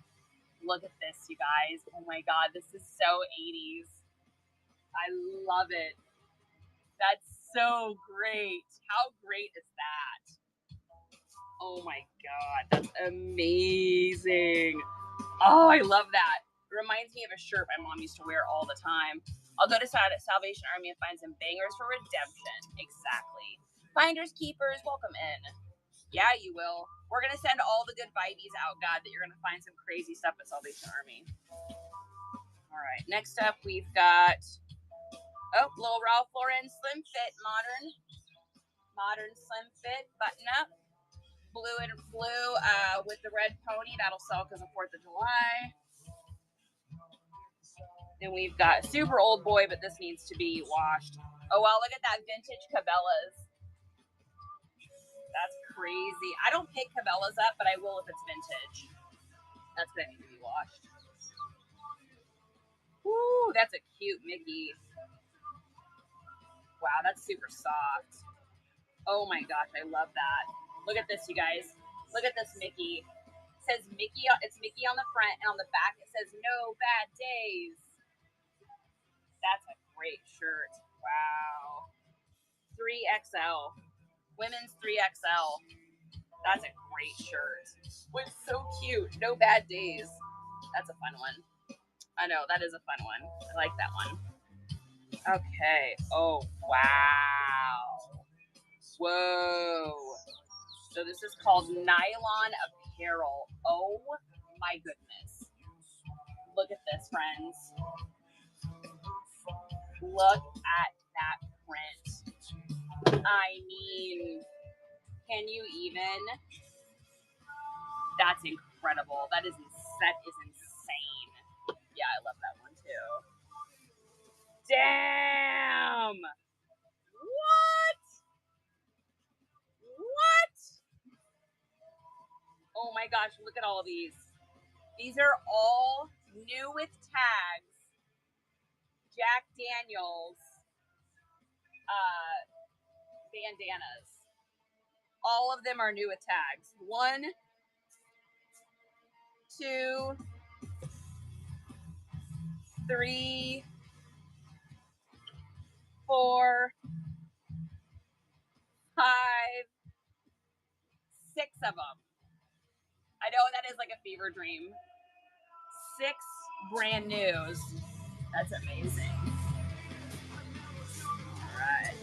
A: Look at this, you guys. Oh my God, this is so 80s. I love it. That's so great. How great is that? Oh my God, that's amazing. Oh, I love that. It reminds me of a shirt my mom used to wear all the time. I'll go to Salvation Army and find some bangers for redemption. Exactly. Finders, keepers, welcome in. Yeah, you will. We're going to send all the good vibes out, God, that you're going to find some crazy stuff at Salvation Army. All right. Next up, we've got, little Ralph Lauren Slim Fit Modern Slim Fit button up. Blue with the red pony. That'll sell because of 4th of July. Then we've got super old boy, but this needs to be washed. Oh, wow, look at that vintage Cabela's. That's crazy. I don't pick Cabela's up, but I will if it's vintage. That's going to need to be washed. Woo, that's a cute Mickey. Wow, that's super soft. Oh my gosh, I love that. Look at this, you guys. Look at this Mickey. It says Mickey. It's Mickey on the front, and on the back it says "No Bad Days." That's a great shirt. Wow. 3XL. Women's 3XL. That's a great shirt. Looks so cute. No Bad Days. That's a fun one. I know, that is a fun one. I like that one. Okay. Oh, wow. Whoa. So this is called Nylon Apparel. Oh, my goodness. Look at this, friends. Look at that print. I mean, can you even? That's incredible. That is insane. Yeah, I love that one too. Damn! What? Oh my gosh, look at all these. These are all new with tags. Jack Daniels bandanas. All of them are new with tags. 1, 2, 3, 4, 5, 6 of them. I know that is like a fever dream. 6 brand news. That's amazing. All right.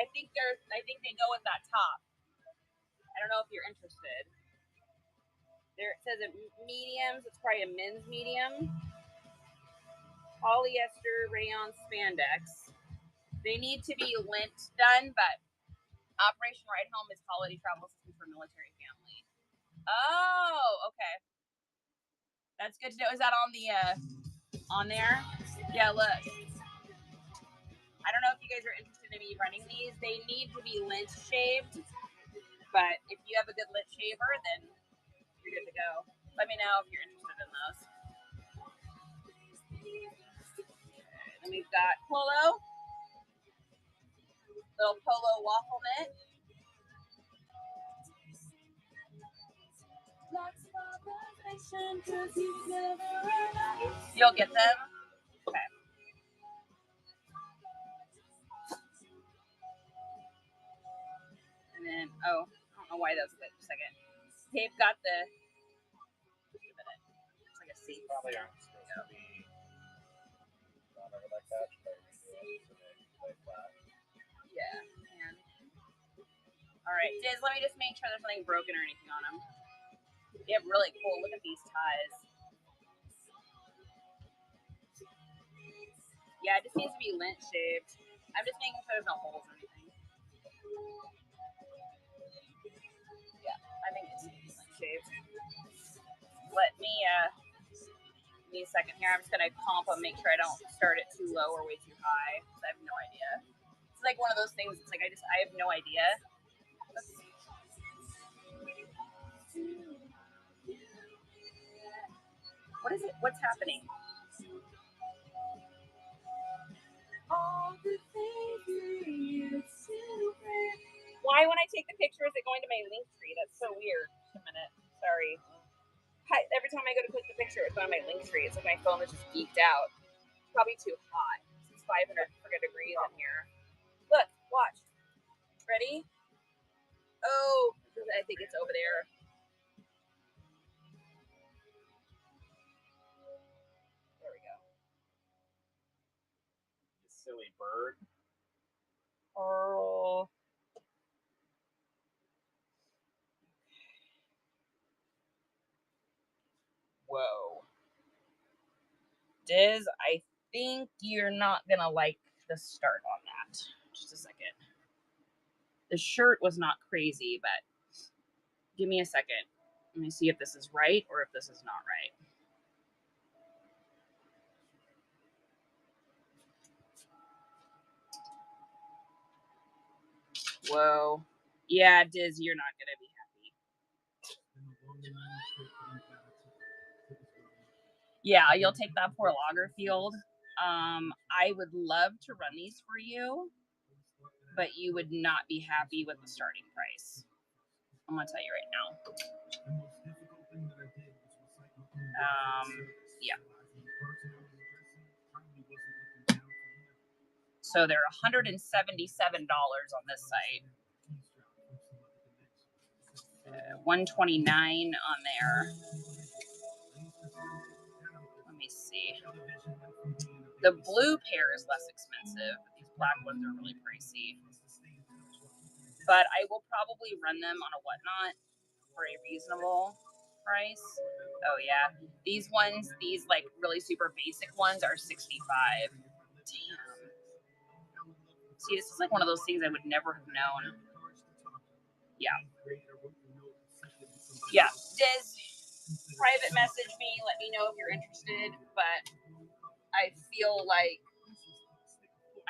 A: I think they go with that top. I don't know if you're interested. There it says it mediums. It's probably a men's medium. Polyester rayon spandex. They need to be lint done, but Operation Ride Home is holiday travel system for military family. Oh, okay. That's good to know. Is that on the on there? Yeah, look. I don't know if you guys are interested in me running these. They need to be lint shaved, but if you have a good lint shaver, then you're good to go. Let me know if you're interested in those. Okay, then we've got Polo. Little Polo waffle knit. You'll get them? Okay. And then, oh, I don't know why that was a second. They've got the, it's like a seat.
B: Probably aren't supposed to be not ever like that.
A: Yeah, man. All right, Diz, let me just make sure there's nothing broken or anything on them. They have really cool, look at these ties. Yeah, it just needs to be lint shaved. I'm just making sure there's no holes or anything. Yeah, I think it's lint shaved. Let me, give me a second here. I'm just going to comp them, make sure I don't start it too low or way too high, because I have no idea. It's like one of those things, it's like I have no idea. What is it? What's happening? Why, when I take the picture, is it going to my link tree? That's so weird. Just a minute. Sorry. Hi, every time I go to click the picture, it's on my link tree. It's like my phone is just geeked out. It's probably too hot. It's 500 degrees in here. Look, watch. Ready? Oh, I think it's over there. There we go.
B: You silly bird.
A: Oh. Whoa. Diz, I think you're not going to like the start on that. Just a second. The shirt was not crazy, but give me a second. Let me see if this is right or if this is not right. Whoa. Yeah, Diz, you're not going to be happy. Yeah, you'll take that Fort Lauderdale. I would love to run these for you, but you would not be happy with the starting price. I'm going to tell you right now. Yeah. So they're $177 on this site. $129 on there. Let me see. The blue pair is less expensive. These black ones are really pricey. But I will probably run them on a whatnot for a reasonable price. Oh yeah. These ones, these like really super basic ones are $65. Damn. See, this is like one of those things I would never have known. Yeah. Yeah. Diz, private message me. Let me know if you're interested. But I feel like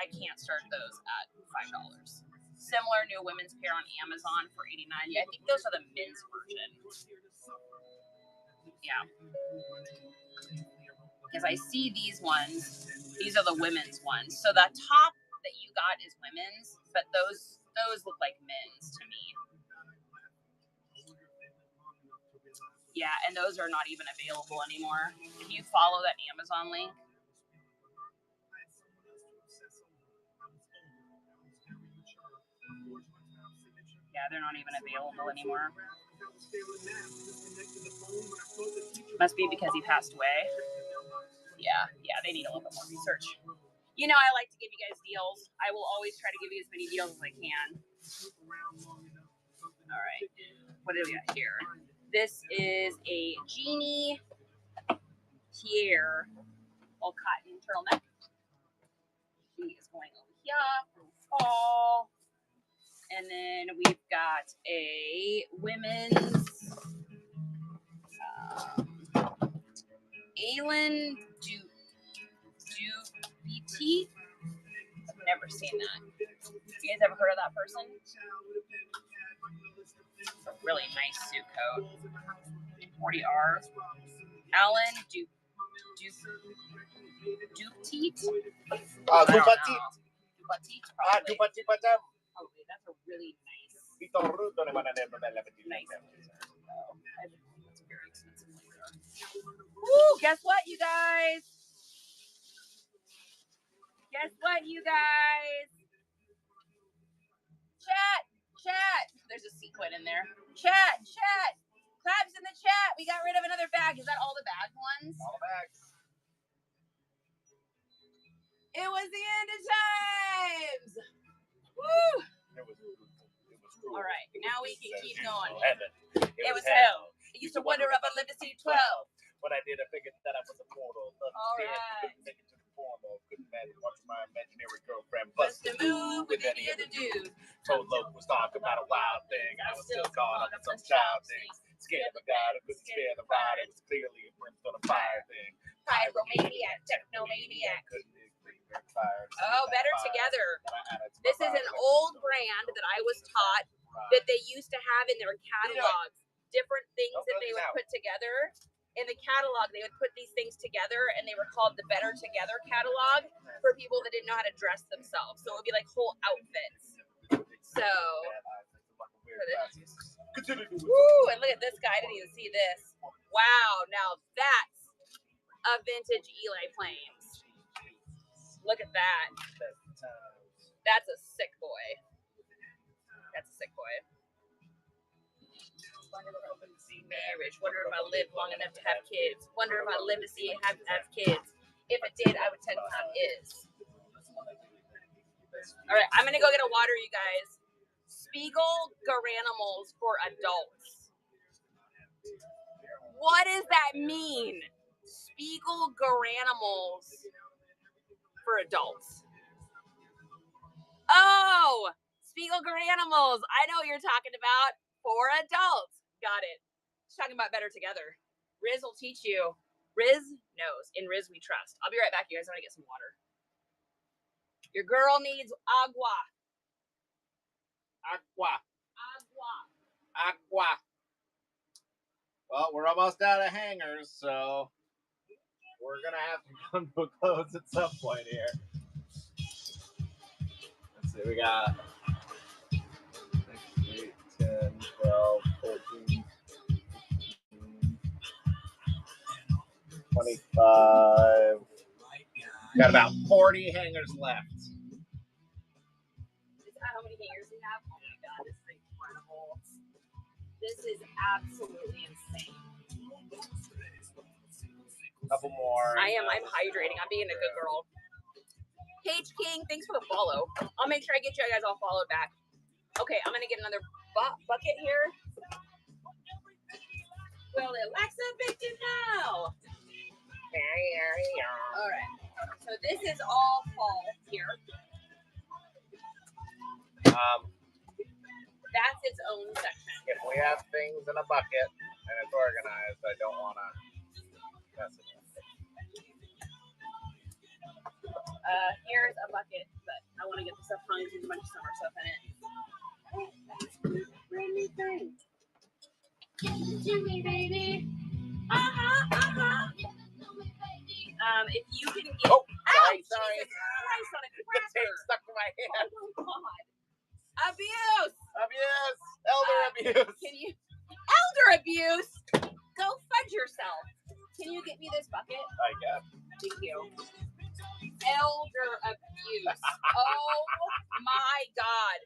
A: I can't start those at $5. Similar new women's pair on Amazon for $89. Yeah, I think those are the men's version. Yeah. Because I see these ones. These are the women's ones. So the top that you got is women's, but those look like men's to me. Yeah, and those are not even available anymore. If you follow that Amazon link, yeah, they're not even available anymore. Must be because he passed away. Yeah, they need a little bit more research. You know, I like to give you guys deals. I will always try to give you as many deals as I can. All right. What do we got here? This is a Genie Tier all cotton turtleneck. She is going over here for fall. And then we've got a women's Alan BT. I've never seen that. You guys ever heard of that person? It's a really nice suit coat. 40R. Alan Dupetit. Dupetit, probably. Probably. That's a really nice. Nice. That's very expensive. Woo! Guess what, you guys? Guess what, you guys? Chat. There's a sequin in there. Chat. Crabs in the chat. We got rid of another bag. Is that all the bag ones?
B: All the bags.
A: It was the end of times. Woo!
B: It was cool.
A: All right, now we can keep going.
B: Heaven.
A: It was hell. I used to wonder if I lived to see 12.
B: When I did, I figured that I was a mortal.
A: All right.
B: Couldn't take it to the formal. Couldn't imagine watching my imaginary girlfriend
A: Bust a move with any other dude.
B: Told Loke was talking about a wild thing. I was still caught up in some child things. Scared of God, I couldn't spare the ride. It was clearly a brimstone of fire thing.
A: Pyromaniac, technomaniac.
B: Fire.
A: Oh, Better Together. This is an old brand that I was taught that they used to have in their catalogs. Different things that they would put together. In the catalog, they would put these things together, and they were called the Better Together catalog for people that didn't know how to dress themselves. So it would be like whole outfits. So, woo! And look at this guy. I didn't even see this. Wow! Now that's a vintage Eli Flames. Look at that. That's a sick boy. Wonder if I live to see marriage. Wonder if I live long enough to have kids. Wonder if I live to see have kids. If I did, I would tell you how it is. All right, I'm gonna go get a water, you guys. Spiegel Garanimals for adults. What does that mean? Spiegel Garanimals for adults. Oh, Spiegel Garanimals. I know what you're talking about. For adults. Got it. She's talking about Better Together. Riz will teach you. Riz knows. In Riz we trust. I'll be right back, you guys. I'm going to get some water. Your girl needs agua.
B: Well, we're almost out of hangers, so we're going to have to come to a close at some point here. Let's see, we got 6, 8, 10, 12, 14, 25. Got about 40 hangers left.
A: Is that how many hangers we have? Oh my god, this is incredible. This is absolutely insane.
B: Couple more.
A: I'm hydrating. I'm being a good girl. Paige King, thanks for the follow. I'll make sure I get you guys all followed back. Okay, I'm gonna get another bucket here. Will Alexa Victor now? All right. So this is all fall here. That's its own section.
B: If we have things in a bucket and it's organized, I don't want to mess it up.
A: Here's a bucket, but I want to get the stuff hung because there's a bunch of summer stuff in it. Brand new thing. Give it to me, baby. If you can get...
B: Oh,
A: ouch,
B: sorry.
A: Jesus Christ on a
B: The
A: cracker.
B: tape stuck to my hand.
A: Oh, God. Abuse.
B: Elder abuse.
A: Can you... Elder abuse? Go fudge yourself. Can you get me this bucket?
B: I guess.
A: Thank you. Elder abuse. Oh, my God.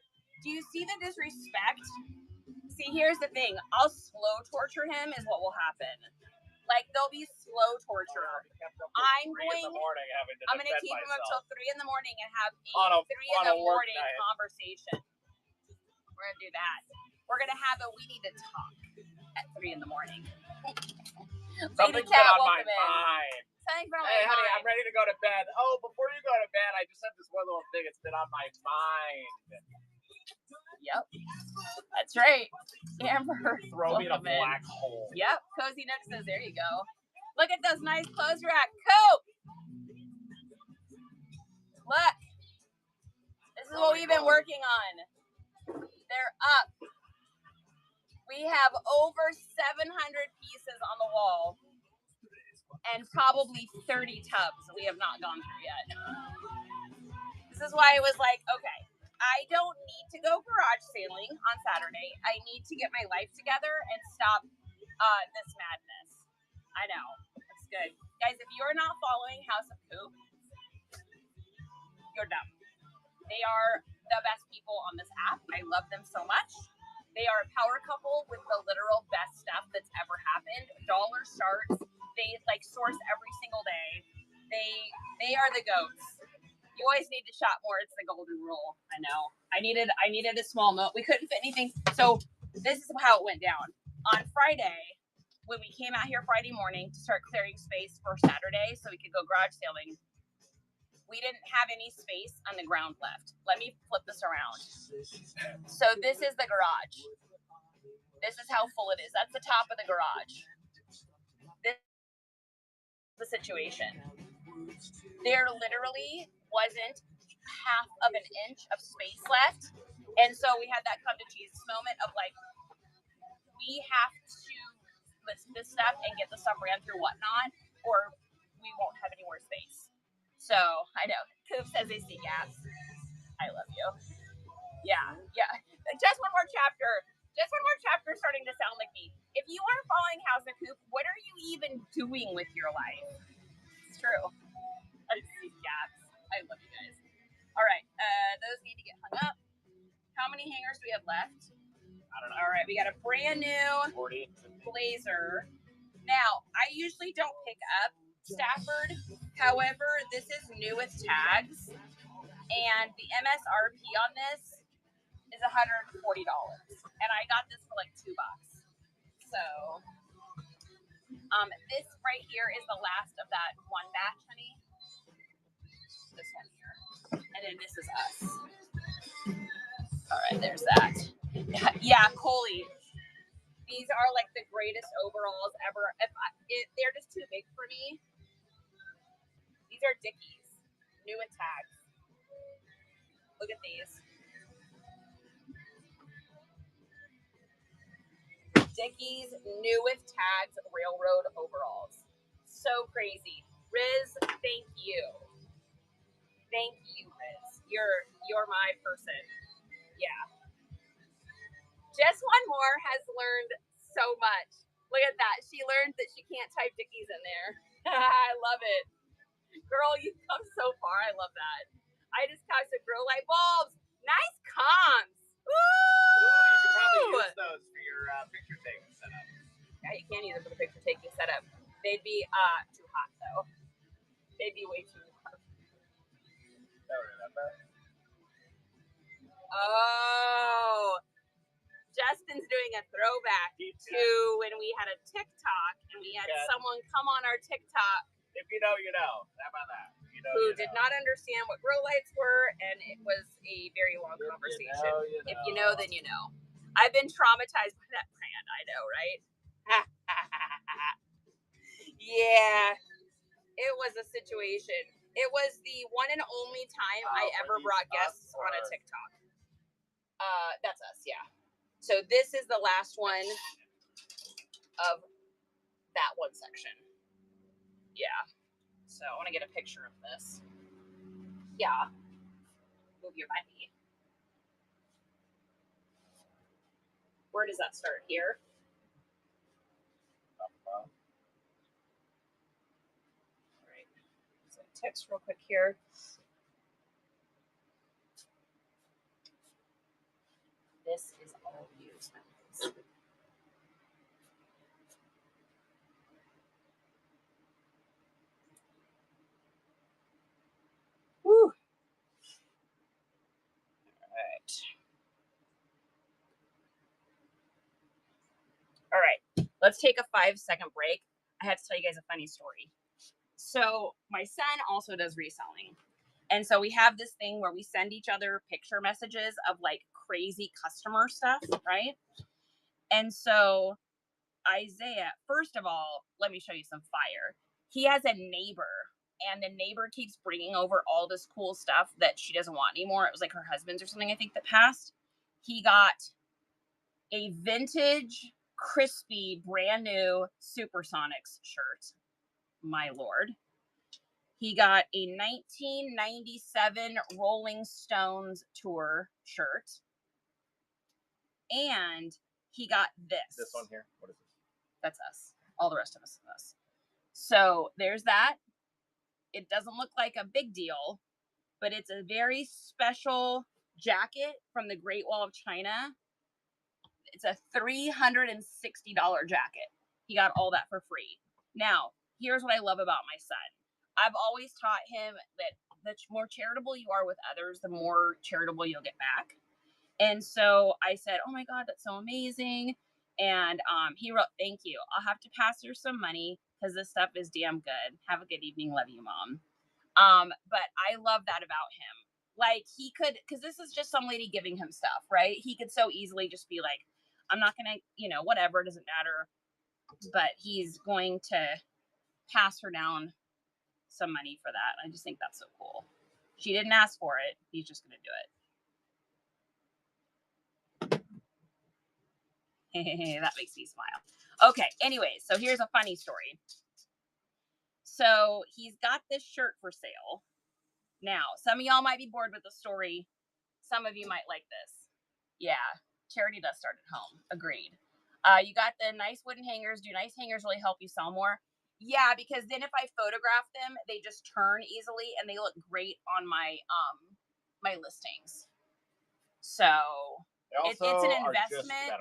A: Do you see the disrespect? See, here's the thing. I'll slow torture him is what will happen. Like, they'll be slow torture. I'm going to keep them until 3 in the morning and have a 3 in the morning conversation. We're going to do that. We're going to have a we need to talk at 3 in the morning.
B: Something's been on my mind.
A: Hey,
B: honey, I'm ready to go to bed. Oh, before you go to bed, I just have this one little thing. It's been on my mind.
A: Yep. That's right. Amber.
B: Throw me in a black hole.
A: Yep. Cozy Nook says, there you go. Look at those nice clothes rack. Coop! Look. This is what we've been working on. They're up. We have over 700 pieces on the wall and probably 30 tubs we have not gone through yet. This is why I was like, okay, I don't need to go garage sailing on Saturday. I need to get my life together and stop this madness. I know. That's good. Guys, if you're not following House of Coop, you're dumb. They are the best people on this app. I love them so much. They are a power couple with the literal best stuff that's ever happened. Dollar starts. They source every single day. They are the goats. You always need to shop more. It's the golden rule. I know. I needed a small note. We couldn't fit anything. So this is how it went down. On Friday, when we came out here Friday morning to start clearing space for Saturday so we could go garage sailing, we didn't have any space on the ground left. Let me flip this around. So this is the garage. This is how full it is. That's the top of the garage. This is the situation. There literally wasn't half of an inch of space left. And so we had that come to Jesus moment of like, we have to list this stuff and get the stuff ran through whatnot, or we won't have any more space. So, I know. Coop says they see gas. I love you. Yeah. Just one more chapter. Starting to sound like me. If you aren't following House of Coop, what are you even doing with your life? It's true. I see gas. I love you guys. All right. Those need to get hung up. How many hangers do we have left? I don't know. All right. We got a brand new blazer. Now, I usually don't pick up Stafford. However, this is new with tags, and the MSRP on this is $140, and I got this for like $2. So, this right here is the last of that one batch, honey. This one here, and then this is us. All right, there's that. Yeah, Coley. These are like the greatest overalls ever. They're just too big for me. These are Dickies, new with tags. Look at these. Dickies, new with tags, railroad overalls. So crazy. Riz, thank you. Thank you, Riz. You're my person. Yeah. Just One More has learned so much. Look at that. She learned that she can't type Dickies in there. I love it. Girl, you've come so far. I love that. I just got to grow light bulbs. Nice comms. Woo!
B: You can probably use those for your picture taking setup.
A: Yeah, you can use them for the picture taking setup. They'd be too hot though. They'd be way too hot.
B: Don't remember.
A: Oh, Justin's doing a throwback to when we had a TikTok and we had someone come on our TikTok.
B: If you know, you know. How about that?
A: Who did not understand what grow lights were, and it was a very long conversation. If you know, then you know. I've been traumatized by that brand. I know, right? Yeah, it was a situation. It was the one and only time I ever brought guests on a TikTok. That's us, yeah. So this is the last one of that one section. Yeah. So I want to get a picture of this. Yeah. Move your body. Where does that start? Here? All right. So text real quick here. This is all you. let's take a 5-second break. I have to tell you guys a funny story. So my son also does reselling. And so we have this thing where we send each other picture messages of like crazy customer stuff, right? And so Isaiah, first of all, let me show you some fire. He has a neighbor, and the neighbor keeps bringing over all this cool stuff that she doesn't want anymore. It was like her husband's or something, I think, that passed. He got a vintage, crispy, brand new Supersonics shirt. My Lord. He got a 1997 Rolling Stones tour shirt. And he got this.
B: This one here? What is this?
A: That's us. All the rest of us is us. So there's that. It doesn't look like a big deal, but it's a very special jacket from the Great Wall of China. It's a $360 jacket. He got all that for free. Now, here's what I love about my son. I've always taught him that the more charitable you are with others, the more charitable you'll get back. And so I said, oh my God, that's so amazing. And he wrote, thank you. I'll have to pass her some money because this stuff is damn good. Have a good evening. Love you, Mom. But I love that about him. Like he could, because this is just some lady giving him stuff, right? He could so easily just be like, I'm not going to, whatever, it doesn't matter. But he's going to pass her down some money for that. I just think that's so cool. She didn't ask for it. He's just going to do it. That makes me smile. Okay, anyways, so here's a funny story. So he's got this shirt for sale. Now, some of y'all might be bored with the story. Some of you might like this. Yeah, charity does start at home. Agreed. You got the nice wooden hangers. Do nice hangers really help you sell more? Yeah, because then if I photograph them, they just turn easily and they look great on my my listings. So it's an investment,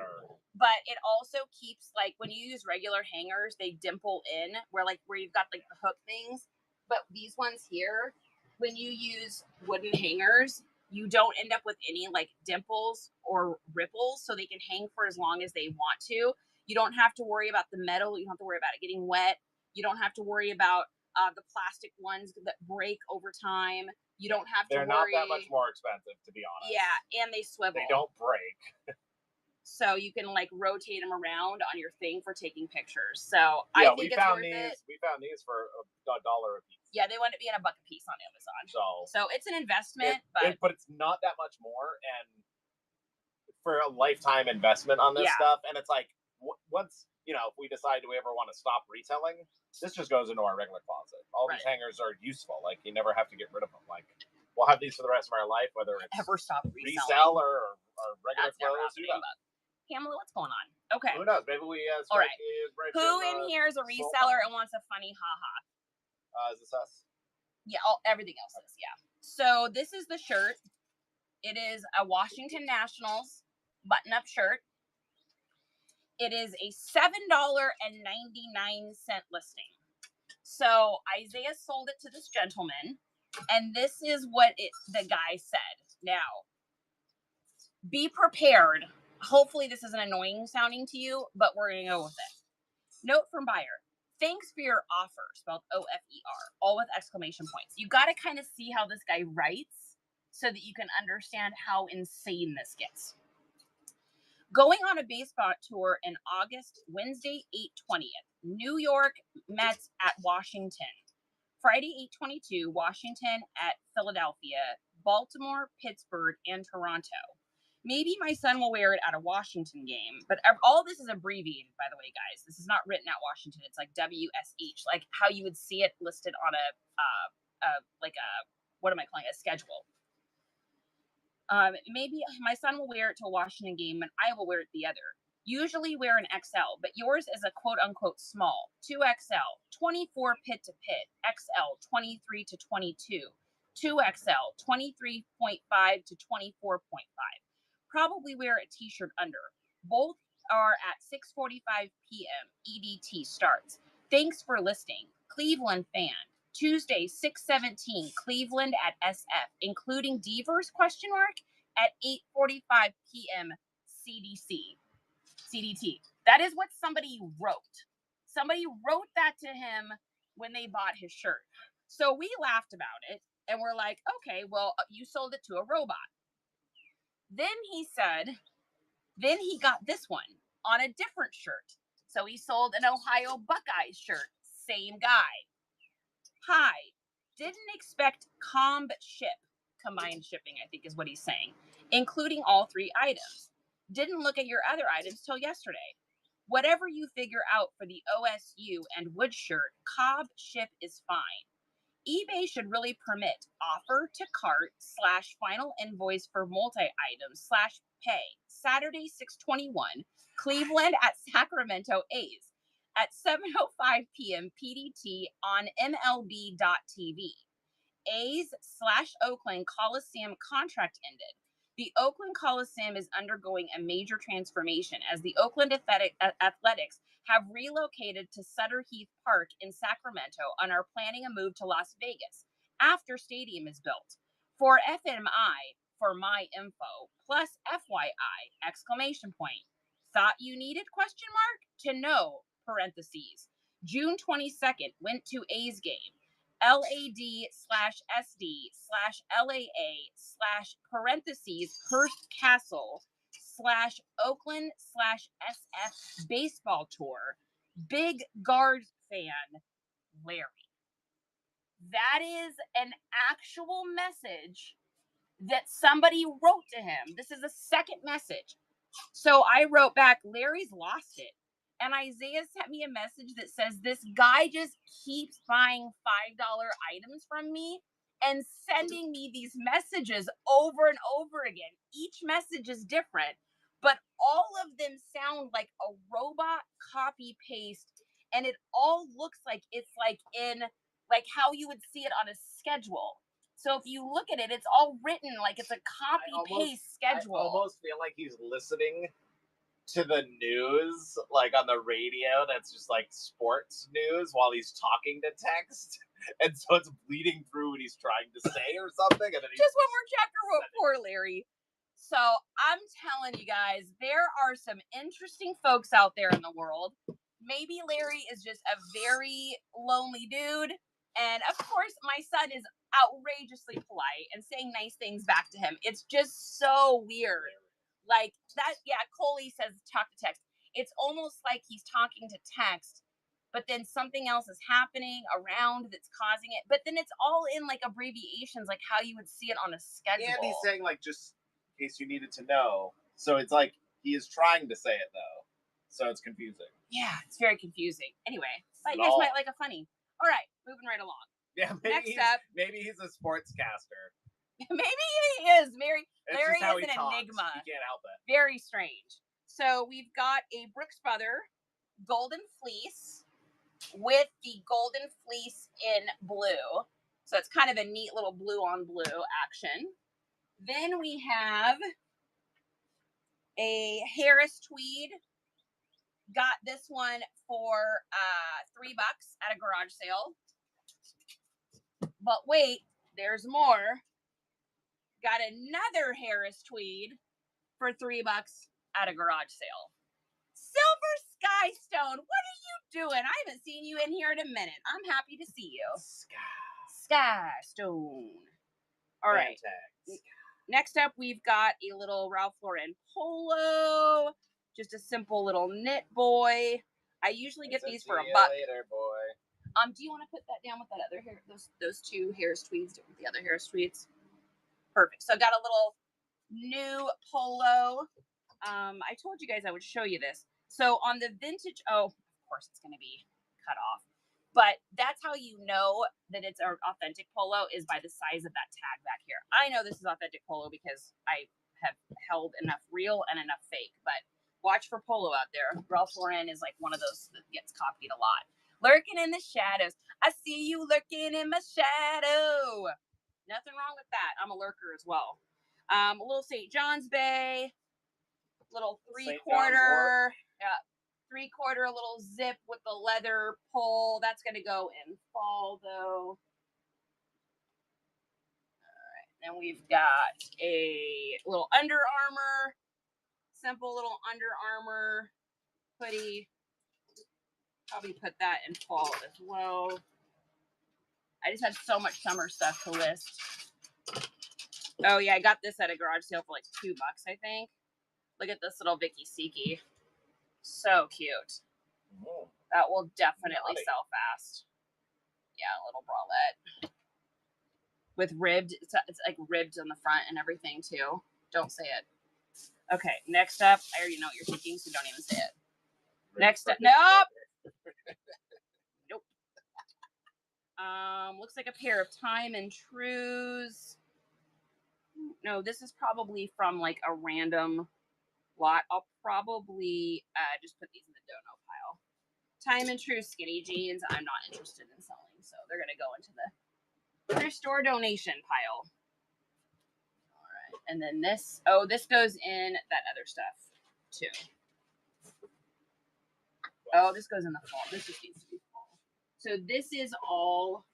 A: but it also keeps, like, when you use regular hangers, they dimple in where you've got like the hook things. But these ones here, when you use wooden hangers, you don't end up with any like dimples or ripples, so they can hang for as long as they want to. You don't have to worry about the metal. You don't have to worry about it getting wet. You don't have to worry about the plastic ones that break over time. You don't have to worry.
B: They're not that much more expensive, to be honest.
A: Yeah, and they swivel.
B: They don't break.
A: So you can like rotate them around on your thing for taking pictures. So
B: yeah,
A: I think
B: we found these for $1 a piece.
A: Yeah, they want to be in $1 a piece on Amazon. So it's an investment,
B: but it's not that much more, and for a lifetime investment on this stuff. And it's like once if we decide we ever want to stop reselling, this just goes into our regular closet. All these hangers are useful. Like you never have to get rid of them. Like we'll have these for the rest of our life, whether it's
A: ever stop
B: resell or regular clothes.
A: Pamela, what's going on? Okay.
B: Who knows? Maybe we
A: all right. Who in here is a reseller and wants a funny haha?
B: Is this us?
A: Yeah, everything else is, yeah. So this is the shirt. It is a Washington Nationals button-up shirt. It is a $7.99 listing. So Isaiah sold it to this gentleman, and this is what the guy said. Now, be prepared. Hopefully this isn't annoying sounding to you, but we're going to go with it. Note from buyer. Thanks for your offer, spelled O-F-E-R, all with exclamation points. You got to kind of see how this guy writes so that you can understand how insane this gets. Going on a baseball tour in August, Wednesday, 8/20th. New York Mets at Washington. Friday, 8/22, Washington at Philadelphia, Baltimore, Pittsburgh, and Toronto. Maybe my son will wear it at a Washington game, but all this is abbreviated, by the way, guys. This is not written at Washington. It's like WSH, like how you would see it listed on a schedule. Maybe my son will wear it to a Washington game, and I will wear it the other. Usually wear an XL, but yours is a quote-unquote small, 2XL, 24 pit to pit, XL, 23 to 22, 2XL, 23.5 to 24.5. Probably wear a t-shirt under. Both are at 6:45 p.m. EDT starts. Thanks for listening. Cleveland fan. Tuesday, 6/17, Cleveland at SF, including Devers ? At 8:45 p.m. CDT. That is what somebody wrote. Somebody wrote that to him when they bought his shirt. So we laughed about it and we're like, okay, well, you sold it to a robot. Then he said, then he got this one on a different shirt. So he sold an Ohio Buckeyes shirt. Same guy. Hi. Didn't expect combined shipping, I think is what he's saying, including all 3 items. Didn't look at your other items till yesterday. Whatever you figure out for the OSU and Wood shirt, Cobb ship is fine. eBay should really permit offer to cart / final invoice for multi-items / pay. Saturday, 6/21, Cleveland at Sacramento A's at 7:05 p.m. PDT on MLB.TV. A's / Oakland Coliseum contract ended. The Oakland Coliseum is undergoing a major transformation as the Oakland Athletics have relocated to Sutter Heath Park in Sacramento and are planning a move to Las Vegas after stadium is built. For FMI, for my info, plus FYI, exclamation point. Thought you needed, question mark, to know, parentheses. June 22nd, went to A's game. LAD / SD / LAA / parentheses Hearst Castle / Oakland / SF baseball tour. Big Guards fan, Larry. That is an actual message that somebody wrote to him. This is the second message. So I wrote back, Larry's lost it. And Isaiah sent me a message that says, this guy just keeps buying $5 items from me and sending me these messages over and over again. Each message is different, but all of them sound like a robot copy paste. And it all looks like it's like in like how you would see it on a schedule. So if you look at it, it's all written like it's a copy paste schedule.
B: I almost feel like he's listening to the news, like on the radio, that's just like sports news while he's talking to text. And so it's bleeding through what he's trying to say or something. And then
A: just one more chapter wrote poor Larry. So I'm telling you guys, there are some interesting folks out there in the world. Maybe Larry is just a very lonely dude. And of course, my son is outrageously polite and saying nice things back to him. It's just so weird. Like that, yeah, Coley says talk to text. It's almost like he's talking to text, but then something else is happening around that's causing it. But then it's all in like abbreviations, like how you would see it on a schedule.
B: And he's saying like, just in case you needed to know. So it's like he is trying to say it though. So it's confusing.
A: Yeah, it's very confusing. Anyway, but you guys might like a funny. All right, moving right along.
B: Yeah, maybe he's a sportscaster.
A: Maybe he is. Larry is an enigma.
B: You can't help it.
A: Very strange. So we've got a Brooks Brother golden fleece with the golden fleece in blue. So it's kind of a neat little blue on blue action. Then we have a Harris tweed. Got this one for $3 at a garage sale. But wait, there's more. Got another Harris tweed for $3 at a garage sale. Silver Skystone, what are you doing? I haven't seen you in here in a minute. I'm happy to see you. Skystone. All right. Next up, we've got a little Ralph Lauren polo. Just a simple little knit boy. I usually get these for $1.
B: Later, boy.
A: Do you want to put that down with that other hair? Those 2 Harris tweeds with the other Harris tweeds. Perfect. So I got a little new polo. I told you guys I would show you this. So on the vintage, of course it's going to be cut off. But that's how you know that it's an authentic polo is by the size of that tag back here. I know this is authentic polo because I have held enough real and enough fake. But watch for polo out there. Ralph Lauren is like one of those that gets copied a lot. Lurking in the shadows. I see you lurking in my shadow. Nothing wrong with that. I'm a lurker as well. A little St. John's Bay. Little 3/4. Yeah. 3/4 little zip with the leather pole. That's going to go in fall, though. All right. Then we've got a little Under Armour. Simple little Under Armour hoodie. Probably put that in fall as well. I just had so much summer stuff to list. Oh yeah, I got this at a garage sale for like $2, I think. Look at this little Vicky Siki. So cute.
B: Oh,
A: that will definitely sell fast. Yeah, a little bralette. With ribbed, it's like ribbed on the front and everything too. Don't say it. Okay, next up, I already know what you're thinking, so don't even say it. Next up, nope. Nope. Looks like a pair of Time and Trues. No, this is probably from like a random lot. I'll probably just put these in the dono pile. Time and True skinny jeans. I'm not interested in selling, so they're gonna go into the thrift store donation pile. All right, and then this. Oh, this goes in that other stuff too. Oh, this goes in the fall. This just needs to be fall. So this is all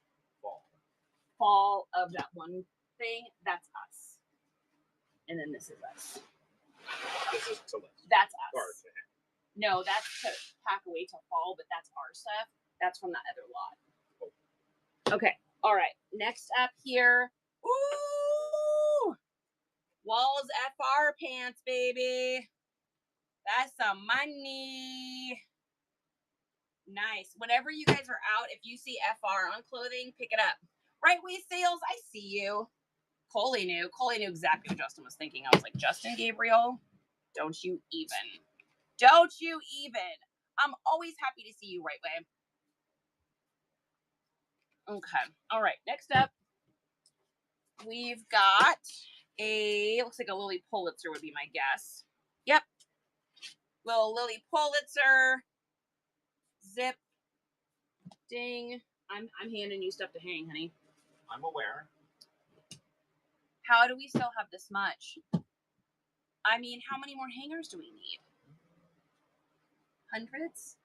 A: fall of that one thing. That's us. And then this is us.
B: This is to list.
A: That's us. No, that's to pack away till fall, but that's our stuff. That's from that other lot. Okay. All right. Next up here. Ooh! Walls FR pants, baby. That's some money. Nice. Whenever you guys are out, if you see FR on clothing, pick it up. Right waist sales, I see you. Coley knew exactly what Justin was thinking. I was like, Justin Gabriel, don't you even. Don't you even. I'm always happy to see you, right way. Okay. All right. Next up, we've got looks like a Lily Pulitzer would be my guess. Yep. Little Lily Pulitzer. Zip. Ding. I'm handing you stuff to hang, honey.
B: I'm aware.
A: How do we still have this much? I mean, how many more hangers do we need? Hundreds?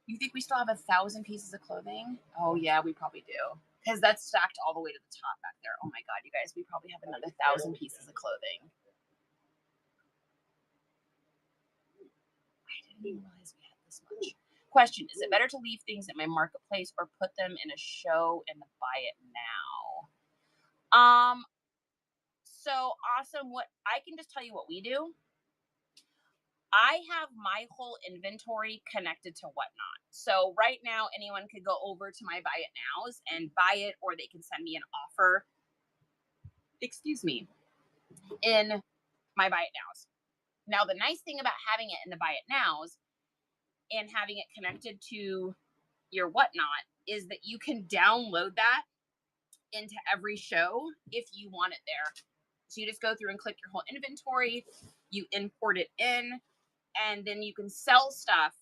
A: You think we still have 1,000 pieces of clothing? Oh yeah, we probably do. Because that's stacked all the way to the top back there. Oh my god, you guys, we probably have another 1,000 pieces of clothing. I didn't even realize we had this much. Question, is it better to leave things at my marketplace or put them in a show and buy it now? So awesome. What I can just tell you what we do. I have my whole inventory connected to Whatnot. So right now, anyone could go over to my Buy It Nows and buy it, or they can send me an offer. Excuse me, in my Buy It Nows. Now, the nice thing about having it in the Buy It Nows and having it connected to your Whatnot is that you can download that into every show if you want it there. So you just go through and click your whole inventory, you import it in, and then you can sell stuff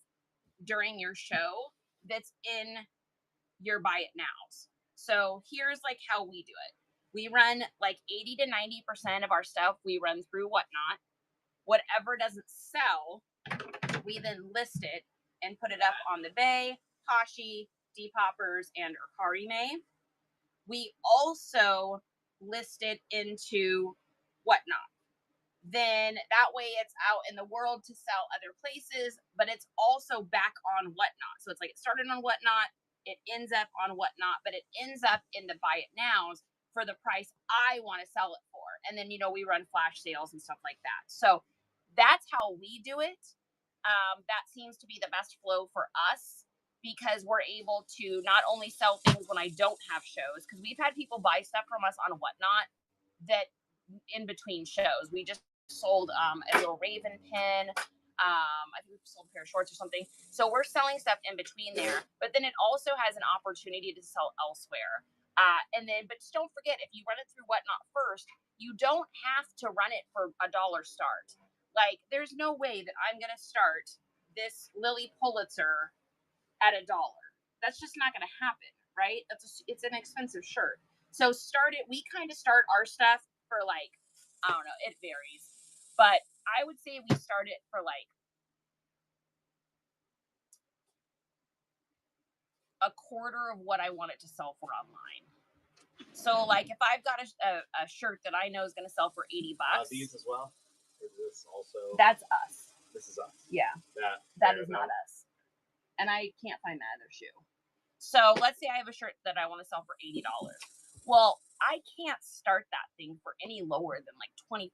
A: during your show that's in your Buy It Nows. So here's like how we do it. We run like 80 to 90% of our stuff we run through Whatnot. Whatever doesn't sell, we then list it and put it up on the Bay, Hashi, Depoppers, and Urkarime. We also list it into Whatnot. Then that way it's out in the world to sell other places, but it's also back on Whatnot. So it's like it started on Whatnot, it ends up on Whatnot, but it ends up in the Buy It Nows for the price I want to sell it for. And then, we run flash sales and stuff like that. So that's how we do it. That seems to be the best flow for us because we're able to not only sell things when I don't have shows, because we've had people buy stuff from us on Whatnot that in between shows. We just sold a little Raven pin. I think we sold a pair of shorts or something. So we're selling stuff in between there, but then it also has an opportunity to sell elsewhere. But just don't forget, if you run it through Whatnot first, you don't have to run it for $1 start. Like, there's no way that I'm going to start this Lily Pulitzer at $1. That's just not going to happen, right? It's an expensive shirt. So we kind of start our stuff for like, I don't know, it varies. But I would say we start it for like a quarter of what I want it to sell for online. So like if I've got a shirt that I know is going to sell for $80.
B: These as well? Is this also?
A: That's us.
B: This is us.
A: Yeah.
B: That
A: is not us. And I can't find that other shoe. So let's say I have a shirt that I want to sell for $80. Well, I can't start that thing for any lower than like $25,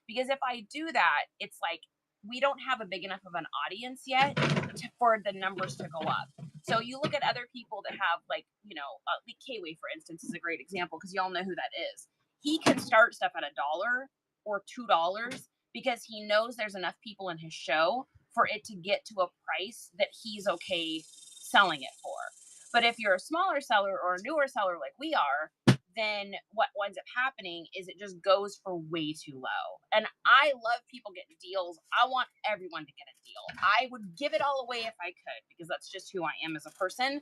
A: because if I do that, it's like we don't have a big enough of an audience yet for the numbers to go up. So you look at other people that have, like, you know, K-Way, for instance, is a great example because y'all know who that is. He can start stuff at $1 or $2 because he knows there's enough people in his show for it to get to a price that he's okay selling it for. But if you're a smaller seller or a newer seller like we are, then what winds up happening is it just goes for way too low. And I love people getting deals. I want everyone to get a deal. I would give it all away if I could, because that's just who I am as a person.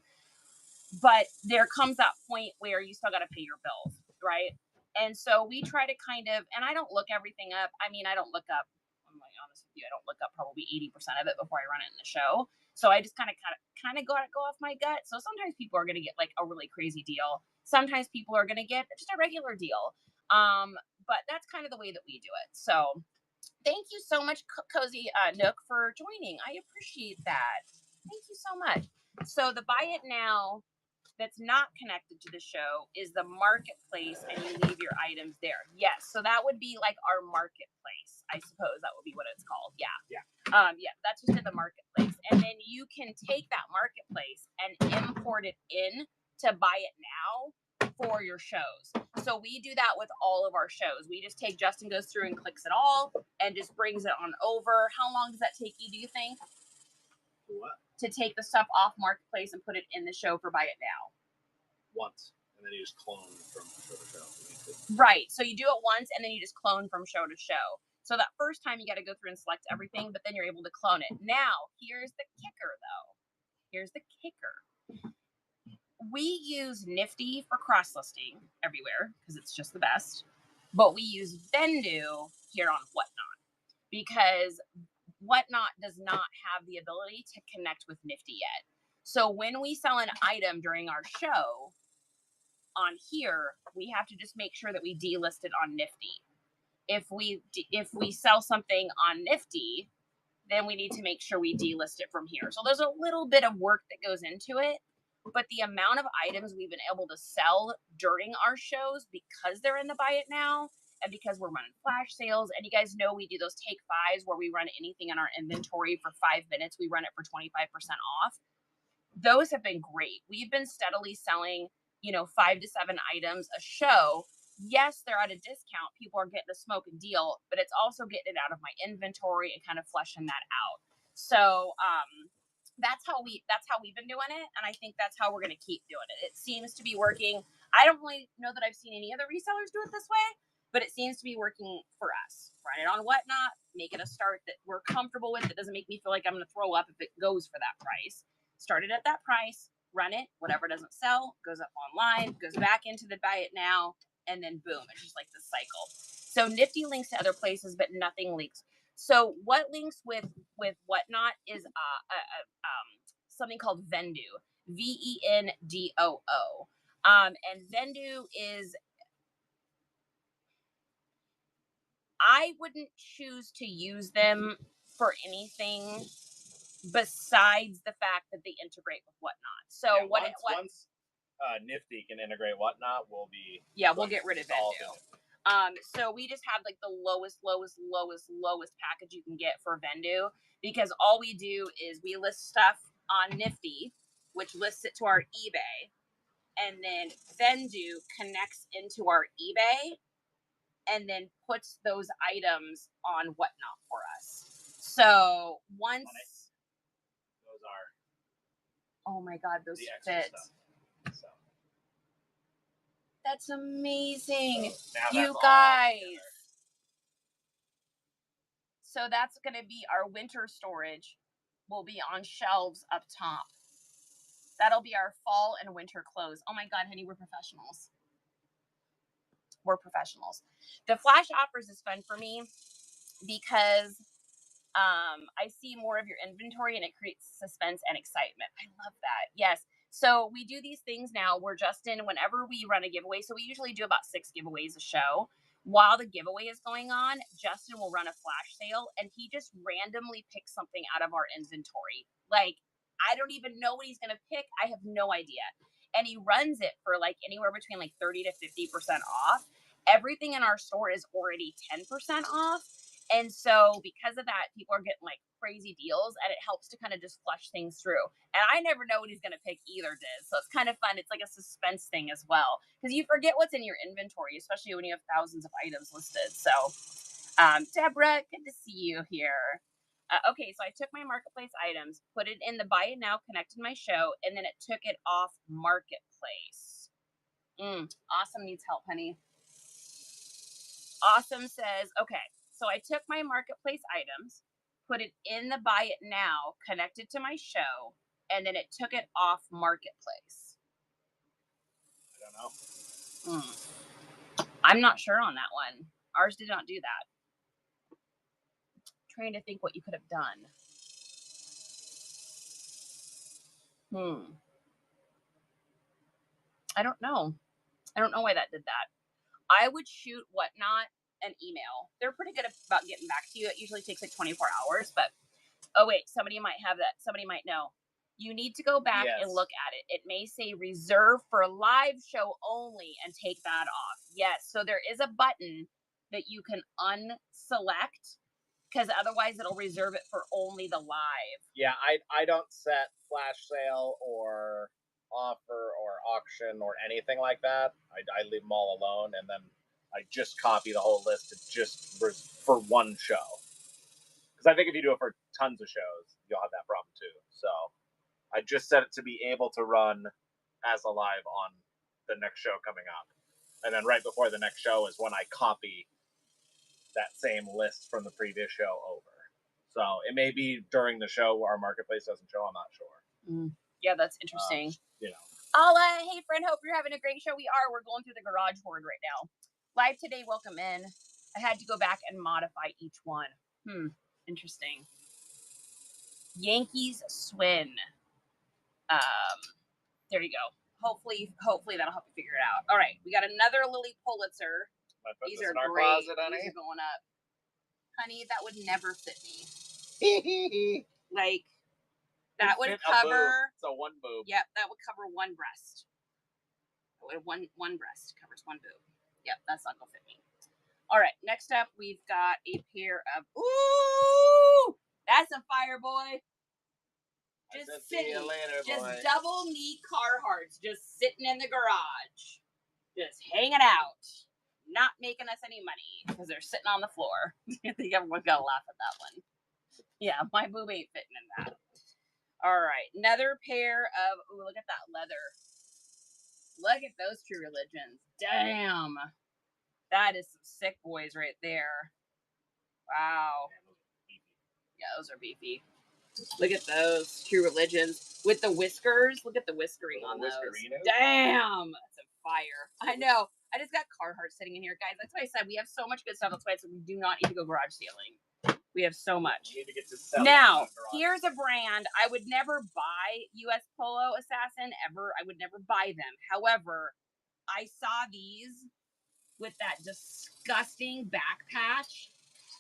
A: But there comes that point where you still got to pay your bills, right? And so we try to kind of, and I don't look everything up. I mean, I don't look up, I'm like honest with you, I don't look up probably 80% of it before I run it in the show. So I just kind of go off my gut. So sometimes people are going to get like a really crazy deal. Sometimes people are going to get just a regular deal. But that's kind of the way that we do it. So thank you so much, Cozy Nook, for joining. I appreciate that. Thank you so much. So the buy it now that's not connected to the show is the marketplace, and you leave your items there. Yes. So that would be like our marketplace. I suppose that would be what it's called. Yeah. Yeah, that's just in the marketplace. And then you can take that marketplace and import it in to buy it now for your shows. So we do that with all of our shows. We just take, Justin goes through and clicks it all and just brings it on over. How long does that take you, do you think?
B: What?
A: To take the stuff off marketplace and put it in the show for buy it now?
B: Once. And then you just clone from show to show.
A: Right. So you do it once and then you just clone from show to show. So that first time you got to go through and select everything, but then you're able to clone it. Now, here's the kicker, though. Here's the kicker. We use Nifty for cross-listing everywhere because it's just the best. But we use Vendu here on Whatnot because Whatnot does not have the ability to connect with Nifty yet. So when we sell an item during our show on here, we have to just make sure that we delist it on Nifty. If we sell something on Nifty, then we need to make sure we delist it from here. So there's a little bit of work that goes into it, but the amount of items we've been able to sell during our shows because they're in the buy it now, and because we're running flash sales, and you guys know we do those take fives where we run anything in our inventory for 5 minutes, we run it for 25% off. Those have been great. We've been steadily selling, 5 to 7 items a show. Yes, they're at a discount. People are getting a smoking deal, but it's also getting it out of my inventory and kind of fleshing that out. So that's how we've been doing it, and I think that's how we're going to keep doing it. It seems to be working. I don't really know that I've seen any other resellers do it this way, but it seems to be working for us. Run it on Whatnot, make it a start that we're comfortable with, that doesn't make me feel like I'm going to throw up if it goes for that price. Start it at that price, run it, whatever doesn't sell, goes up online, goes back into the buy it now, and then boom, it's just like this cycle. So Nifty links to other places, but nothing links. So what links with Whatnot is something called Vendu, Vendoo. And Vendu is, I wouldn't choose to use them for anything besides the fact that they integrate with Whatnot. So
B: once Nifty can integrate Whatnot, we'll
A: get rid of Vendu. So we just have like the lowest package you can get for Vendu, because all we do is we list stuff on Nifty, which lists it to our eBay, and then Vendu connects into our eBay and then puts those items on Whatnot for us. So once
B: those are,
A: oh my God, those fit. So. That's amazing, so you guys. So that's going to be our winter storage. Will be on shelves up top. That'll be our fall and winter clothes. Oh my God, honey, we're professionals. We're professionals. The flash offers is fun for me because I see more of your inventory and it creates suspense and excitement. I love that. Yes. So we do these things now where Justin, whenever we run a giveaway, so we usually do about 6 giveaways a show. while the giveaway is going on, Justin will run a flash sale and he just randomly picks something out of our inventory. Like, I don't even know what he's going to pick. I have no idea. And he runs it for like anywhere between like 30 to 50% off. Everything in our store is already 10% off. And so because of that, people are getting like crazy deals and it helps to kind of just flush things through. And I never know what he's going to pick either, Diz. So it's kind of fun. It's like a suspense thing as well. Because you forget what's in your inventory, especially when you have thousands of items listed. So, Deborah, good to see you here. Okay, so I took my marketplace items, put it in the buy it now, connected my show, and then it took it off marketplace. Awesome needs help, honey. Awesome says, okay, so I took my marketplace items, put it in the buy it now, connected to my show, and then it took it off marketplace.
B: I don't know.
A: I'm not sure on that one. Ours did not do that. Trying to think what you could have done. I don't know. I don't know why that did that. I would shoot Whatnot an email. They're pretty good about getting back to you. It usually takes like 24 hours, but oh wait, somebody might have that. Somebody might know. You need to go back and look at it. It may say reserve for live show only and take that off. Yes, so there is a button that you can unselect because otherwise it'll reserve it for only the live.
B: Yeah, I don't set flash sale or offer or auction or anything like that. I leave them all alone, and then I just copy the whole list just for one show. Because I think if you do it for tons of shows, you'll have that problem too. So I just set it to be able to run as a live on the next show coming up. And then right before the next show is when I copy that same list from the previous show over. So it may be during the show where our marketplace doesn't show. I'm not sure.
A: Yeah, that's interesting.
B: You know.
A: Hey friend, hope you're having a great show. We are. We're going through the garage hoard right now. Live today, welcome in. I had to go back and modify each one. Interesting. Yankees swin. There you go. Hopefully that'll help you figure it out. All right, we got another Lily Pulitzer. These are great. These are going up. Honey, that would never fit me. Like, that would cover.
B: So one boob.
A: Yep, that would cover one breast. One breast covers one boob. Yep, that's not gonna fit me. All right, next up we've got a pair of. Ooh, that's a fire, boy. Just sitting, just double knee Carhartts, just sitting in the garage, just hanging out, not making us any money because they're sitting on the floor. I think everyone's gotta laugh at that one. Yeah, my boob ain't fitting in that. All right, another pair of. Ooh, look at that leather. Look at those True Religions. Damn, that is some sick boys right there. Wow. Yeah, those are beefy. Look at those True Religions with the whiskers. Look at the whiskering on those. Damn, that's a fire. I know. I just got Carhartt sitting in here, guys. That's why I said we have so much good stuff. That's why I said we do not need to go garage sailing. We have so much.
B: You need to get to
A: now, here's a brand. I would never buy US Polo Assassin ever. I would never buy them. However, I saw these with that disgusting back patch,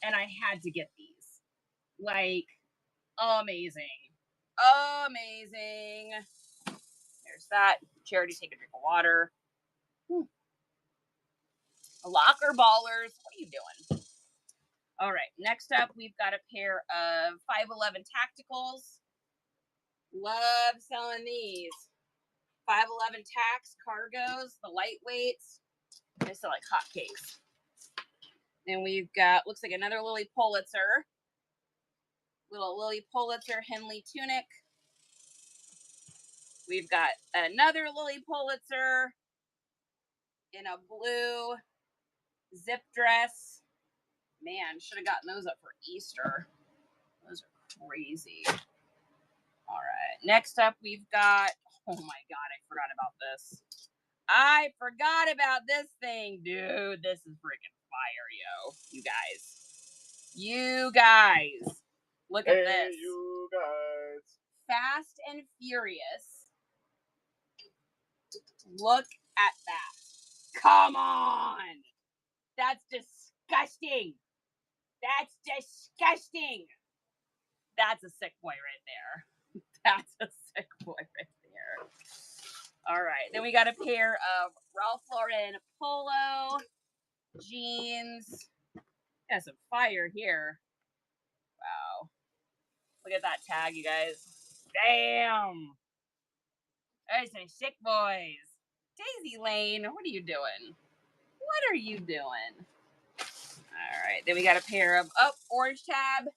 A: and I had to get these. Like, amazing. Amazing. There's that. Charity, take a drink of water. Locker ballers. What are you doing? All right. Next up, we've got a pair of 511 Tacticals. Love selling these. 511 Tax Cargos, the lightweights. They sell like hotcakes. Then we've got, looks like another Lily Pulitzer. Little Lily Pulitzer Henley tunic. We've got another Lily Pulitzer in a blue zip dress. Man, should have gotten those up for Easter. Those are crazy. All right. Next up, we've got, oh my God, I forgot about this. I forgot about this thing, dude. This is freaking fire, yo. You guys. You guys. Look at this.
B: You guys.
A: Fast and Furious. Look at that. Come on. That's disgusting. That's disgusting. That's a sick boy right there. That's a sick boy right there. All right. Then we got a pair of Ralph Lauren polo jeans. Got some fire here. Wow. Look at that tag, you guys. Damn. There's some sick boys. Daisy Lane, what are you doing? What are you doing? All right. Then we got a pair of orange tab,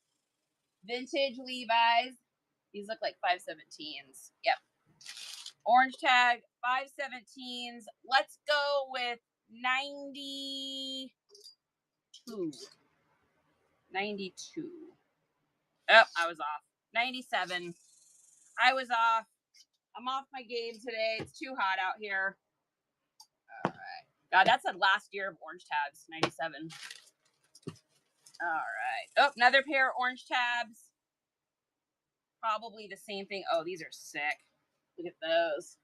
A: vintage Levi's. These look like 517s. Yep. Orange tag, 517s. Let's go with 92. 92. Oh, I was off. 97. I was off. I'm off my game today. It's too hot out here. All right. God, that's the last year of orange tabs. 97. All right. Oh, another pair of orange tabs. Probably the same thing. Oh, these are sick. Look at those.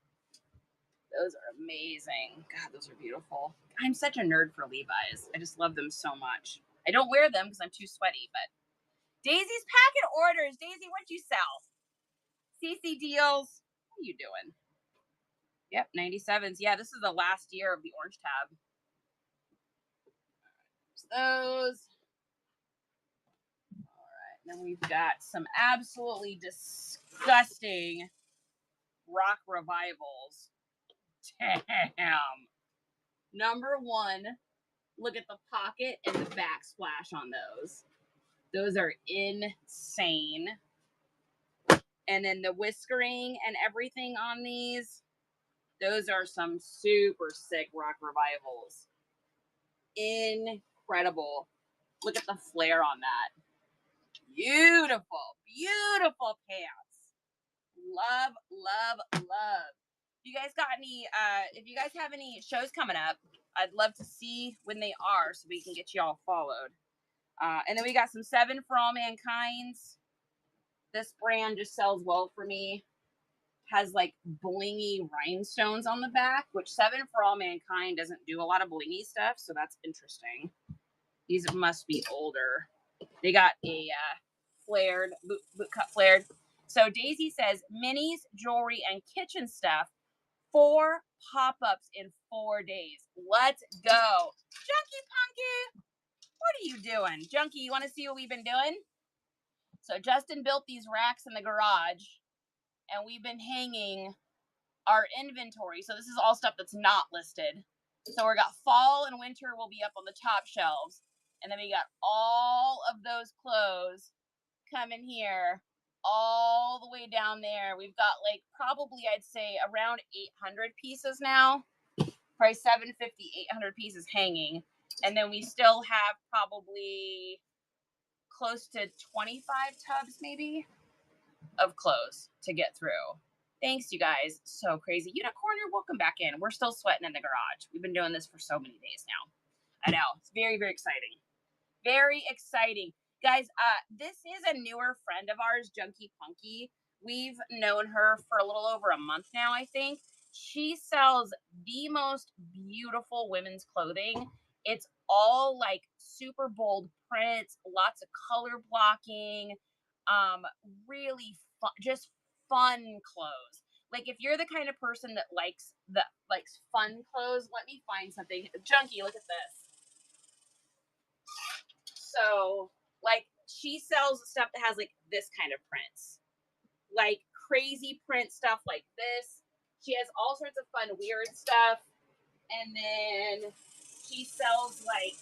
A: Those are amazing. God, those are beautiful. I'm such a nerd for Levi's. I just love them so much. I don't wear them because I'm too sweaty, but Daisy's packet orders. Daisy, what'd you sell? CC deals. What are you doing? Yep, 97s. Yeah, this is the last year of the orange tab. Those. All right, then we've got some absolutely disgusting rock revivals. Damn. Number one, look at the pocket and the backsplash on those. Those are insane. And then the whiskering and everything on these, those are some super sick rock revivals. Incredible. Look at the flare on that. Beautiful, beautiful pants. Love, love, love. If you guys got any, if you guys have any shows coming up, I'd love to see when they are so we can get you all followed. And then we got some 7 for All Mankind's. This brand just sells well for me. Has like blingy rhinestones on the back, which 7 for All Mankind doesn't do a lot of blingy stuff, so that's interesting. These must be older. They got a flared, boot cut flared. So Daisy says, minis, jewelry, and kitchen stuff, 4 pop-ups in 4 days. Let's go. Junkie Punky, what are you doing? Junkie, you want to see what we've been doing? So Justin built these racks in the garage, and we've been hanging our inventory. So this is all stuff that's not listed. So we got fall and winter will be up on the top shelves. And then we got all of those clothes coming here all the way down there. We've got like probably, I'd say, around 800 pieces now. Probably 750, 800 pieces hanging. And then we still have probably close to 25 tubs maybe of clothes to get through. Thanks, you guys. So crazy. Unicorner, welcome back in. We're still sweating in the garage. We've been doing this for so many days now. I know. It's very, very exciting. Very exciting. Guys, this is a newer friend of ours, Junkie Punky. We've known her for a little over a month now, I think. She sells the most beautiful women's clothing. It's all like super bold prints, lots of color blocking, really fun, just fun clothes. Like if you're the kind of person that likes fun clothes, let me find something. Junkie, look at this. So like she sells stuff that has like this kind of prints, like crazy print stuff like this. She has all sorts of fun, weird stuff. And then she sells like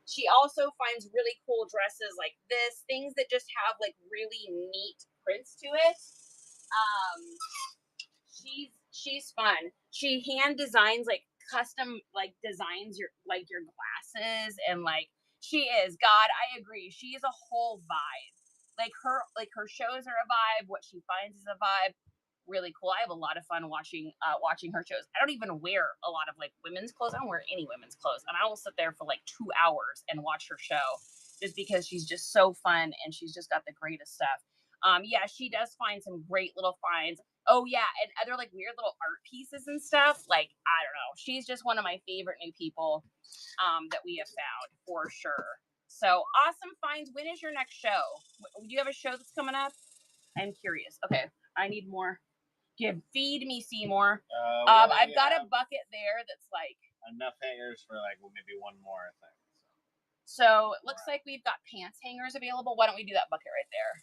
A: she also finds really cool dresses like this, things that just have like really neat prints to it. She's fun. She hand designs like custom like designs your glasses, and like she is, God, I agree. She is a whole vibe. Like her shows are a vibe. What she finds is a vibe. Really cool. I have a lot of fun watching her shows. I don't even wear a lot of like women's clothes. I don't wear any women's clothes, and I will sit there for like 2 hours and watch her show just because she's just so fun and she's just got the greatest stuff. Yeah, she does find some great little finds. Oh yeah, and other like weird little art pieces and stuff. Like, I don't know. She's just one of my favorite new people that we have found for sure. So awesome finds. When is your next show? Do you have a show that's coming up? I'm curious. Okay, I need more. Feed me, Seymour. I've got a bucket there that's like
B: enough hangers for like maybe one more thing.
A: So it looks like we've got pants hangers available. Why don't we do that bucket right there?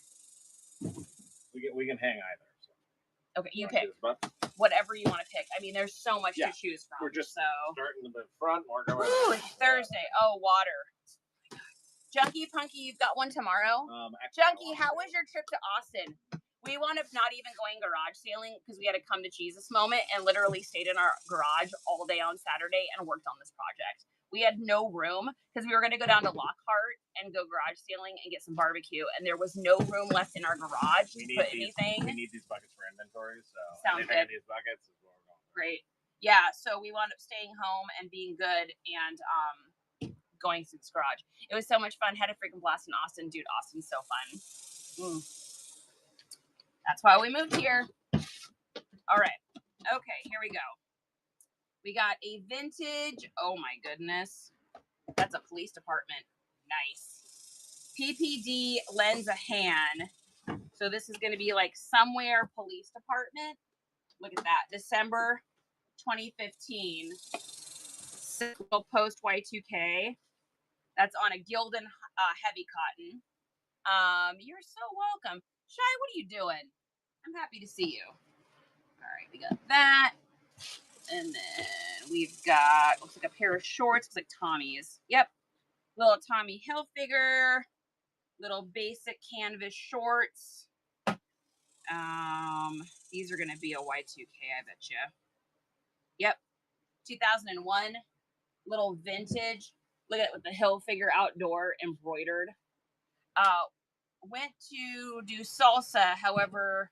B: We can hang either. So.
A: Okay, you pick whatever you want to pick. I mean, there's so much to choose from.
B: We're just starting in the front. We're going.
A: Thursday. Oh, water. Junkie Punky, you've got one tomorrow. Junkie, how was your trip to Austin? We wound up not even going garage sailing because we had to come to Jesus moment and literally stayed in our garage all day on Saturday and worked on this project. We had no room because we were going to go down to Lockhart and go garage sailing and get some barbecue, and there was no room left in our garage to put anything.
B: We need these buckets for inventory, so
A: sounds good.
B: These buckets is where we're going.
A: Great. Yeah, so we wound up staying home and being good and going through this garage. It was so much fun. Had a freaking blast in Austin. Dude, Austin's so fun. That's why we moved here. All right. Okay, here we go. We got a vintage. Oh my goodness. That's a police department. Nice. PPD lends a hand. So this is going to be like somewhere police department. Look at that. December 2015. Post Y2K. That's on a Gildan heavy cotton. You're so welcome. Shy, what are you doing? I'm happy to see you. All right, we got that. And then we've got, looks like a pair of shorts. Looks like Tommy's. Yep. Little Tommy Hilfiger. Little basic canvas shorts. These are going to be a Y2K, I bet you. Yep. 2001. Little vintage. Look at it with the Hilfiger outdoor embroidered. Went to do salsa, however,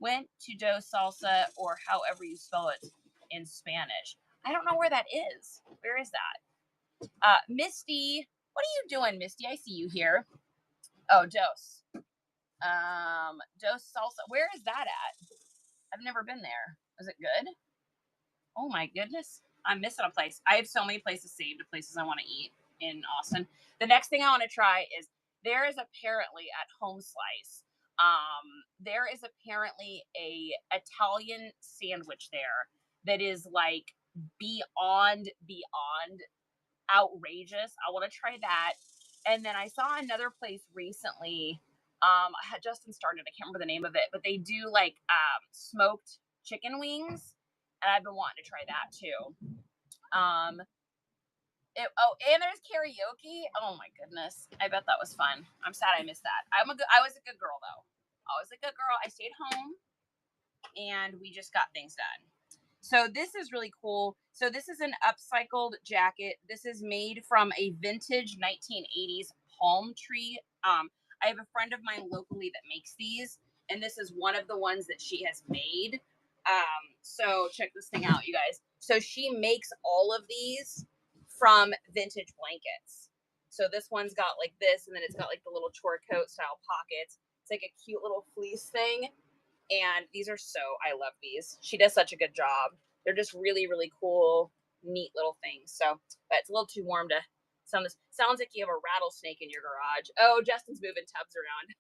A: went to do salsa, or however you spell it in Spanish. I don't know where that is. Where is that? Misty, what are you doing, Misty? I see you here. Oh, Dos. Dos salsa. Where is that at? I've never been there. Is it good? Oh my goodness. I'm missing a place. I have so many places saved of places I want to eat in Austin. The next thing I want to try is there is apparently at Home Slice, there is apparently a Italian sandwich there that is like beyond outrageous. I want to try that. And then I saw another place recently. Justin started, I can't remember the name of it, but they do like smoked chicken wings. And I've been wanting to try that too. And there's karaoke. Oh my goodness. I bet that was fun. I'm sad I missed that. I was a good girl though. I was a good girl. I stayed home and we just got things done. So this is really cool. So this is an upcycled jacket. This is made from a vintage 1980s palm tree. I have a friend of mine locally that makes these, and this is one of the ones that she has made. So check this thing out, you guys. So she makes all of these from vintage blankets. So this one's got like this, and then it's got like the little chore coat style pockets. It's like a cute little fleece thing. And these are I love these. She does such a good job. They're just really, really cool, neat little things. So, but it's a little too warm to sound this. Sounds like you have a rattlesnake in your garage. Oh, Justin's moving tubs around.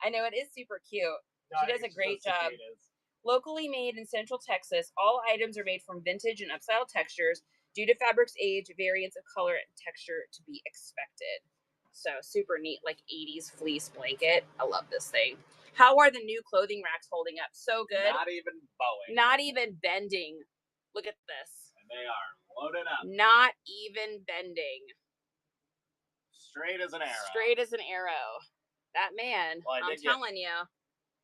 A: I know, it is super cute. She does a great job. Locally made in Central Texas, all items are made from vintage and upstyle textures. Due to fabric's age, variants of color and texture to be expected. So super neat, like 80s fleece blanket. I love this thing. How are the new clothing racks holding up? So good.
B: Not even bowing.
A: Not even bending. Look at this.
B: And they are loaded up.
A: Not even bending.
B: Straight as an arrow.
A: Straight as an arrow. That man, well, I'm telling you.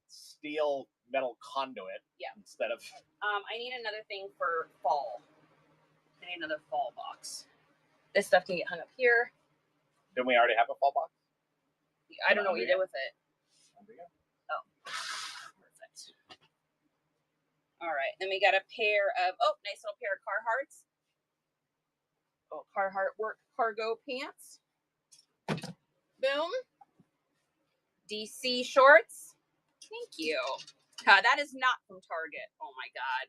B: Steel metal conduit.
A: Yeah.
B: Instead of.
A: I need another thing for fall. I need another fall box. This stuff can get hung up here.
B: Didn't we already have a fall box?
A: I don't know what you did with it. Oh, perfect. All right, then we got a pair of, nice little pair of Carhartts. Oh, Carhartt work cargo pants. Boom. DC shorts. Thank you. That is not from Target. Oh my God.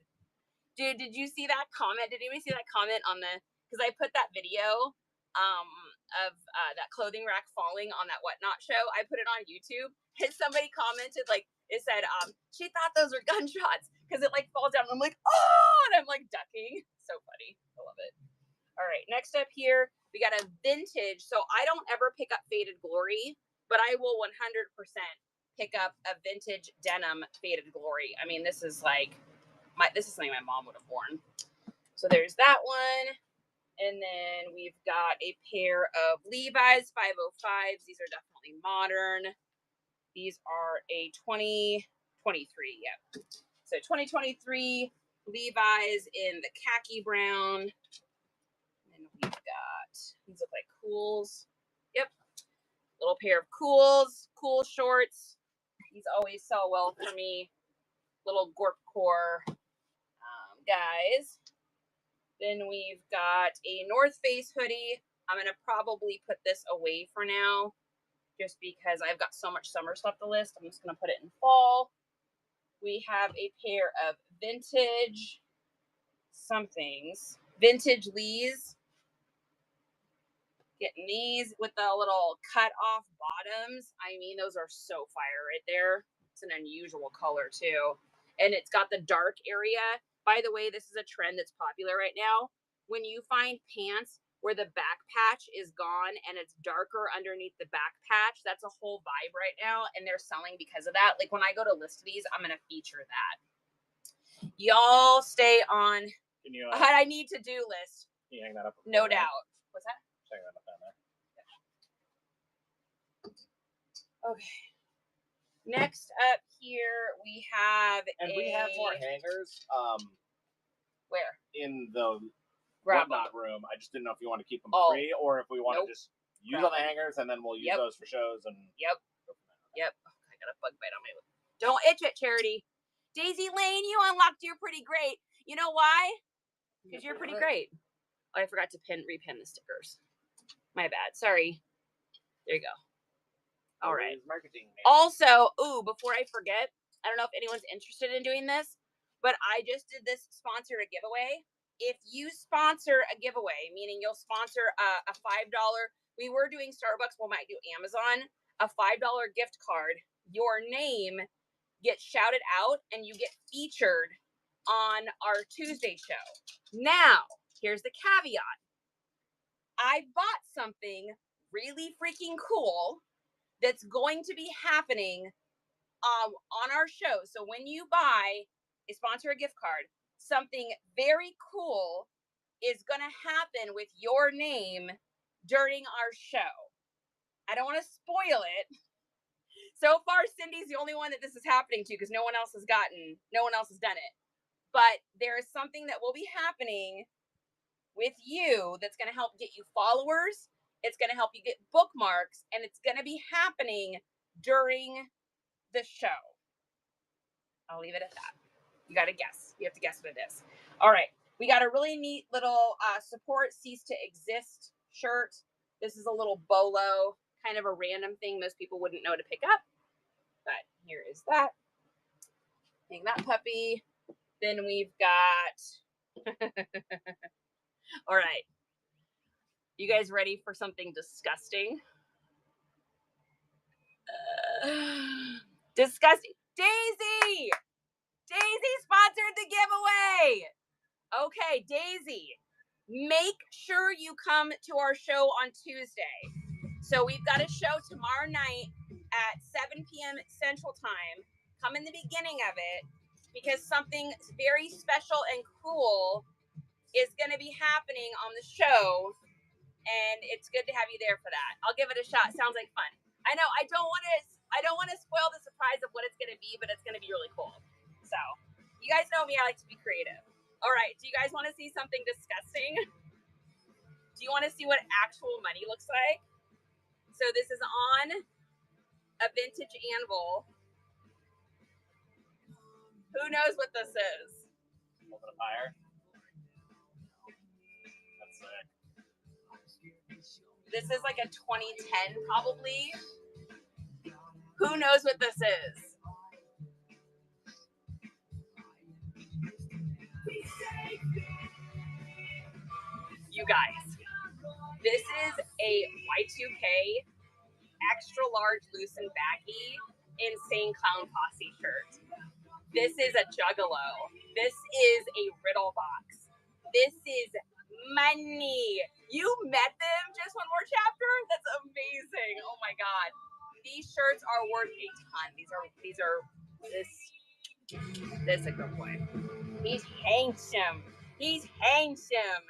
A: Dude, did you see that comment? Did anybody see that comment on the, because I put that video of that clothing rack falling on that Whatnot show. I put it on YouTube and somebody commented, like, it said, she thought those were gunshots because it like falls down. And I'm like, oh, and I'm like ducking. So funny. I love it. All right, next up here, we got a vintage. So I don't ever pick up Faded Glory, but I will 100% pick up a vintage denim Faded Glory. I mean, this is like, this is something my mom would have worn. So there's that one. And then we've got a pair of Levi's 505s. These are definitely modern. These are a 2023, yep. So 2023 Levi's in the khaki brown. And we've got, these look like Cools. Yep. Little pair of Cools, Cool shorts. These always sell well for me. Little Gorpcore guys. Then we've got a North Face hoodie. I'm going to probably put this away for now just because I've got so much summer stuff to list. I'm just going to put it in fall. We have a pair of vintage somethings. Vintage Lees. Getting these with the little cut off bottoms. I mean, those are so fire right there. It's an unusual color too. And it's got the dark area. By the way, this is a trend that's popular right now. When you find pants where the back patch is gone and it's darker underneath the back patch, that's a whole vibe right now. And they're selling because of that. Like when I go to list these, I'm going to feature that. Y'all stay on.
B: Can you,
A: I need to do list.
B: Can you hang that up?
A: No doubt. What's that?
B: Hang that up down there.
A: Okay. Next up here we have
B: we have more hangers.
A: Where?
B: In the Whatnot room. I just didn't know if you want to keep them free or if we want to just use all the hangers and then we'll use those for shows and
A: Yep. I got a bug bite on my lip. Don't itch it, Charity. Daisy Lane, you unlocked your pretty great. You know why? Because you're pretty great. Oh, I forgot to repin the stickers. My bad. Sorry. There you go. All right.
B: Marketing.
A: Also, before I forget, I don't know if anyone's interested in doing this, but I just did this sponsor a giveaway. If you sponsor a giveaway, meaning you'll sponsor a $5, we were doing Starbucks, we might do Amazon, a $5 gift card, your name gets shouted out and you get featured on our Tuesday show. Now, here's the caveat. I bought something really freaking cool that's going to be happening on our show. So when you buy a sponsor a gift card, something very cool is going to happen with your name during our show. I don't want to spoil it. So far, Cindy's the only one that this is happening to because no one else has done it. But there is something that will be happening with you that's going to help get you followers. It's going to help you get bookmarks, and it's going to be happening during the show. I'll leave it at that. You got to guess. You have to guess what it is. All right. We got a really neat little support cease to exist shirt. This is a little bolo, kind of a random thing most people wouldn't know to pick up. But here is that. Hang that puppy. Then we've got... All right. You guys ready for something disgusting? Disgusting. Daisy! Daisy sponsored the giveaway! Okay, Daisy, make sure you come to our show on Tuesday. So we've got a show tomorrow night at 7 p.m. Central Time. Come in the beginning of it because something very special and cool is going to be happening on the show. And it's good to have you there for that. I'll give it a shot. Sounds like fun. I know I don't want to spoil the surprise of what it's going to be, but it's going to be really cool. So, you guys know me, I like to be creative. All right, do you guys want to see something disgusting? Do you want to see what actual money looks like? So this is on a vintage anvil. Who knows what this is?
B: Hold it up higher. That's sick.
A: This is like a 2010 probably. Who knows what this is? You guys, this is a Y2K extra large loose and baggy Insane Clown Posse shirt. This is a Juggalo. This is a Riddle Box. This is money. You met them, Just One More Chapter? That's amazing. Oh my God. These shirts are worth a ton. This is a good boy. He's handsome. He's handsome.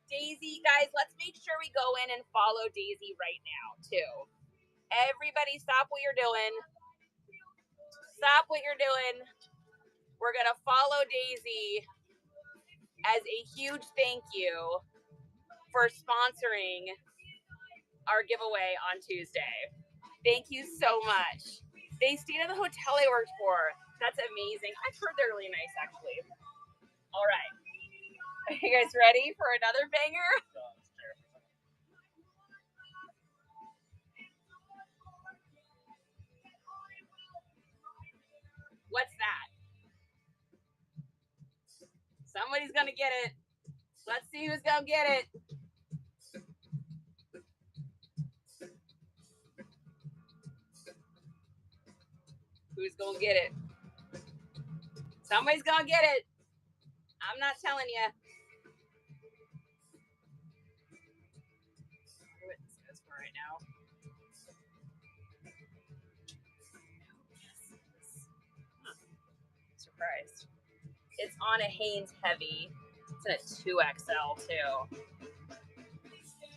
A: Daisy, guys, let's make sure we go in and follow Daisy right now, too. Everybody stop what you're doing. Stop what you're doing. We're going to follow Daisy as a huge thank you for sponsoring our giveaway on Tuesday. Thank you so much. They stayed at the hotel I worked for. That's amazing. I've heard they're really nice, actually. All right. Are you guys ready for another banger? What's that? Somebody's gonna get it. Let's see who's gonna get it. Who's gonna get it? Somebody's gonna get it. I'm not telling you. What this is for right now. Surprised. It's on a Hanes Heavy. It's in a 2XL too.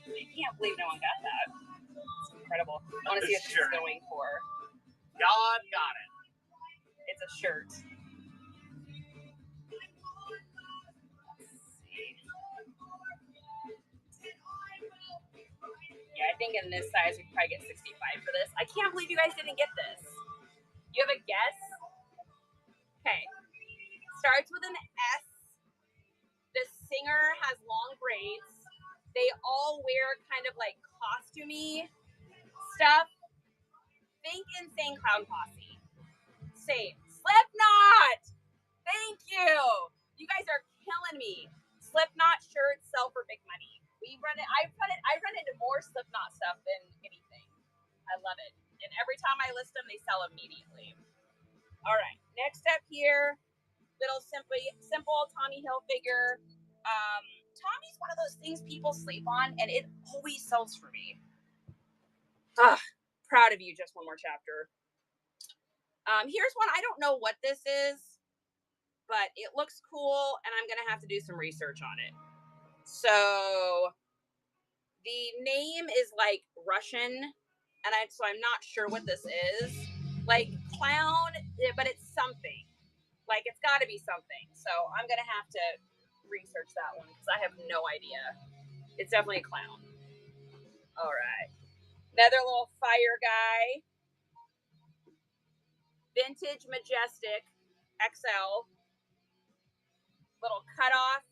A: I can't believe no one got that. It's incredible. I want to see what this is going for.
B: God got it.
A: It's a shirt. Yeah, I think in this size we could probably get 65 for this. I can't believe you guys didn't get this. You have a guess? Okay. Starts with an S. The singer has long braids. They all wear kind of like costumey stuff. Think Insane Clown Posse. Say Slipknot. Thank you. You guys are killing me. Slipknot shirts sell for big money. I run into more Slipknot stuff than anything. I love it. And every time I list them, they sell immediately. All right. Next up here, little simple Tommy Hilfiger. Tommy's one of those things people sleep on, and it always sells for me. Proud of you. Just One More Chapter. Here's one. I don't know what this is, but it looks cool, and I'm gonna have to do some research on it. So the name is like Russian, and so I'm not sure what this is. Like clown, but it's something. Like it's got to be something. So I'm gonna have to research that one because I have no idea. It's definitely a clown. All right. Another little fire guy. Vintage Majestic XL. Little cutoff.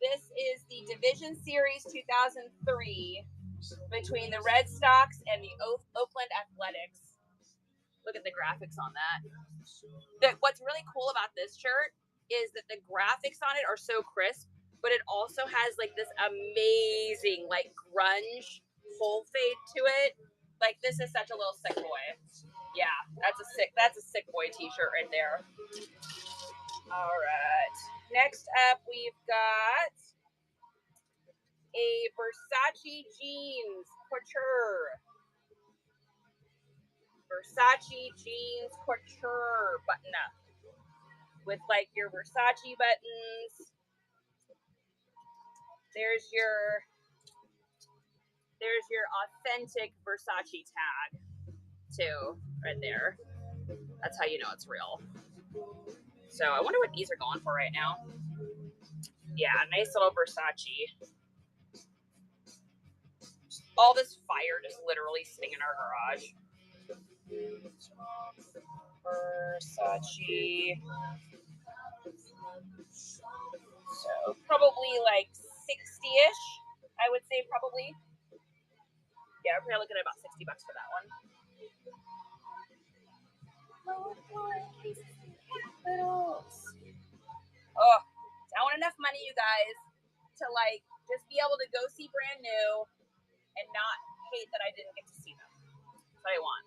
A: This is the Division Series 2003 between the Red Sox and the Oakland Athletics. Look at the graphics on that. What's really cool about this shirt is that the graphics on it are so crisp, but it also has like this amazing like grunge full fade to it. Like this is such a little sick boy. Yeah, that's a sick boy t-shirt right there. All right. Next up, we've got a Versace jeans couture. Versace jeans couture button up with like your Versace buttons. There's your authentic Versace tag too, right there. That's how you know it's real. So I wonder what these are going for right now. Yeah, nice little Versace. All this fire just literally sitting in our garage. Versace. So probably like 60-ish, I would say probably. Yeah, we're probably looking at about $60 for that one. Lower the floor in case it's in capitals. Oh, I want enough money, you guys, to like just be able to go see Brand New and not hate that I didn't get to see them. That's what I want.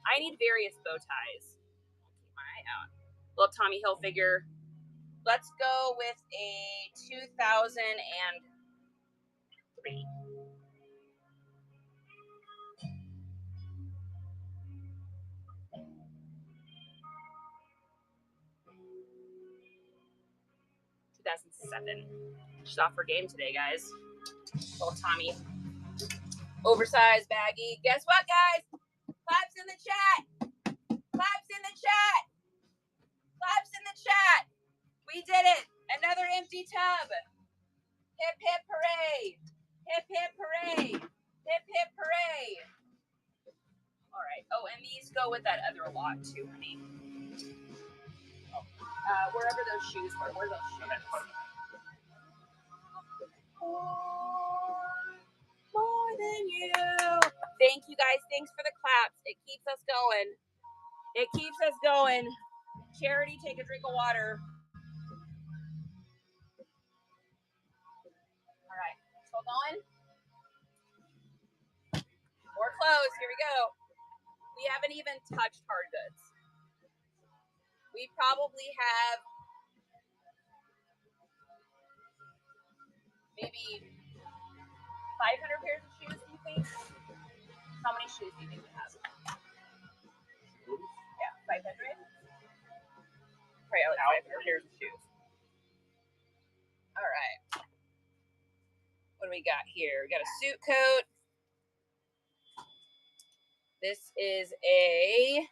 A: I need various bow ties. I'll keep my eye out. Little Tommy Hilfiger. Let's go with a 2003. She's off her game today, guys. Little Tommy. Oversized baggy. Guess what, guys? Claps in the chat. Claps in the chat. Claps in the chat. We did it. Another empty tub. Hip, hip, hooray. Hip, hip, hooray. Hip, hip, hooray. All right. Oh, and these go with that other lot too, honey. Wherever those shoes were. Where are those shoes? More than you. Thank you guys. Thanks for the claps. It keeps us going. It keeps us going. Charity, take a drink of water. All right. Still going? More clothes. Here we go. We haven't even touched hard goods. We probably have maybe 500 pairs of shoes, do you think? How many shoes do you think we have? Yeah, 500? Right, like 500 pairs of shoes. All right. What do we got here? We got a suit coat. This is a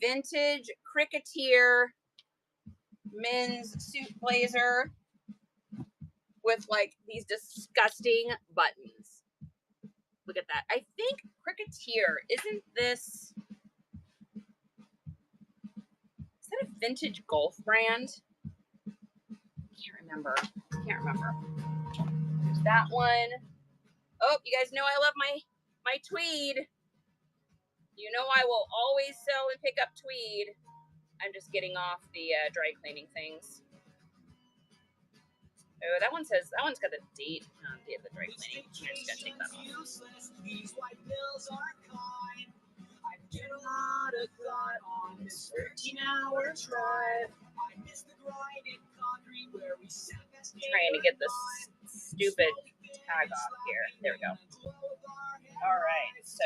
A: vintage cricketer men's suit blazer with like these disgusting buttons. Look at that. I think cricketer, isn't this, is that a vintage golf brand? Can't remember. There's that one. Oh, you guys know I love my tweed. You know I will always sell and pick up tweed. I'm just getting off the dry cleaning things. Oh, that one's got the date on the dry cleaning. I just gotta take that off. Trying to get this stupid tag off here. There we go. All right, so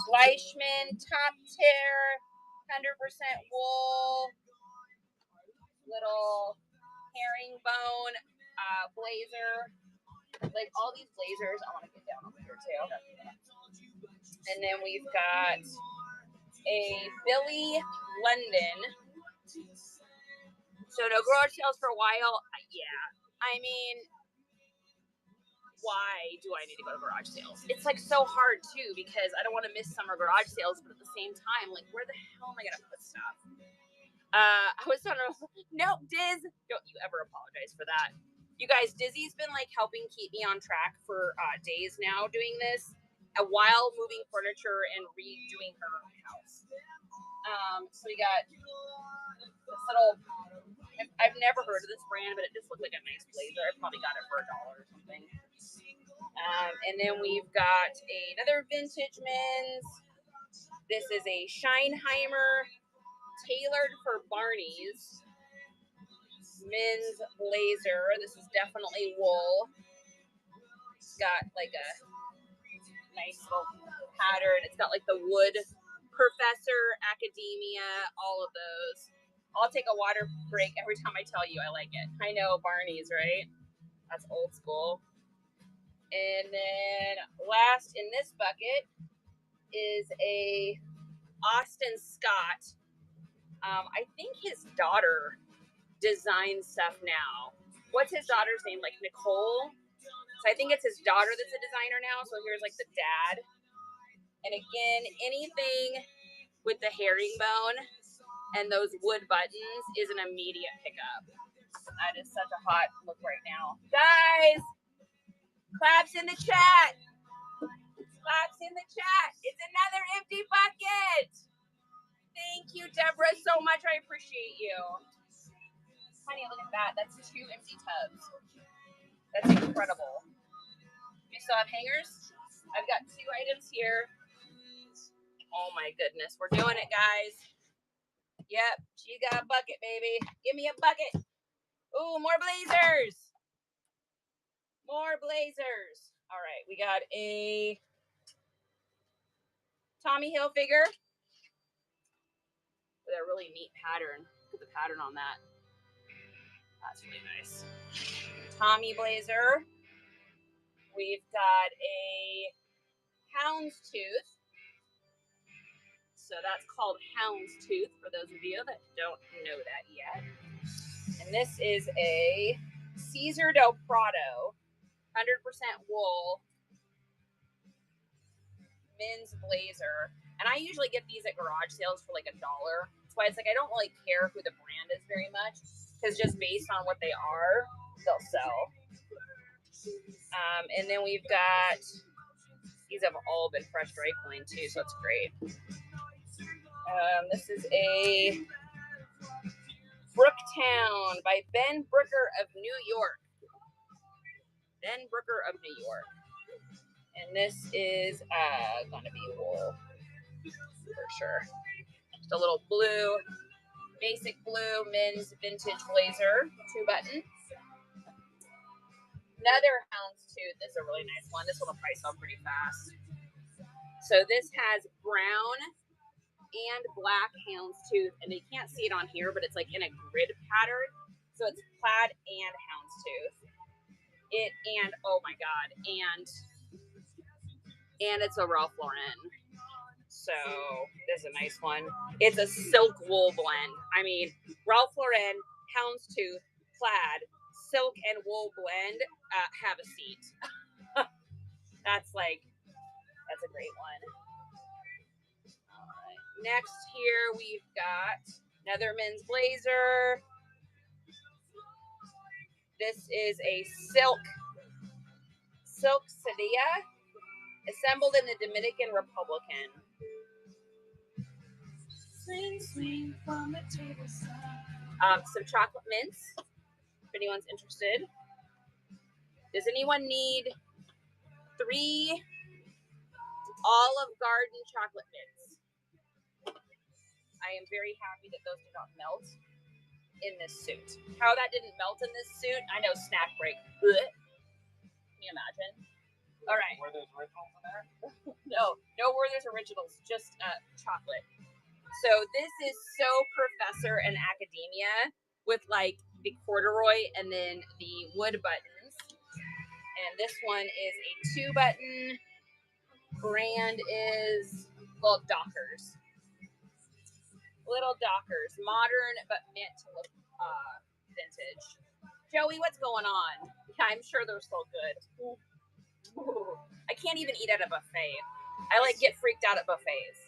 A: Fleischmann top tier, 100% wool, little herringbone blazer. Like all these blazers, I want to get down over here too. And then we've got a Billy London. So no garage sales for a while. Yeah, I mean, why do I need to go to garage sales? It's like so hard too because I don't want to miss summer garage sales, but at the same time, like where the hell am I gonna put stuff? I was talking about, no, Diz, don't you ever apologize for that. You guys, Dizzy's been like helping keep me on track for days now doing this while moving furniture and redoing her house. So we got this little, I've never heard of this brand, but it just looked like a nice blazer. I probably got it for $1 or something. And then we've got another vintage men's. This is a Scheinheimer tailored for Barney's men's blazer. This is definitely wool. It's got like a nice little pattern. It's got like the wood professor, academia, all of those. I'll take a water break every time I tell you I like it. I know, Barney's, right? That's old school. And then last in this bucket is a Austin Scott. I think his daughter designs stuff now. What's his daughter's name? Like Nicole? So I think it's his daughter that's a designer now. So here's like the dad. And again, anything with the herringbone and those wood buttons is an immediate pickup. That is such a hot look right now. Guys, claps in the chat. Claps in the chat. It's another empty Deborah, so much. I appreciate you. Honey, look at that. That's 2 empty tubs. That's incredible. You still have hangers? I've got 2 items here. Oh my goodness. We're doing it, guys. Yep. She got a bucket, baby. Give me a bucket. Ooh, more blazers. More blazers. All right. We got a Tommy Hilfiger with a really neat pattern. Look at the pattern on that. That's really nice. Tommy blazer. We've got a houndstooth. So that's called houndstooth for those of you that don't know that yet. And this is a Cesar del Prado, 100% wool men's blazer. And I usually get these at garage sales for like $1. That's why it's like I don't really care who the brand is very much, because just based on what they are, they'll sell. And then we've got, these have all been fresh dry cleaned too, so it's great. This is a Brooktown by Ben Brooker of New York. Ben Brooker of New York. And this is gonna be wool for sure. Just a little blue, basic blue men's vintage blazer, 2 buttons. Another houndstooth. This is a really nice one. This one will probably sell pretty fast. So this has brown and black houndstooth, and you can't see it on here, but it's like in a grid pattern. So it's plaid and houndstooth. Oh my god, and it's a Ralph Lauren. So this is a nice one. It's a silk wool blend. I mean, Ralph Lauren, houndstooth, plaid, silk and wool blend. Have a seat. That's a great one. All right. Next here we've got another men's blazer. This is a silk sedia, assembled in the Dominican Republic. Swing, swing from the table side. Some chocolate mints, if anyone's interested. Does anyone need 3 Olive Garden chocolate mints? I am very happy that those did not melt in this suit. How that didn't melt in this suit, I know, snack break. Blech. Can you imagine? All right.
B: Were those originals in there?
A: No Werther's originals, just chocolate. So this is So Professor and Academia with like the corduroy and then the wood buttons. And this one is a 2-button. Brand is called Dockers. Little Dockers. Modern but meant to look vintage. Joey, what's going on? Yeah, I'm sure they're so good. Ooh. I can't even eat at a buffet. I get freaked out at buffets.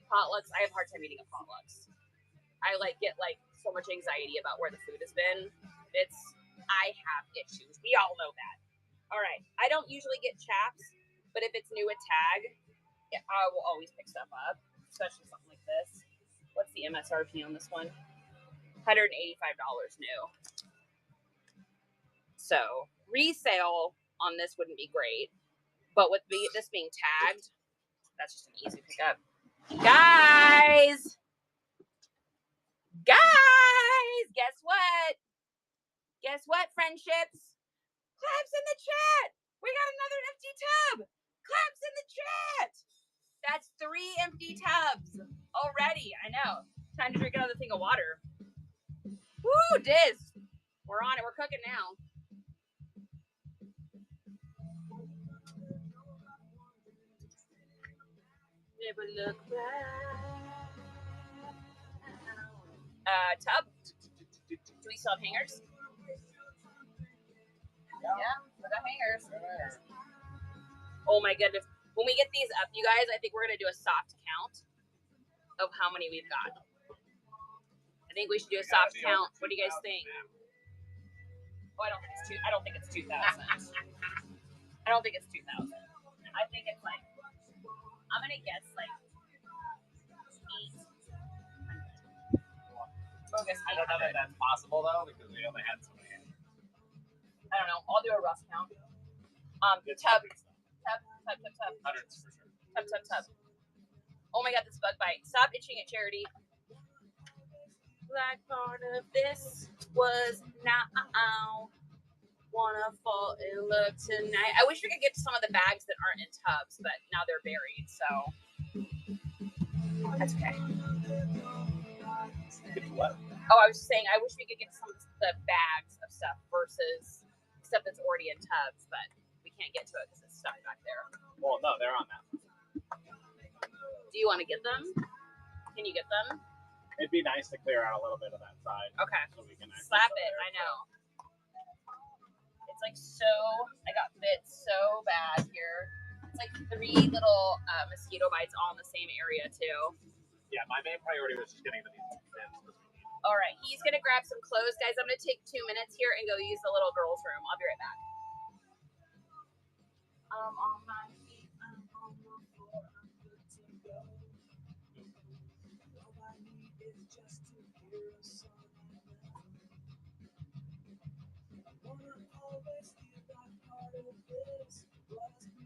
A: Potlucks, I have a hard time eating at potlucks. I get so much anxiety about where the food has been. I have issues. We all know that. All right. I don't usually get chaps, but if it's new at tag, I will always pick stuff up, especially something like this. What's the MSRP on this one? $185 new. So resale on this wouldn't be great, but with this being tagged, that's just an easy pickup. Guys, guess what, friendships? Claps in the chat. We got another empty tub. Claps in the chat. That's 3 empty tubs already. I know. Time to drink another thing of water. Woo, Diz. We're on it. We're cooking now. Never look back. Tub. Do we still have hangers? Yeah, we got hangers. Oh my goodness. When we get these up, you guys, I think we're going to do a soft count of how many we've got. I think we should do a soft count. What do you guys think? Oh, I don't think it's 2,000. I don't think it's 2,000. I think it's I'm going to guess 8. focus.
B: I don't know that that's possible though because we only had so many.
A: I don't know. I'll do a rough count. Tub.
B: Hundreds for sure.
A: Tub. Oh my god, this bug bite. Stop itching at Charity. Black part of this was now. Wanna fall in love tonight. I wish we could get to some of the bags that aren't in tubs, but now they're buried, so that's okay.
B: What?
A: Oh, I was just saying, I wish we could get to some of the bags of stuff versus stuff that's already in tubs, but we can't get to it because it's stuck back there.
B: Well, no, they're on that.
A: Do you want to get them? Can you get them?
B: It'd be nice to clear out a little bit of that side.
A: Okay.
B: So we can
A: slap it. I know. It's like so. I got bit so bad here. It's like 3 little mosquito bites all in the same area too.
B: Yeah, my main priority was just getting the bins.
A: All right, he's gonna grab some clothes, guys. I'm gonna take 2 minutes here and go use the little girl's room. I'll be right back. On my feet, I'm on the floor, I'm good to go. All I need is just to hear a song. I wanna always feel that part of this was mine.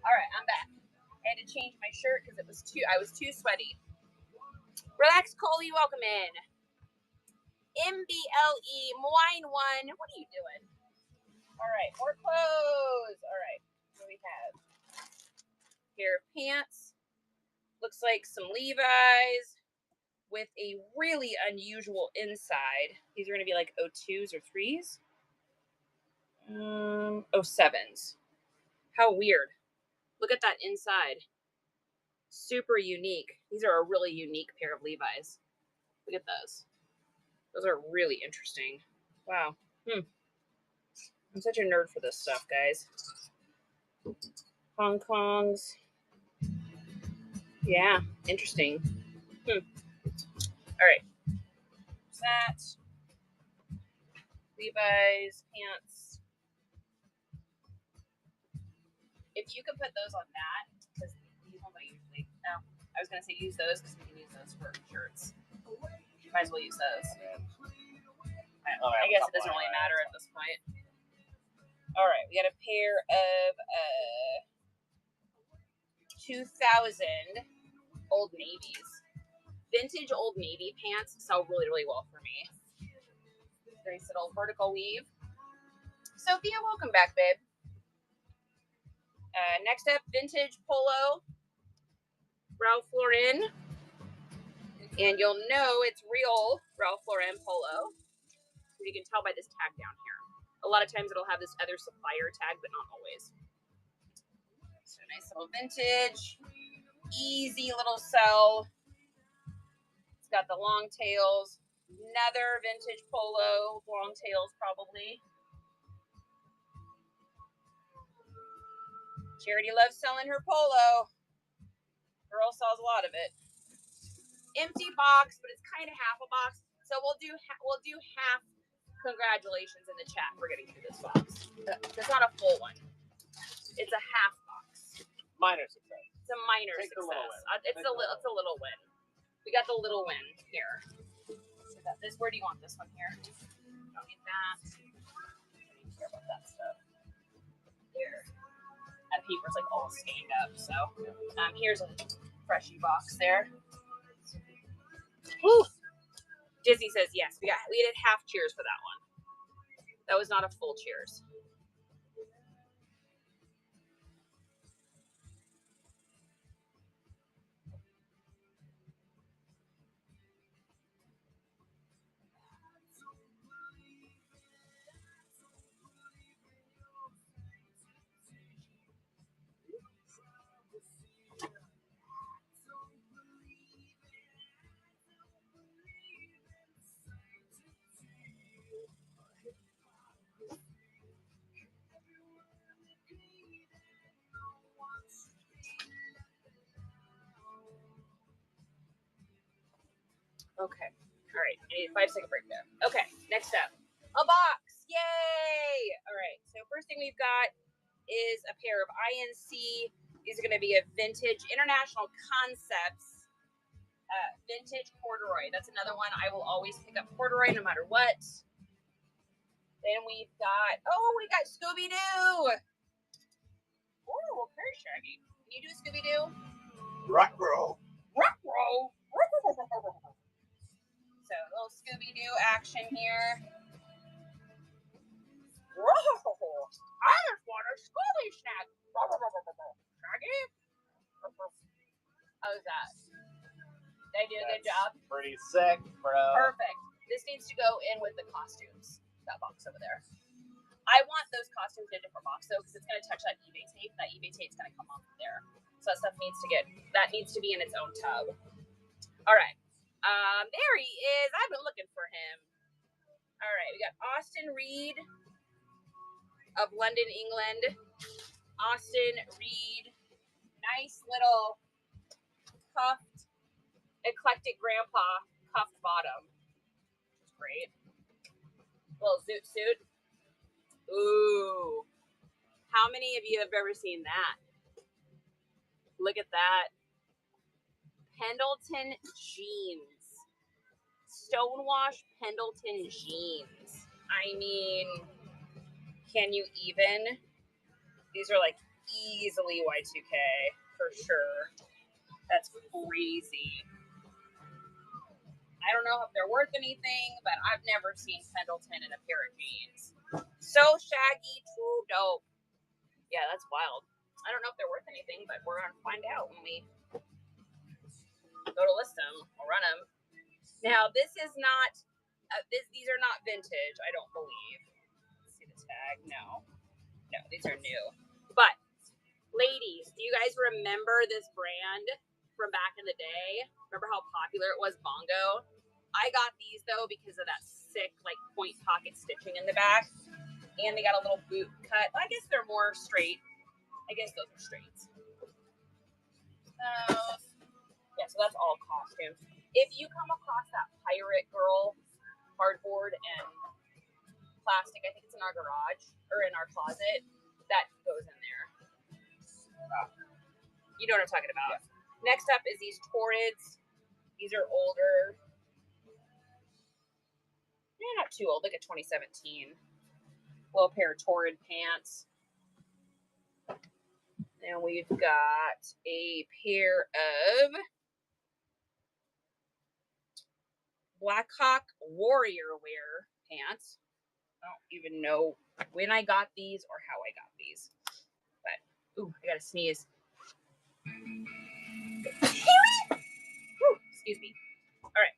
A: All right, I'm back. I had to change my shirt because I was too sweaty. Relax, Coley, welcome in. MBLE, Mwine 1, what are you doing? All right, more clothes. All right, what do we have? Pair of pants. Looks like some Levi's with a really unusual inside. These are going to be like 02s or 3s. 07s. How weird. Look at that inside. Super unique. These are a really unique pair of Levi's. Look at those. Those are really interesting. Wow. I'm such a nerd for this stuff, guys. Hong Kongs. Yeah, interesting. All right. That. Levi's pants. If you could put those on that, because these ones I usually, I was going to say use those because we can use those for shirts. Might as well use those. I guess it doesn't really matter at this point. All right, we got a pair of 2000 Old Navies. Vintage Old Navy pants sell really, really well for me. Nice little vertical weave. Sophia, welcome back, babe. Next up, vintage polo, Ralph Lauren. And you'll know it's real Ralph Lauren polo. You can tell by this tag down here. A lot of times it'll have this other supplier tag, but not always. So nice little vintage, easy little sell. It's got the long tails. Another vintage polo, long tails probably. Charity loves selling her polo. Girl sells a lot of it. Empty box, but it's kind of half a box. So we'll do half congratulations in the chat for getting through this box. It's not a full one. It's a half box.
B: Minor success.
A: It's a minor
B: Take the
A: success.
B: little win.
A: It's a little win. We got the little win here. So where do you want this one here? Don't need that. I don't care about that stuff. Here. That paper's like all stained up. So here's a freshie box there. Woo! Disney says yes. We did half cheers for that one. That was not a full cheers. Okay. All right. I need a 5-second break there. Okay. Next up, a box. Yay! All right. So first thing we've got is a pair of INC. These are going to be a vintage International Concepts vintage corduroy. That's another one. I will always pick up corduroy no matter what. Then we got Scooby-Doo. Oh, very shaggy. Can you do Scooby-Doo?
B: Ruh-roh.
A: Ruh-roh. So a little Scooby-Doo action here. Whoa! I just want a Scooby snack. Shaggy? How's that? Did I do a good job?
B: Pretty sick, bro.
A: Perfect. This needs to go in with the costumes. That box over there. I want those costumes in a different box though, because it's going to touch that eBay tape. That eBay tape's going to come off there. So that stuff needs to be in its own tub. All right. There he is. I've been looking for him. All right, we got Austin Reed of London, England. Austin Reed. Nice little cuffed, eclectic grandpa cuffed bottom. Which is great. Little zoot suit. Ooh. How many of you have ever seen that? Look at that. Pendleton jeans. Stonewash Pendleton jeans. I mean, can you even? These are like easily Y2K for sure. That's crazy. I don't know if they're worth anything, but I've never seen Pendleton in a pair of jeans. So shaggy, too dope. Yeah, that's wild. I don't know if they're worth anything, but we're going to find out when we go to list them. We'll run them. Now, this is not, these are not vintage, I don't believe. Let's see the tag. No, these are new. But, ladies, do you guys remember this brand from back in the day? Remember how popular it was, Bongo? I got these, though, because of that sick, like, point pocket stitching in the back. And they got a little boot cut. I guess they're more straight. I guess those are straights. So that's all costumes. If you come across that Pirate Girl cardboard and plastic, I think it's in our garage or in our closet, that goes in there. You know what I'm talking about. Yeah. Next up is these Torrids. These are older. They're not too old, like a 2017. Little pair of Torrid pants. And we've got a pair of Blackhawk Warrior Wear pants. I don't even know when I got these or how I got these. But, ooh, I gotta sneeze. Excuse me. All right.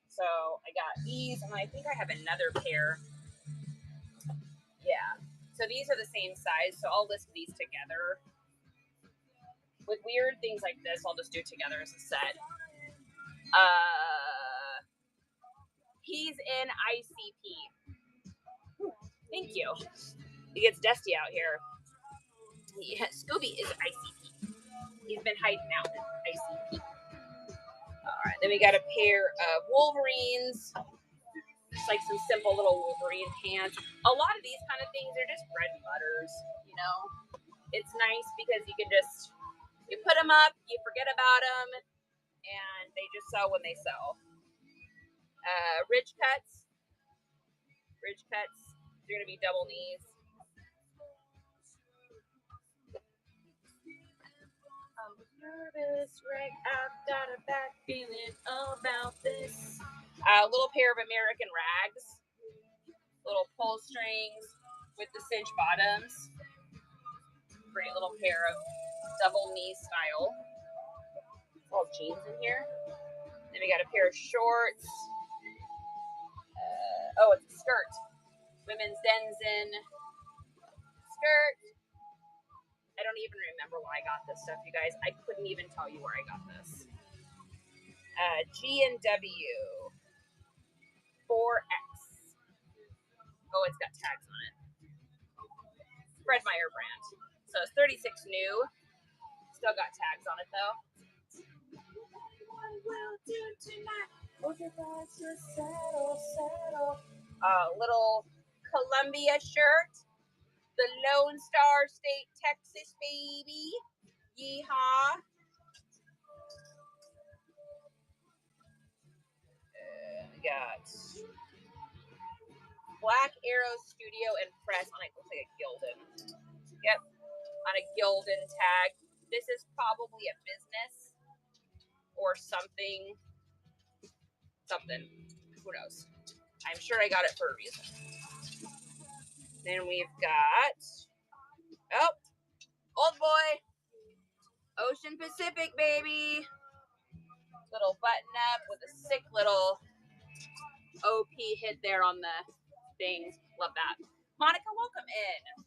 A: So I got these, and I think I have another pair. Yeah. So these are the same size, so I'll list these together. With weird things like this, I'll just do it together as a set. He's in ICP. Thank you. It gets dusty out here. Yeah, Scooby is ICP. He's been hiding out in ICP. All right, then we got a pair of Wolverines. Just like some simple little Wolverine pants. A lot of these kind of things are just bread and butters, you know. it's nice because you can just, you put them up, you forget about them, and they just sell when they sell. Ridge cuts. They're going to be double knees. I'm nervous, right? I've got a bad feeling about this. A little pair of American rags. Little pull strings with the cinch bottoms. Great little pair of double knee style. All jeans in here. Then we got a pair of shorts. It's a skirt. Women's Denizen skirt. I don't even remember where I got this stuff, you guys. I couldn't even tell you where I got this. G&W 4X. Oh, it's got tags on it. Fred Meyer brand. So it's 36 new. Still got tags on it though. Little Columbia shirt. The Lone Star State, Texas, baby. Yeehaw. We got Black Arrow Studio and Press on it. Looks like a Gildan. Yep. On a Gildan tag. This is probably a business or something. Who knows? I'm sure I got it for a reason. Then we've got, Old Boy. Ocean Pacific, baby. Little button up with a sick little OP hit there on the thing. Love that. Monica, welcome in.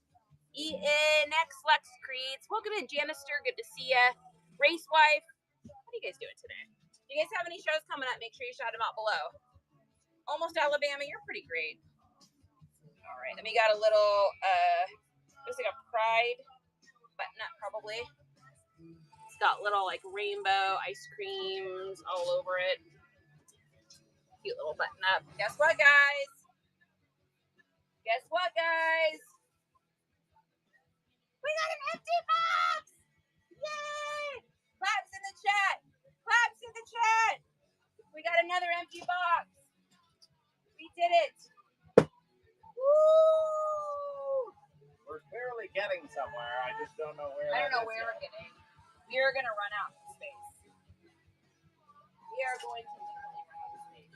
A: ENX Lex Creeds. Welcome in, Janister. Good to see ya. Race Wife. What are you guys doing today? Do you guys have any shows coming up? Make sure you shout them out below. Almost Alabama. You're pretty great. All right. Then we got a little, looks like a Pride button up probably. It's got little like rainbow ice creams all over it. Cute little button up. Guess what, guys? We got an empty box! Yay! Claps in the chat. We got another empty box. We did it. Woo!
B: We're clearly getting somewhere. I just don't know where.
A: I don't know where we're getting. We are going to run out of space. We are going to literally run out of space.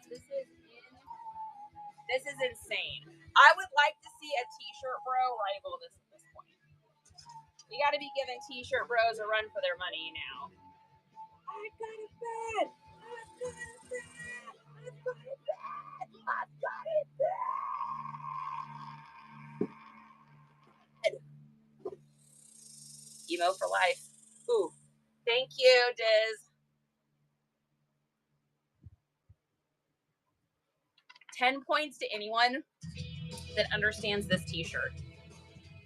A: This is insane. I would like to see a t-shirt bro rival this at this point. You got to be giving t-shirt bros a run for their money now. I got it bad. Emo for life. Ooh. Thank you, Diz. 10 points to anyone that understands this t-shirt.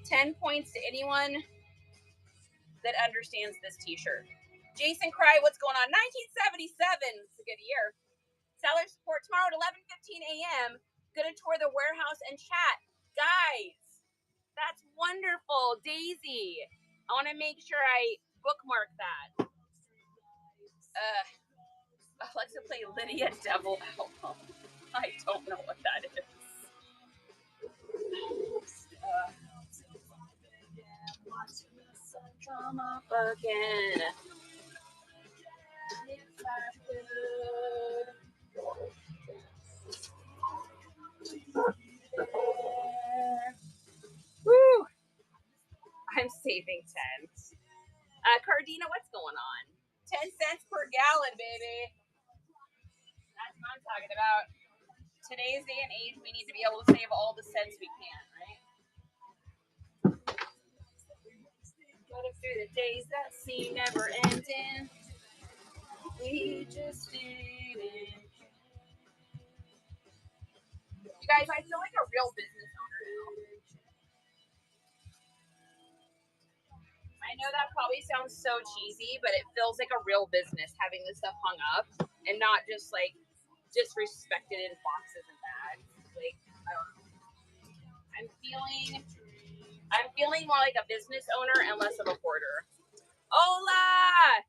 A: 10 points to anyone that understands this t-shirt. Jason Cry, what's going on? 1977. It's a good year. Seller support tomorrow at 11:15 a.m. Gonna tour the warehouse and chat. Guys, that's wonderful. Daisy, I want to make sure I bookmark that. Alexa, play Lydia Devil album. I don't know what that is. Come up again. Woo! I'm saving 10. Cardina, what's going on? 10 cents per gallon, baby. That's what I'm talking about. Today's day and age, we need to be able to save all the cents we can, right? But through the days that seem never ending, we just didn't. You guys, I feel like a real business owner now. I know that probably sounds so cheesy, but it feels like a real business having this stuff hung up and not just like disrespected in boxes and bags. Like, I don't know. I'm feeling more like a business owner and less of a hoarder. Hola!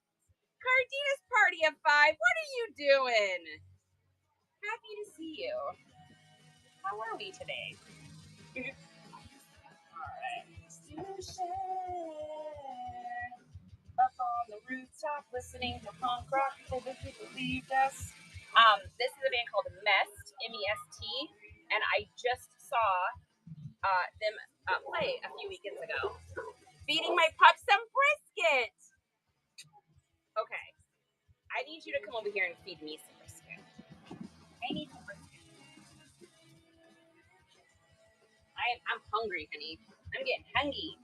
A: Cardina's party of 5. What are you doing? Happy to see you. How are we today? Alright. Up on the rooftop listening to punk rock till the people believed us. This is a band called Mest, M-E-S-T, and I just saw them play a few weekends ago. Feeding my pup some brisket. Okay, I need you to come over here and feed me some brisket. I need some brisket. I'm hungry, honey. I'm getting hungry.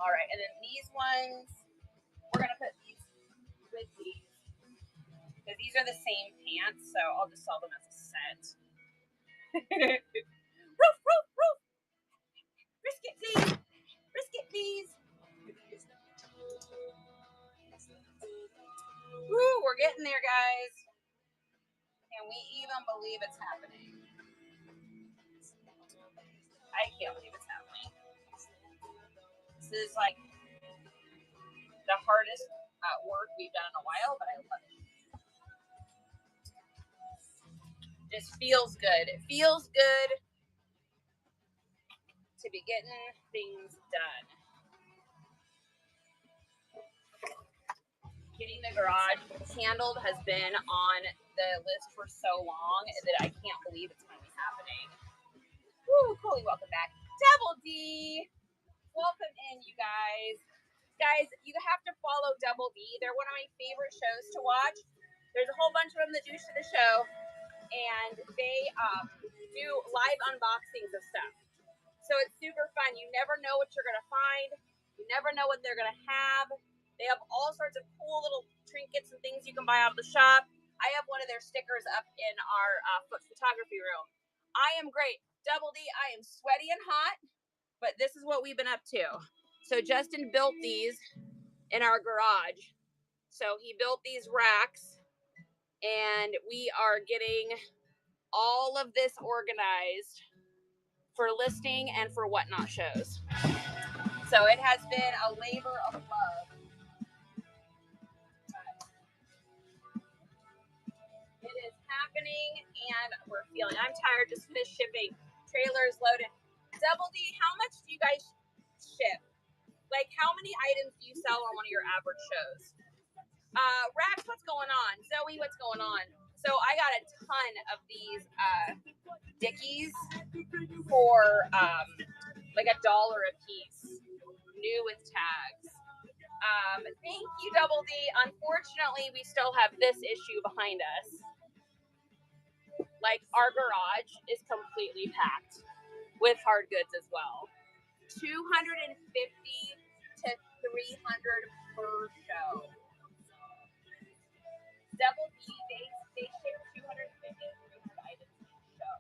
A: All right, and then these ones, we're gonna put these with these. Because these are the same pants, so I'll just sell them as a set. Roof, roof, roof. Brisket, please. Brisket, please. Woo, we're getting there, guys. Can we even believe it's happening? I can't believe it's happening. This is like the hardest work we've done in a while, but I love it. Just feels good. It feels good to be getting things done. Getting the garage handled has been on the list for so long that I can't believe it's finally happening. Woo, Coley, welcome back. Double D, welcome in, you guys. Guys, you have to follow Double D. They're one of my favorite shows to watch. There's a whole bunch of them that do the show, and they do live unboxings of stuff. So it's super fun. You never know what you're going to find. You never know what they're going to have. They have all sorts of cool little trinkets and things you can buy out of the shop. I have one of their stickers up in our foot photography room. I am great. Double D, I am sweaty and hot, but this is what we've been up to. So Justin built these in our garage. So he built these racks, and we are getting all of this organized for listing and for whatnot shows. So it has been a labor of love. It is happening, and we're feeling. I'm tired. Just finished shipping. Trailers loaded. Double D, how much do you guys ship? Like, how many items do you sell on one of your average shows? Rax, what's going on? Zoe, what's going on? So I got a ton of these Dickies for like $1 a piece, new with tags. Thank you, Double D. Unfortunately, we still have this issue behind us. Like, our garage is completely packed with hard goods as well. 250 to 300 per show. Double D, they ship 250 to 300 items each show.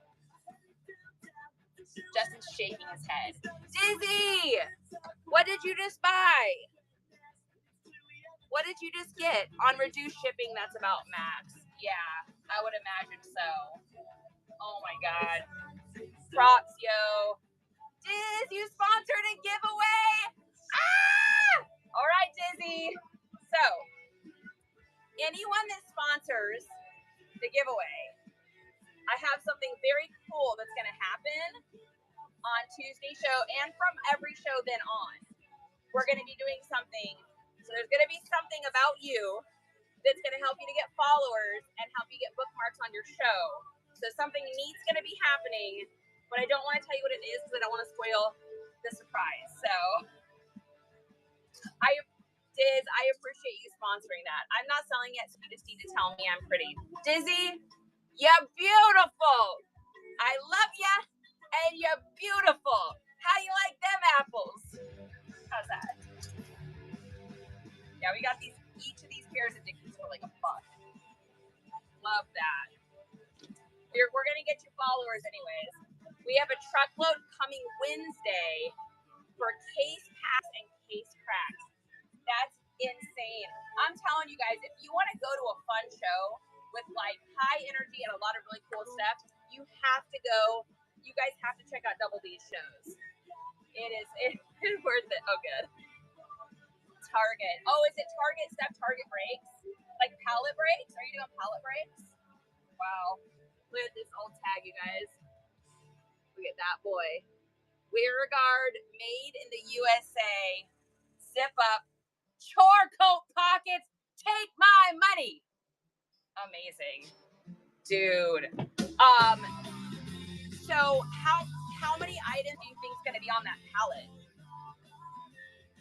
A: Justin's shaking his head. Dizzy! What did you just buy? What did you just get? On reduced shipping, that's about max. Yeah, I would imagine so. Oh my God. Props, yo. Diz, you sponsored a giveaway. Ah! All right, Dizzy. So, anyone that sponsors the giveaway, I have something very cool that's going to happen on Tuesday show and from every show then on. We're going to be doing something. So there's going to be something about you that's going to help you to get followers and help you get bookmarks on your show. So something neat's going to be happening, but I don't want to tell you what it is because I don't want to spoil the surprise. So I appreciate you sponsoring that. I'm not selling it, so you just need to tell me I'm pretty. Dizzy, you're beautiful. I love ya, and you're beautiful. How you like them apples? How's that? Yeah, we got each of these pairs of Dickies for like $1. Love that. We're gonna get you followers anyways. We have a truckload coming Wednesday for case packs and case cracks. That's insane. I'm telling you guys, if you want to go to a fun show with like high energy and a lot of really cool stuff, you have to go You guys have to check out Double D's shows. It is worth it. Oh, good. Target. Oh, is it Target stuff? Target breaks? Like pallet breaks? Are you doing pallet breaks? Wow. Look at this old tag, you guys. Look at that boy. Weirgard, made in the USA. Zip up. Chore coat pockets. Take my money. Amazing. Dude. So how many items do you think is going to be on that pallet?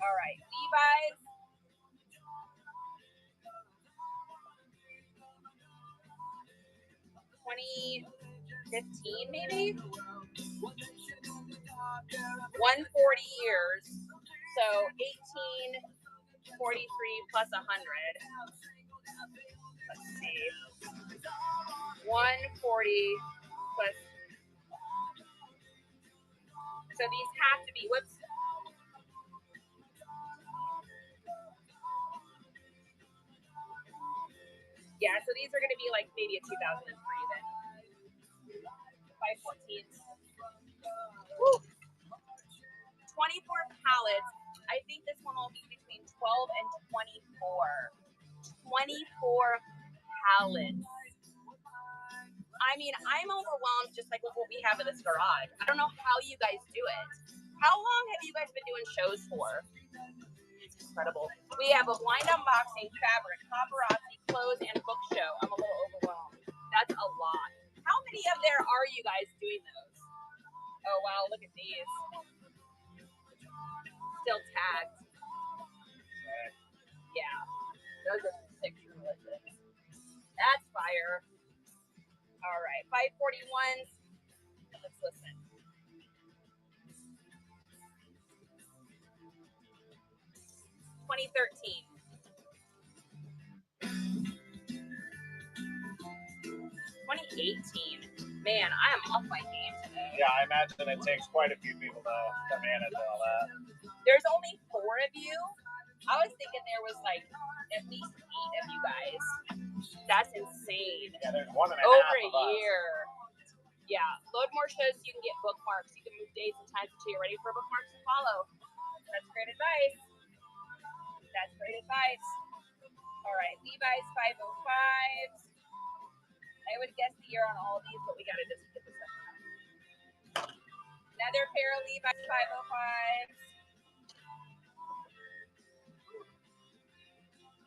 A: All right. Levi's. 2015 maybe? 140 years. So 1843 plus 100. Let's see. 140 plus. So these have to be, whoops. Yeah, so these are going to be like maybe a 2003 then. 514. Woo. 24 pallets. I think this one will be between 12 and 24. 24 pallets. I mean, I'm overwhelmed just like with what we have in this garage. I don't know how you guys do it. How long have you guys been doing shows for? It's incredible. We have a blind unboxing, fabric, paparazzi, clothes, and book show. I'm a little overwhelmed. That's a lot. How many of there are you guys doing those? Oh, wow, look at these. Still tagged. Yeah, those are sick delicious. That's fire. All right, 541s. Let's listen. (2013). 2018. Man, I am off my game today.
B: Yeah, I imagine it takes quite a few people to manage all that.
A: There's only 4 of you. I was thinking there was like at least 8 of you guys. That's insane.
B: Yeah, there's 1.5
A: over a
B: of us.
A: year. Yeah, load more shows so you can get bookmarks. You can move dates and times until you're ready for bookmarks to follow. That's great advice. That's great advice. All right, Levi's 505s. I would guess the year on all of these, but we gotta just get this up. Another pair of Levi's 505s.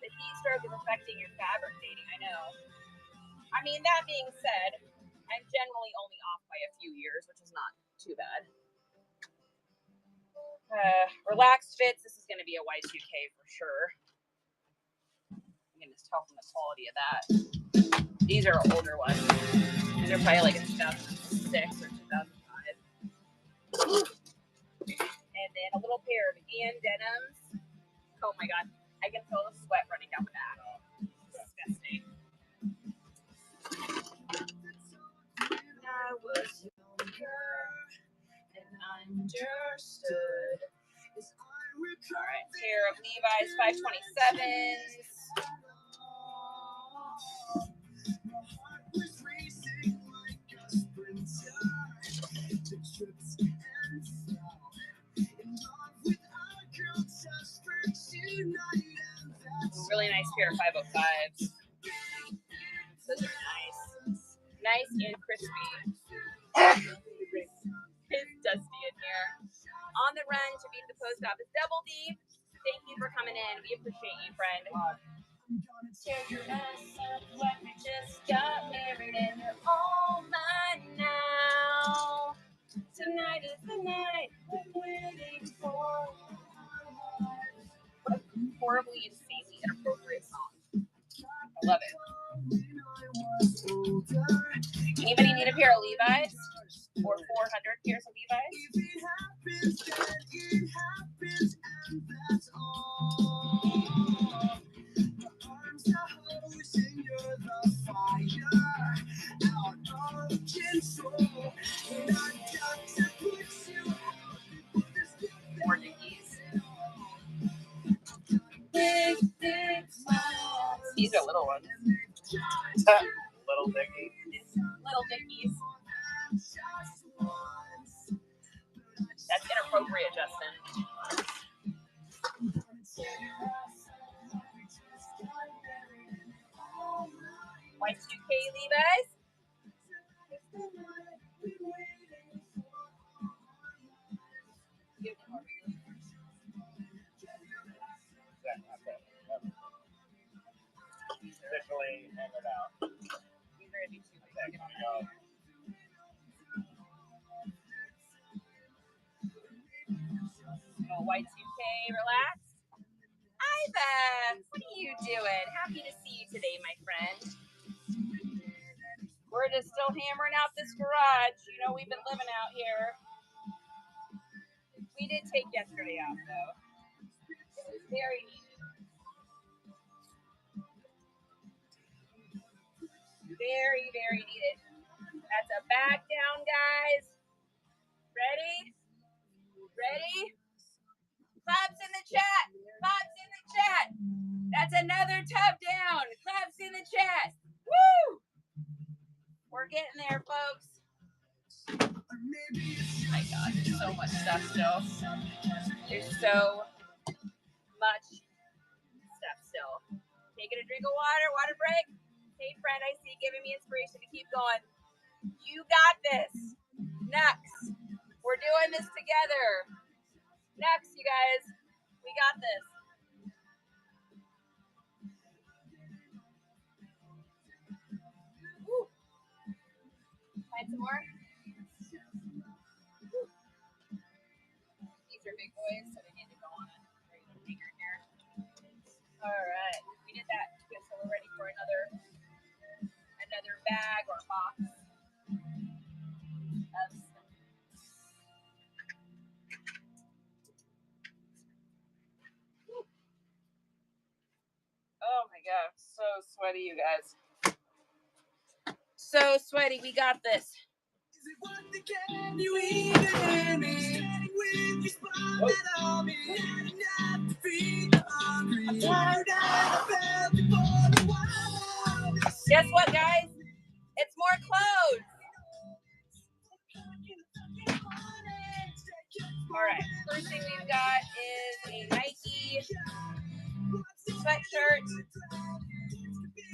A: The heat stroke is affecting your fabric dating, I know. I mean, that being said, I'm generally only off by a few years, which is not too bad. Relaxed fits. This is going to be a Y2K for sure. You can just tell from the quality of that. These are older ones. These are probably like a 2006 or 2005. And then a little pair of Ian denims. Oh my god, I can feel the sweat running down the back. Disgusting. I was younger and understood. All right, pair of Levi's 527s. Really nice pair of 505s. Those are nice. Nice and crispy. It's dusty in here. On the run to beat the post office. Double D, thank you for coming in. We appreciate you, friend. Tear your ass up like we just got married and you're all mine now. Tonight is the night we're waiting for. What a horribly insanely inappropriate song. I love it. Anybody need a pair of Levi's? Or 400 pairs of Levi's? More Dickies. These are little ones.
B: Little Dickies.
A: Little Dickies.
B: Basically, hang it out.
A: These are gonna be too big. Oh, Y2K, relax. Hi, Beth. What are you doing? Happy to see you today, my friend. We're just still hammering out this garage. You know, we've been living out here. We did take yesterday off, though. It was very needed. Very, very needed. That's a back down, guys. Ready? Ready? Claps in the chat. Claps in the chat. That's another tub down. Claps in the chat. Woo! We're getting there, folks. Oh my God, there's so much stuff still. There's so much stuff still. Taking a drink of water, water break. Hey, friend, I see you giving me inspiration to keep going. You got this. Next. We're doing this together. Next, you guys. We got this. Woo. Find some more. Woo. These are big boys, so they need to go on a regular finger here. All right. We did that. Okay, so we're ready for another bag or box. Oh my God, so sweaty, you guys. So sweaty. We got this. Guess what, guys? It's more clothes. All right. First thing we've got is a Nike sweatshirt.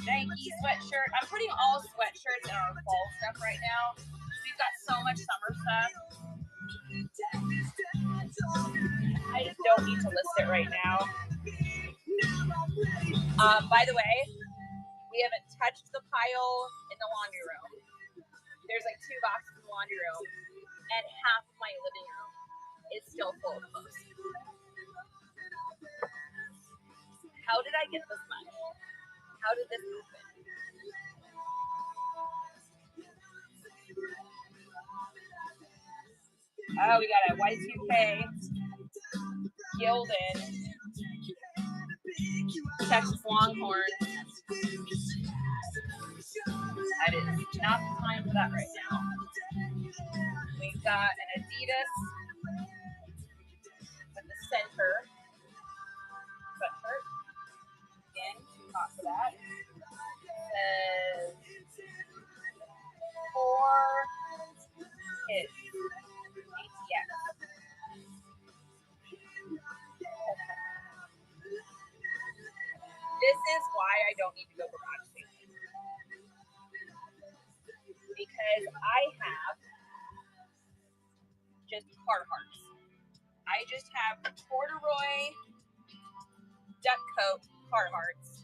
A: Nike sweatshirt. I'm putting all sweatshirts in our fall stuff right now. We've got so much summer stuff. I just don't need to list it right now. By the way, we haven't touched the pile in the laundry room. There's like 2 boxes in the laundry room, and half of my living room is still full of clothes. How did I get this much? How did this happen? Oh, we got a Y2K Gildan Texas Longhorn. That is not the time for that right now. We've got an Adidas with the center sweatshirt. Again, too hot for that. Says 4 kids. ATX. This is why I don't need to go garage sailing. Because I have just Carhartts. I just have corduroy duck coat Carhartts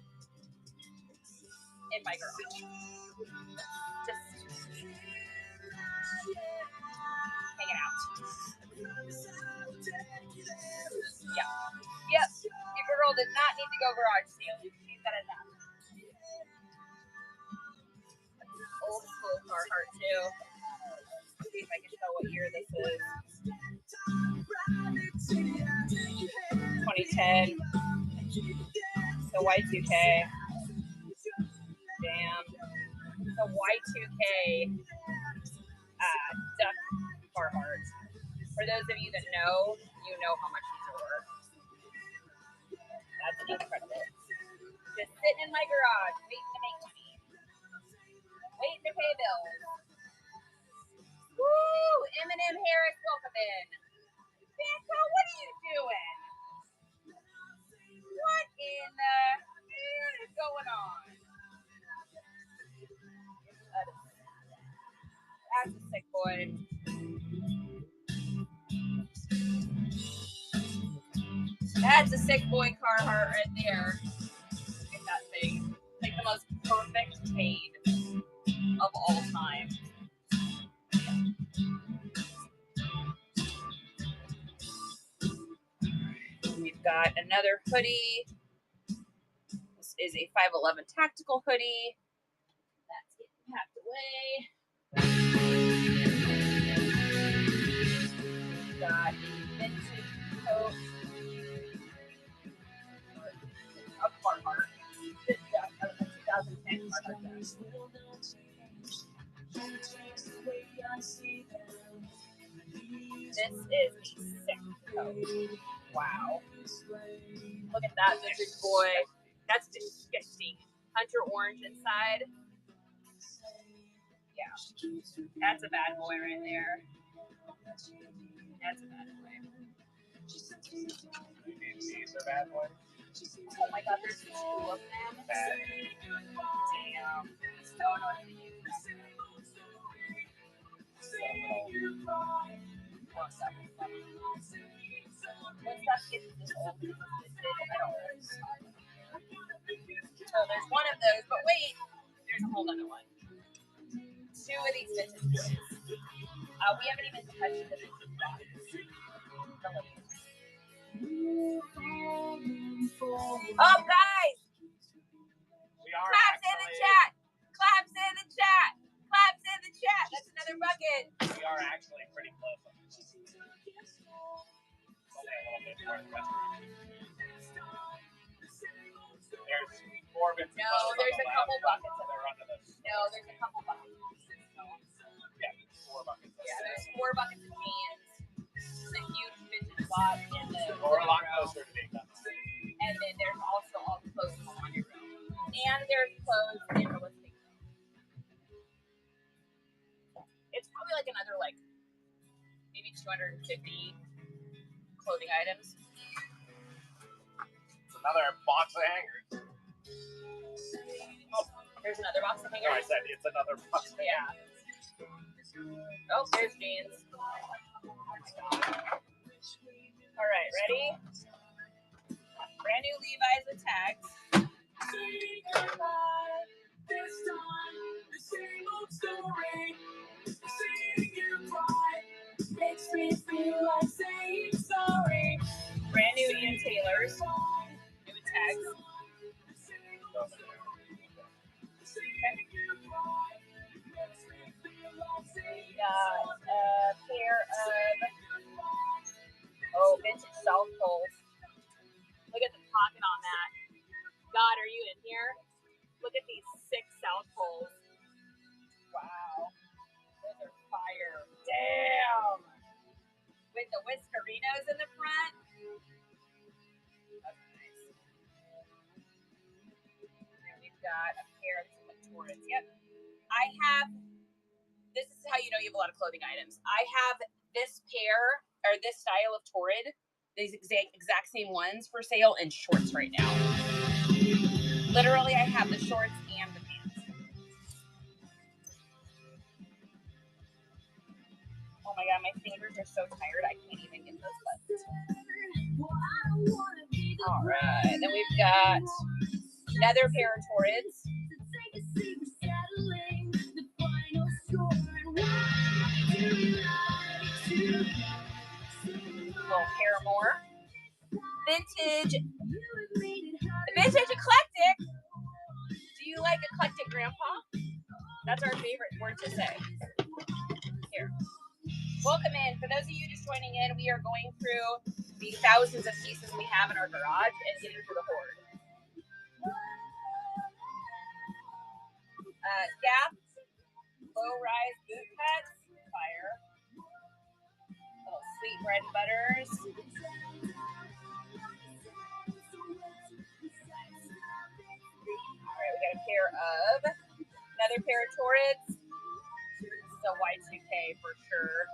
A: in my garage. Just hanging out. Yeah. Yep. Your girl did not need to go garage sailing. She's got enough. Old school Carhartt too. Let's see if I can tell what year this is. 2010. So Y2K. Damn. So Y2K duck Carhartt. For those of you that know, you know how much these are worth. That's incredible. Just sitting in my garage, waiting to make money. Waiting to pay bills. Woo! Eminem Harris, welcome in. Becca, what are you doing? What in the hell is going on? That's a sick boy. That's a sick boy Carhartt right there. Look at that thing. Like the most perfect fade of all time. We've got another hoodie. This is a 511 tactical hoodie. That's getting packed away. We've got a vintage coat. A Carhartt. 2010 Carhartt. This is a sick coat. Wow. Look at that vintage boy. That's disgusting. Hunter orange inside. Yeah. That's a bad boy right there. That's a bad boy.
B: These are bad boys.
A: Oh my god, there's two of them. Damn. So annoying to use. When stuff gets this old, I don't really stop. So there's one of those, but wait, there's a whole other one. Two of these vintage boys. We haven't even touched the vintage box. Oh, guys! Claps in the chat! Claps in the chat! Claps in the chat! That's another bucket.
B: We are actually pretty close. There's four bits.
A: No, there's a couple buckets of it. No, there's a couple buckets.
B: Yeah, 4 buckets.
A: Yeah, there's 4 buckets of cans. There's a huge vintage lot in the
B: Or a lot closer to being done.
A: And then there's also all the clothes on your room. And there's clothes in the listing room. It's probably like another maybe 250 clothing items.
B: It's another box of hangers.
A: Oh, there's another box of hangers.
B: No, I said it's another box of hangers.
A: Yeah. Oh, there's jeans. All right, ready? Brand new Levi's with tags. This time, the same old story. Seeing you cry makes me feel like saying sorry. Brand new Ian Taylor's. New with tags. Got a pair of vintage South Poles. Look at the pocket on that. God, are you in here? Look at these 6 South Poles. Wow. Those are fire. Damn. With the Whiskerinos in the front. That's nice. And we've got a pair of some Torres. Yep. This is how you know you have a lot of clothing items. I have this pair, or this style of Torrid, these exact same ones for sale in shorts right now. Literally, I have the shorts and the pants. Oh my god, my fingers are so tired, I can't even get those buttons. Alright, then we've got another pair of Torrids. Little pair more. Vintage eclectic. Do you like eclectic, Grandpa? That's our favorite word to say. Here. Welcome in. For those of you just joining in, we are going through the thousands of pieces we have in our garage and getting to the hoard. Gap, low-rise boot cuts, fire. Little sweet bread and butters. All right, we got another pair of Torrids. This is a Y2K for sure.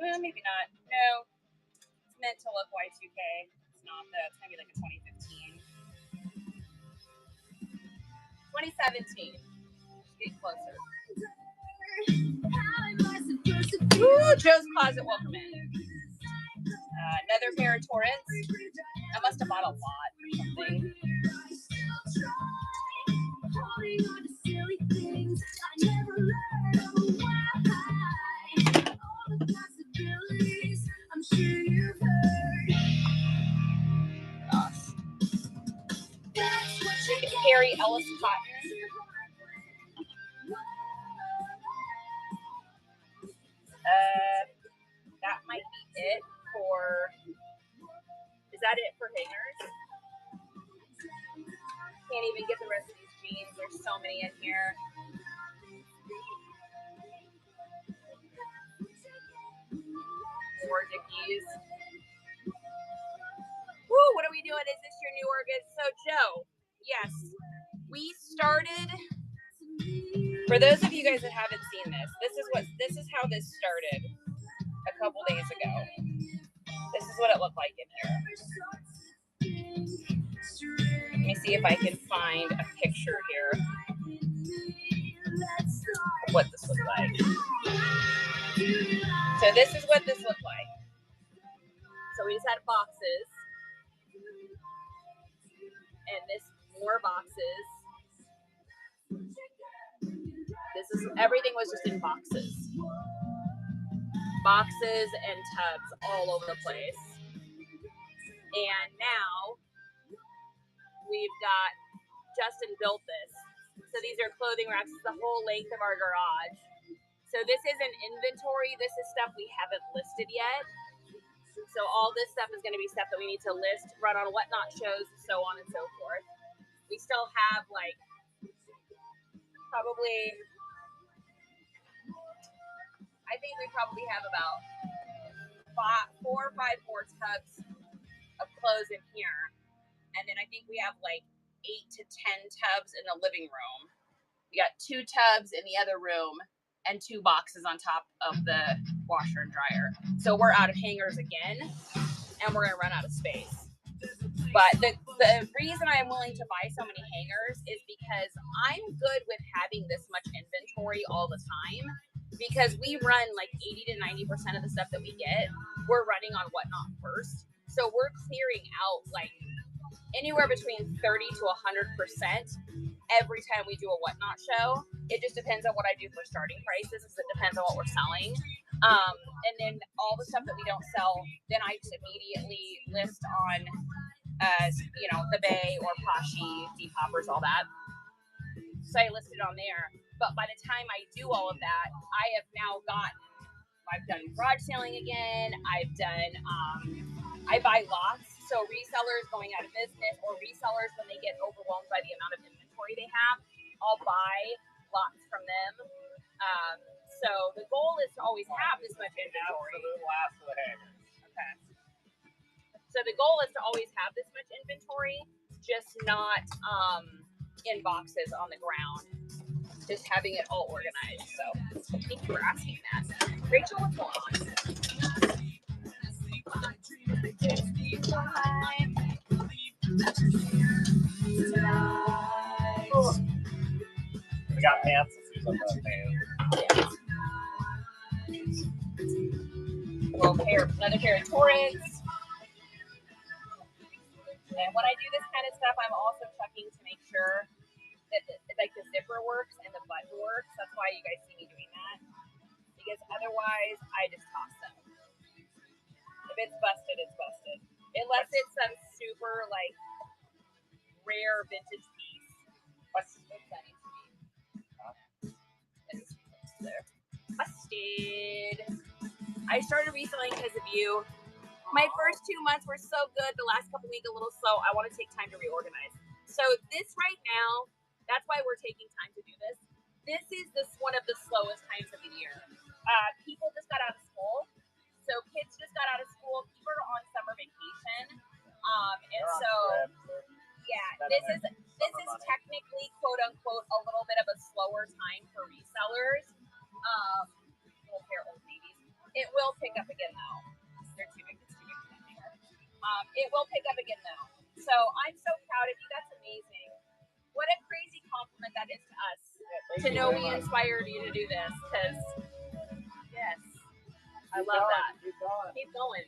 A: Well, maybe not. No, it's meant to look Y2K. It's not though. It's gonna be like a 2015. 2017. Get closer. Ooh, Joe's Closet, welcome in. Another pair of Torrids. I must have bought a lot or something. Mary Ellis cotton. That might be it for. Is that it for hangers? Can't even get the rest of these jeans. There's so many in here. More Dickies. Woo, what are we doing? Is this your new organ? So, Joe, yes, we started. For those of you guys that haven't seen this, this is how this started a couple days ago. This is what it looked like in here. Let me see if I can find a picture here of what this looked like. So this is what this looked like. So we just had boxes. And this more boxes. Everything was just in boxes. Boxes and tubs all over the place. And now we've got Justin built this. So these are clothing racks. It's the whole length of our garage. So this isn't inventory. This is stuff we haven't listed yet. So all this stuff is going to be stuff that we need to list, run on Whatnot shows, so on and so forth. We still have like I think we probably have about 4 or 5 more tubs of clothes in here. And then I think we have like 8 to 10 tubs in the living room. We got 2 tubs in the other room and 2 boxes on top of the washer and dryer. So we're out of hangers again, and we're gonna run out of space. But the reason I'm willing to buy so many hangers is because I'm good with having this much inventory all the time, because we run like 80 to 90% of the stuff that we get, we're running on Whatnot first. So we're clearing out like anywhere between 30 to 100% every time we do a Whatnot show. It just depends on what I do for starting prices, because it depends on what we're selling. And then all the stuff that we don't sell, then I just immediately list on the Bay or Pashi, Depoppers, all that. So I listed on there. But by the time I do all of that, I've done garage selling again. I buy lots. So resellers going out of business, or resellers when they get overwhelmed by the amount of inventory they have, I'll buy lots from them. So the goal is to always have this much inventory.
B: Absolute last of the hangers.
A: Okay. So the goal is to always have this much inventory, just not in boxes on the ground. Just having it all organized. So thank you for asking that. Rachel, what's going on?
B: We got pants. Let's use up those pants.
A: Another pair of Torrents. And when I do this kind of stuff, I'm also checking to make sure that like the zipper works and the button works. That's why you guys see me doing that. Because otherwise, I just toss them. If it's busted, it's busted. Unless it's some super like rare vintage piece. What's that need to be? There. Busted. I started reselling because of you. My first 2 months were so good. The last couple weeks a little slow. I want to take time to reorganize. So this right now, that's why we're taking time to do this. This is one of the slowest times of the year. People just got out of school. So kids just got out of school. People are on summer vacation. And so, yeah, this is technically, quote unquote, a little bit of a slower time for resellers. Little pair of old babies. It will pick up again though. They're too big. It's too big for them anymore. It will pick up again though. So I'm so proud of you. That's amazing. What a crazy compliment that is to us. To know we inspired you to do this. Because, yes, I love that. Keep going.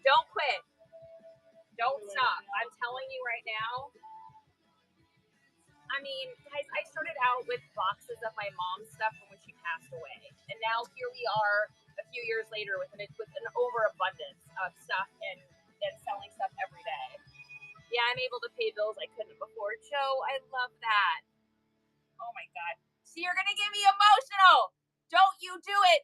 A: Don't quit. Don't stop. I'm telling you right now. I mean, guys, I started out with boxes of my mom's stuff from when she passed away. And now here we are a few years later with an overabundance of stuff and selling stuff every day. Yeah, Yeah, I'm able to pay bills I couldn't before. Joe, I love that. Oh my God. See, you're gonna get me emotional. Don't you do it.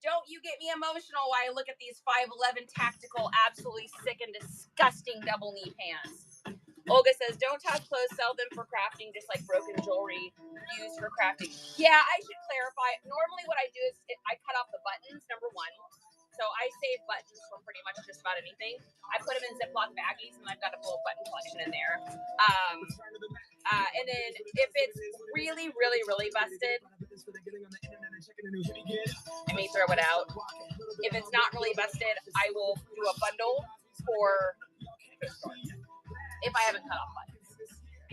A: Don't you get me emotional while I look at these 5'11" tactical, absolutely sick and disgusting double knee pants. Olga says, don't touch clothes, sell them for crafting, just like broken jewelry used for crafting. Yeah, I should clarify. Normally what I do is I cut off the buttons, number one. So I save buttons from pretty much just about anything. I put them in Ziploc baggies, and I've got a full button collection in there. And then if it's really, really, really busted, I may throw it out. If it's not really busted, I will do a bundle for if I haven't cut off buttons.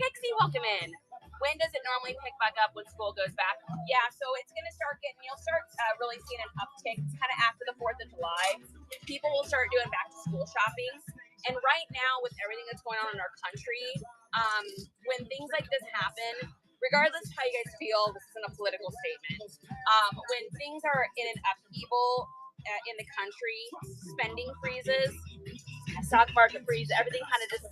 A: Pixie, welcome in. When does it normally pick back up when school goes back? Yeah, so it's going to start you'll start really seeing an uptick kind of after the 4th of July. People will start doing back to school shopping. And right now, with everything that's going on in our country, when things like this happen, regardless of how you guys feel, this isn't a political statement. When things are in an upheaval in the country, spending freezes, stock market freeze, everything kind of just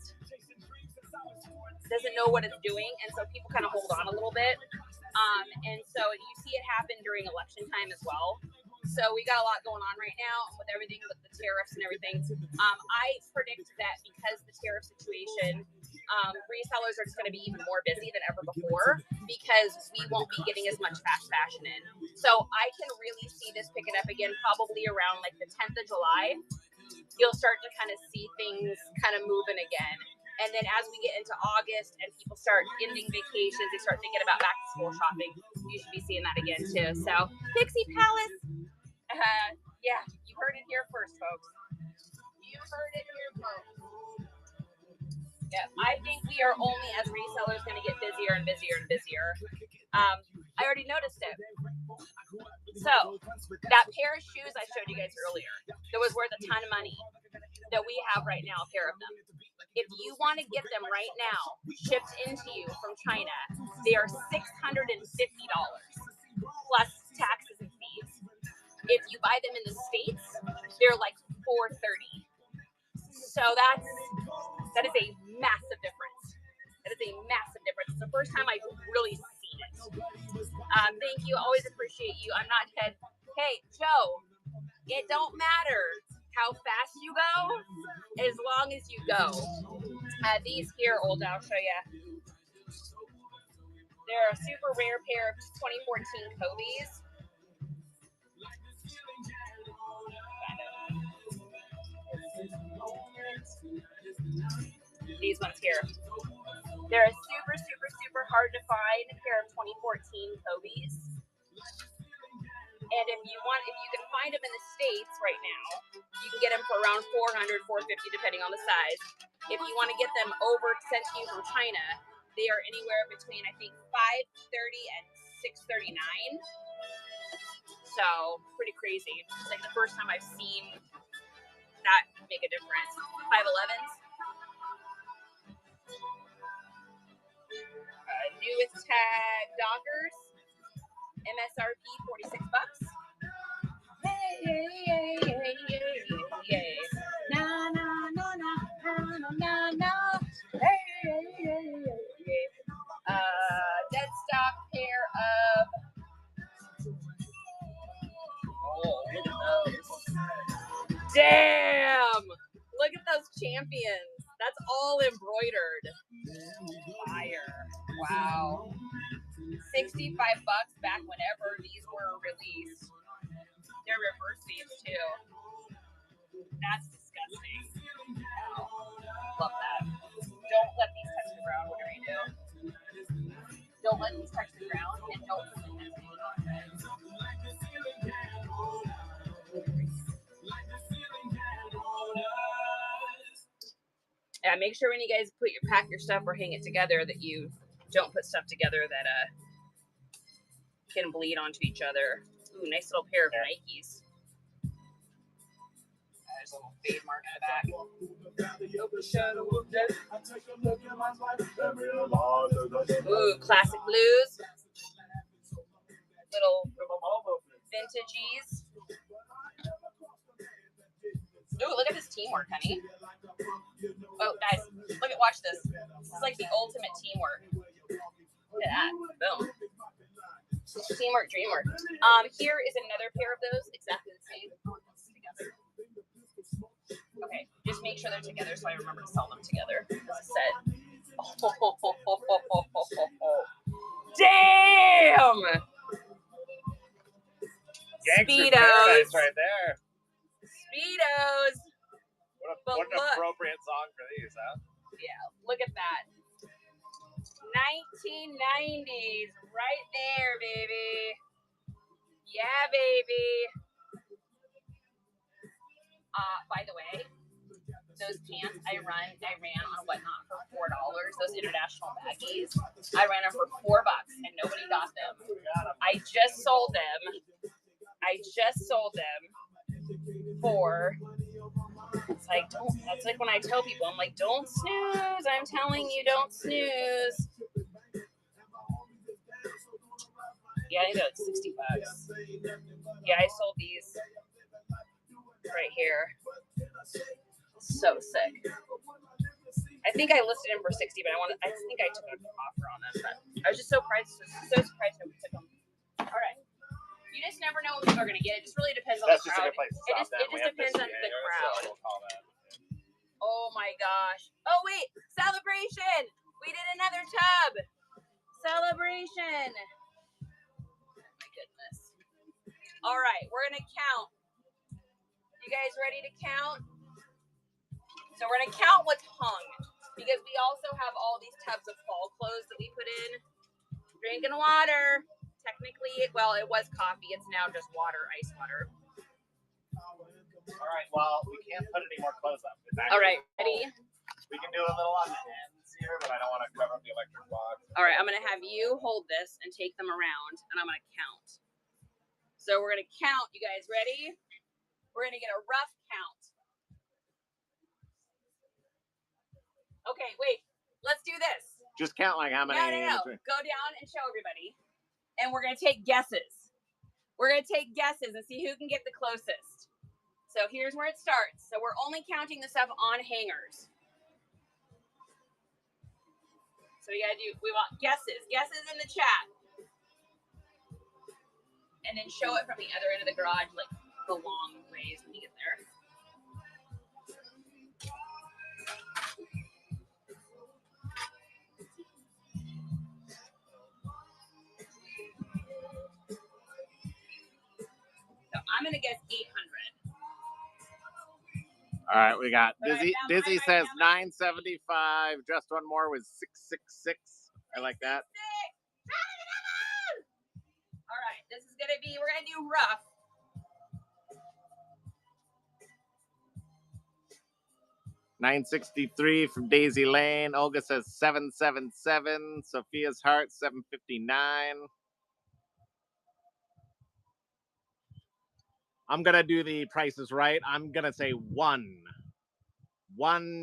A: doesn't know what it's doing, and so people kind of hold on a little bit. And so you see it happen during election time as well. So we got a lot going on right now with everything with the tariffs and everything. I predict that because the tariff situation, resellers are just going to be even more busy than ever before because we won't be getting as much fast fashion in. So I can really see this picking up again probably around like the 10th of July. You'll start to kind of see things kind of moving again. And then as we get into August and people start ending vacations, they start thinking about back to school shopping. You should be seeing that again too. So Pixie Palace, yeah, you heard it here first, folks. You heard it here first. Yeah, I think we are only as resellers going to get busier and busier and busier. I already noticed it. So that pair of shoes I showed you guys earlier, that was worth a ton of money, that we have right now, a pair of them. If you want to get them right now, shipped into you from China, they are $650 plus taxes and fees. If you buy them in the States, they're like $430. So that is a massive difference. That is a massive difference. It's the first time I've really seen it. Thank you. Always appreciate you. I'm not dead. Hey, Joe, it don't matter how fast you go as long as you go. These here, old, I'll show you. They're a super rare pair of 2014 Kobe's. These ones here. They're a super, super, super hard to find pair of 2014 Kobe's. And if you can find them in the States right now, you can get them for around $400, $450, depending on the size. If you want to get them sent to you from China, they are anywhere between, I think, $530 and $639. So, pretty crazy. It's like the first time I've seen that make a difference. 511s. Newest tag Dockers. MSRP $46. Hey. Na na na na na na na. Hey. Dead stock pair of. Oh, look at those. Damn! Look at those champions. That's all embroidered. Fire. Wow. $65 back whenever these were released. They're reverse beads too. That's disgusting. Wow. Love that. Don't let these touch the ground. Whatever you do. Don't let these touch the ground and don't put them in the Yeah, make sure when you guys pack your stuff or hang it together that you don't put stuff together that can bleed onto each other. Ooh, nice little pair of Nikes. There's a little fade mark in the back. Ooh, classic blues. Little vintages. Ooh, look at this teamwork, honey. Oh, guys, look watch this. This is like the ultimate teamwork. Look at that. Boom. Teamwork, dreamwork. Here is another pair of those, exactly the same. Together. Okay, just make sure they're together so I remember to sell them together as a set. Damn!
B: Speedos right there.
A: Speedos.
B: What an appropriate song for these, huh?
A: Yeah, look at that. 1990s, right there, baby. Yeah, baby. By the way, those pants I ran on Whatnot for $4. Those international baggies, I ran them for $4 and nobody got them. I just sold them for. It's like that's like when I tell people, I'm like, don't snooze. I'm telling you, don't snooze. Yeah, I think that's $60. Yeah, I sold these right here. So sick. I think I listed them for $60, but I think I took an offer on them. But I was just so surprised nobody took them. All right. You just never know what people are gonna get. It just really depends on the crowd. It just depends on the crowd. Oh my gosh. Oh wait, celebration! We did another tub. Celebration. My goodness. All right, we're gonna count. You guys ready to count? So we're gonna count what's hung because we also have all these tubs of fall clothes that we put in. Drinking water. Technically, well, it was coffee. It's now just water, ice water.
B: All right. Well, we can't put any more clothes up.
A: All right, ready?
B: We can do a little on the ends here, but I don't want to cover up the electric box.
A: All right, I'm gonna have you hold this and take them around, and I'm gonna count. So we're gonna count. You guys ready? We're gonna get a rough count. Okay, wait. Let's do this.
B: Just count like how many.
A: No. Go down and show everybody. And we're going to take guesses. We're going to take guesses and see who can get the closest. So here's where it starts. So we're only counting the stuff on hangers. So we want guesses. Guesses in the chat. And then show it from the other end of the garage, like the long ways when you get there. So I'm going to guess 800.
B: All right, we got Dizzy says 975. Just one more was 666. I like that.
A: All right, this is going to be, we're going to do rough.
B: $963 from Daisy Lane. Olga says 777. Sophia's Heart 759. I'm gonna do the prices right. I'm gonna say $1.
A: That's 100.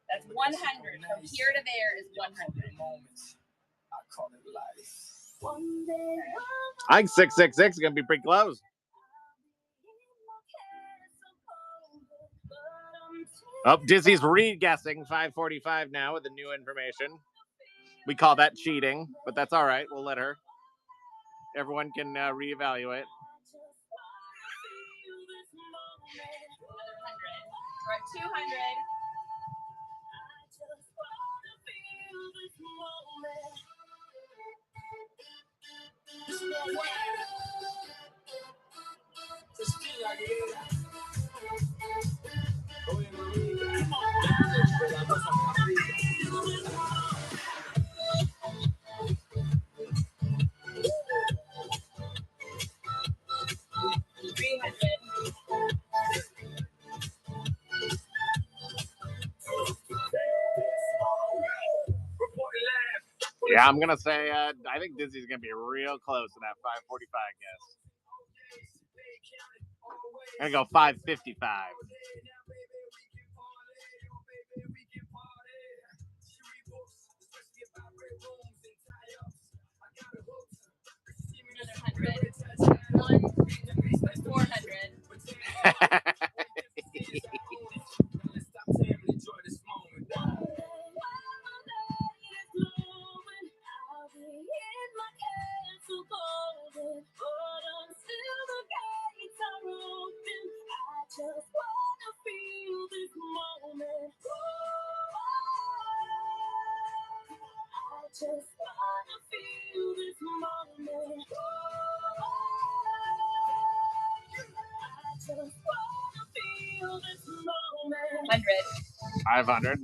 A: That's 100. From here to there is 100.
B: I think 666 is gonna be pretty close. Oh, Dizzy's re-guessing 545 now with the new information. We call that cheating, but that's all right. We'll let her. Everyone can reevaluate.
A: 100. We're at 200.
B: Yeah, I'm gonna say I think Dizzy's gonna be real close to that 545 guess. I'm gonna go 555.
A: $100.
B: 500.
A: 500.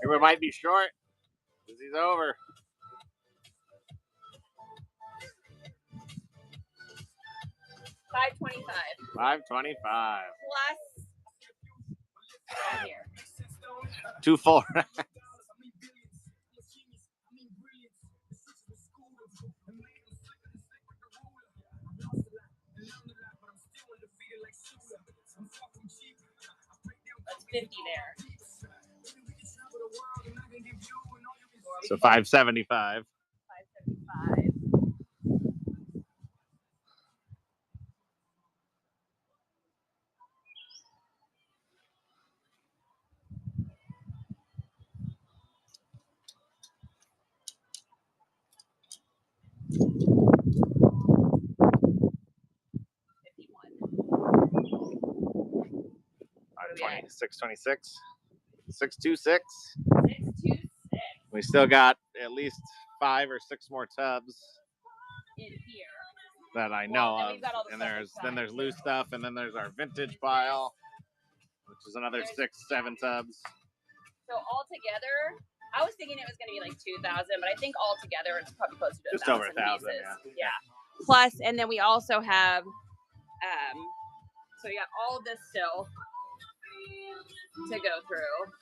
B: We might be short because he's over.
A: $525.
B: 525.
A: Plus here.
B: 2 full.
A: That's 50 there.
B: So 575.
A: 575.
B: What 626. 626.
A: 626.
B: We still got at least 5 or 6 more tubs
A: In here.
B: that I know
A: Well,
B: of. And there's loose stuff, and then there's our vintage pile, which is another 6, 7 tubs.
A: So altogether, I was thinking it was going to be like 2,000, but I think altogether it's probably closer to
B: just over 1,000.
A: Yeah. Plus, and then we also have, so we got all of this still to go through.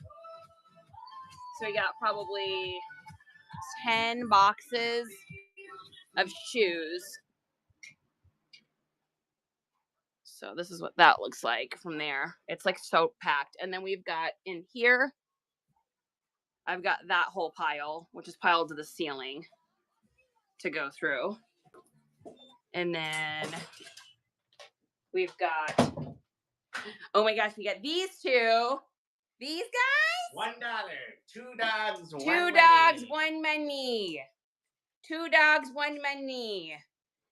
A: So we got probably 10 boxes of shoes. So this is what that looks like from there. It's like so packed. And then we've got in here, I've got that whole pile, which is piled to the ceiling to go through. And then we've got, oh my gosh, we got these two. These guys?
B: $1. 2 dogs, 1
A: 2 dogs, 1 money. 2 dogs, 1 money.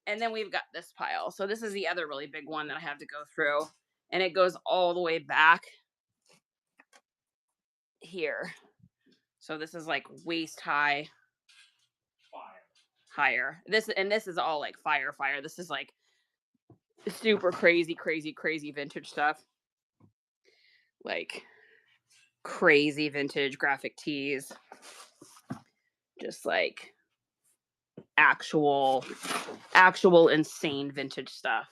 A: And then we've got this pile. So this is the other really big one that I have to go through. And it goes all the way back here. So this is like waist high. Higher. This is all like fire. This is like super crazy vintage stuff. Like crazy vintage graphic tees. Just like actual insane vintage stuff.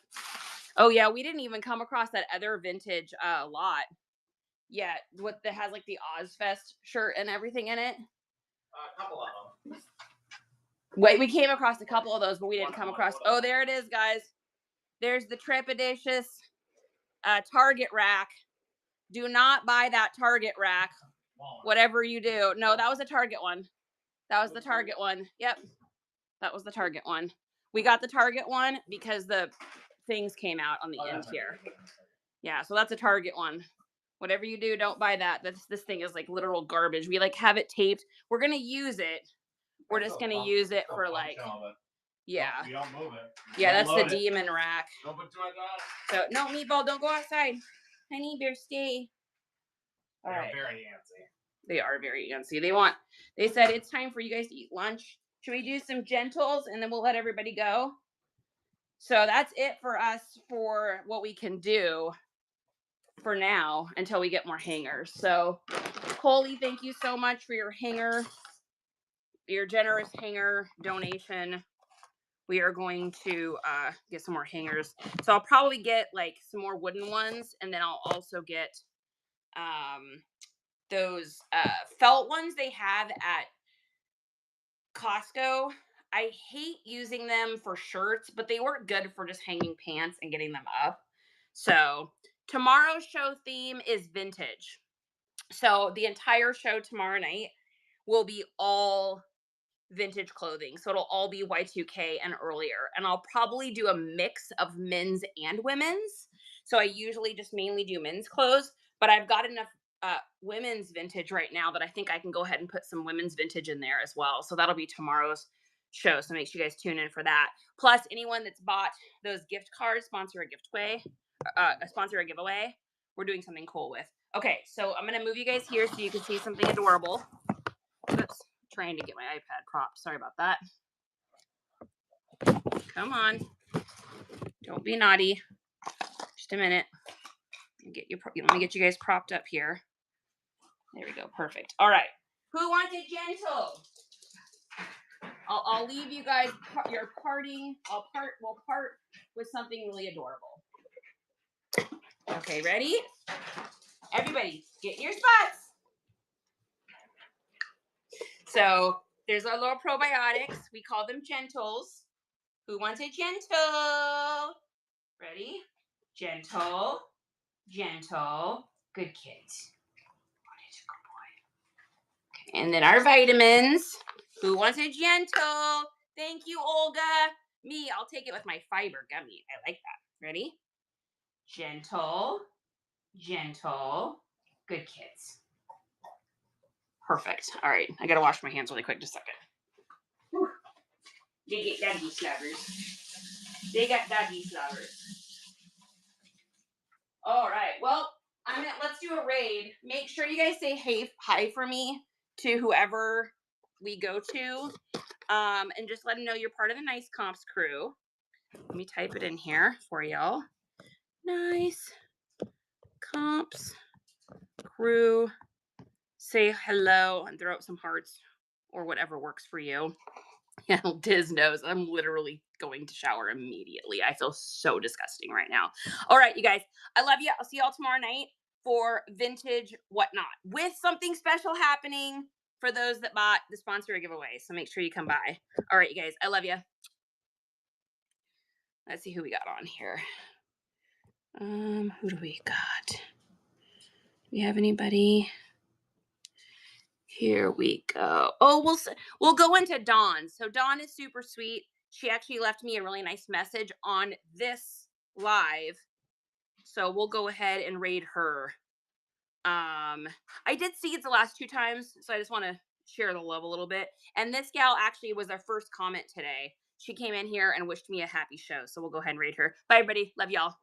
A: Oh yeah, we didn't even come across that other vintage lot yet. What that has like the Ozfest shirt and everything in it.
B: A couple of them.
A: Wait, we came across a couple of those, but we didn't come across. Oh, there it is, guys. There's the trepidatious Target rack. Do not buy that Target rack. Whatever you do. No, that was a Target one. That was the Target one. Yep. That was the Target one. We got the Target one because the things came out on the end here. Yeah, so that's a Target one. Whatever you do, don't buy that. This thing is like literal garbage. We like have it taped. We're going to use it. We're just going to use it for like, yeah.
B: You don't move it.
A: Yeah, that's the demon rack.
B: Don't put too much on
A: So,
B: it.
A: no, Meatball, don't go outside. Honey bear, stay. All right.
B: They're very antsy.
A: They are very antsy. They said it's time for you guys to eat lunch. Should we do some gentles and then we'll let everybody go? So that's it for us for what we can do for now until we get more hangers. So, Coley, thank you so much for your generous hanger donation. We are going to get some more hangers. So I'll probably get like some more wooden ones, and then I'll also get those felt ones they have at Costco. I hate using them for shirts, but they work good for just hanging pants and getting them up. So tomorrow's show theme is vintage. So the entire show tomorrow night will be all vintage clothing. So it'll all be Y2K and earlier. And I'll probably do a mix of men's and women's. So I usually just mainly do men's clothes, but I've got enough women's vintage right now that I think I can go ahead and put some women's vintage in there as well. So that'll be tomorrow's show. So make sure you guys tune in for that. Plus, anyone that's bought those gift cards, sponsor a giveaway, we're doing something cool with. Okay, so I'm going to move you guys here so you can see something adorable. Oops, trying to get my iPad propped. Sorry about that. Come on. Don't be naughty. Just a minute. Let me get you guys propped up here. There we go. Perfect. All right. Who wants it gentle? I'll leave you guys your parting. We'll part with something really adorable. Okay, ready? Everybody, get in your spots. So there's our little probiotics. We call them gentles. Who wants a gentle? Ready? Gentle. Gentle. Good kids. Okay, and then our vitamins. Who wants a gentle? Thank you, Olga. Me, I'll take it with my fiber gummy. I like that. Ready? Gentle. Gentle. Good kids. Perfect. All right. I got to wash my hands really quick. Just a second. Whew. They get doggy slabbers. They got doggy slabbers. All right. Well, let's do a raid. Make sure you guys say hi for me to whoever we go to. And just let them know you're part of the Nice Comps crew. Let me type it in here for y'all. Nice Comps crew. Say hello and throw up some hearts or whatever works for you. Yeah, Diz knows I'm literally going to shower immediately. I feel so disgusting right now. All right, you guys, I love you. I'll see y'all tomorrow night for Vintage Whatnot with something special happening for those that bought the sponsor giveaway. So make sure you come by. All right, you guys, I love you. Let's see who we got on here. Who do we got? Do we have anybody? Here we go. Oh, we'll go into Dawn. So Dawn is super sweet. She actually left me a really nice message on this live. So we'll go ahead and raid her. I did seeds the last 2 times, so I just want to share the love a little bit. And this gal actually was our first comment today. She came in here and wished me a happy show. So we'll go ahead and raid her. Bye, everybody. Love y'all.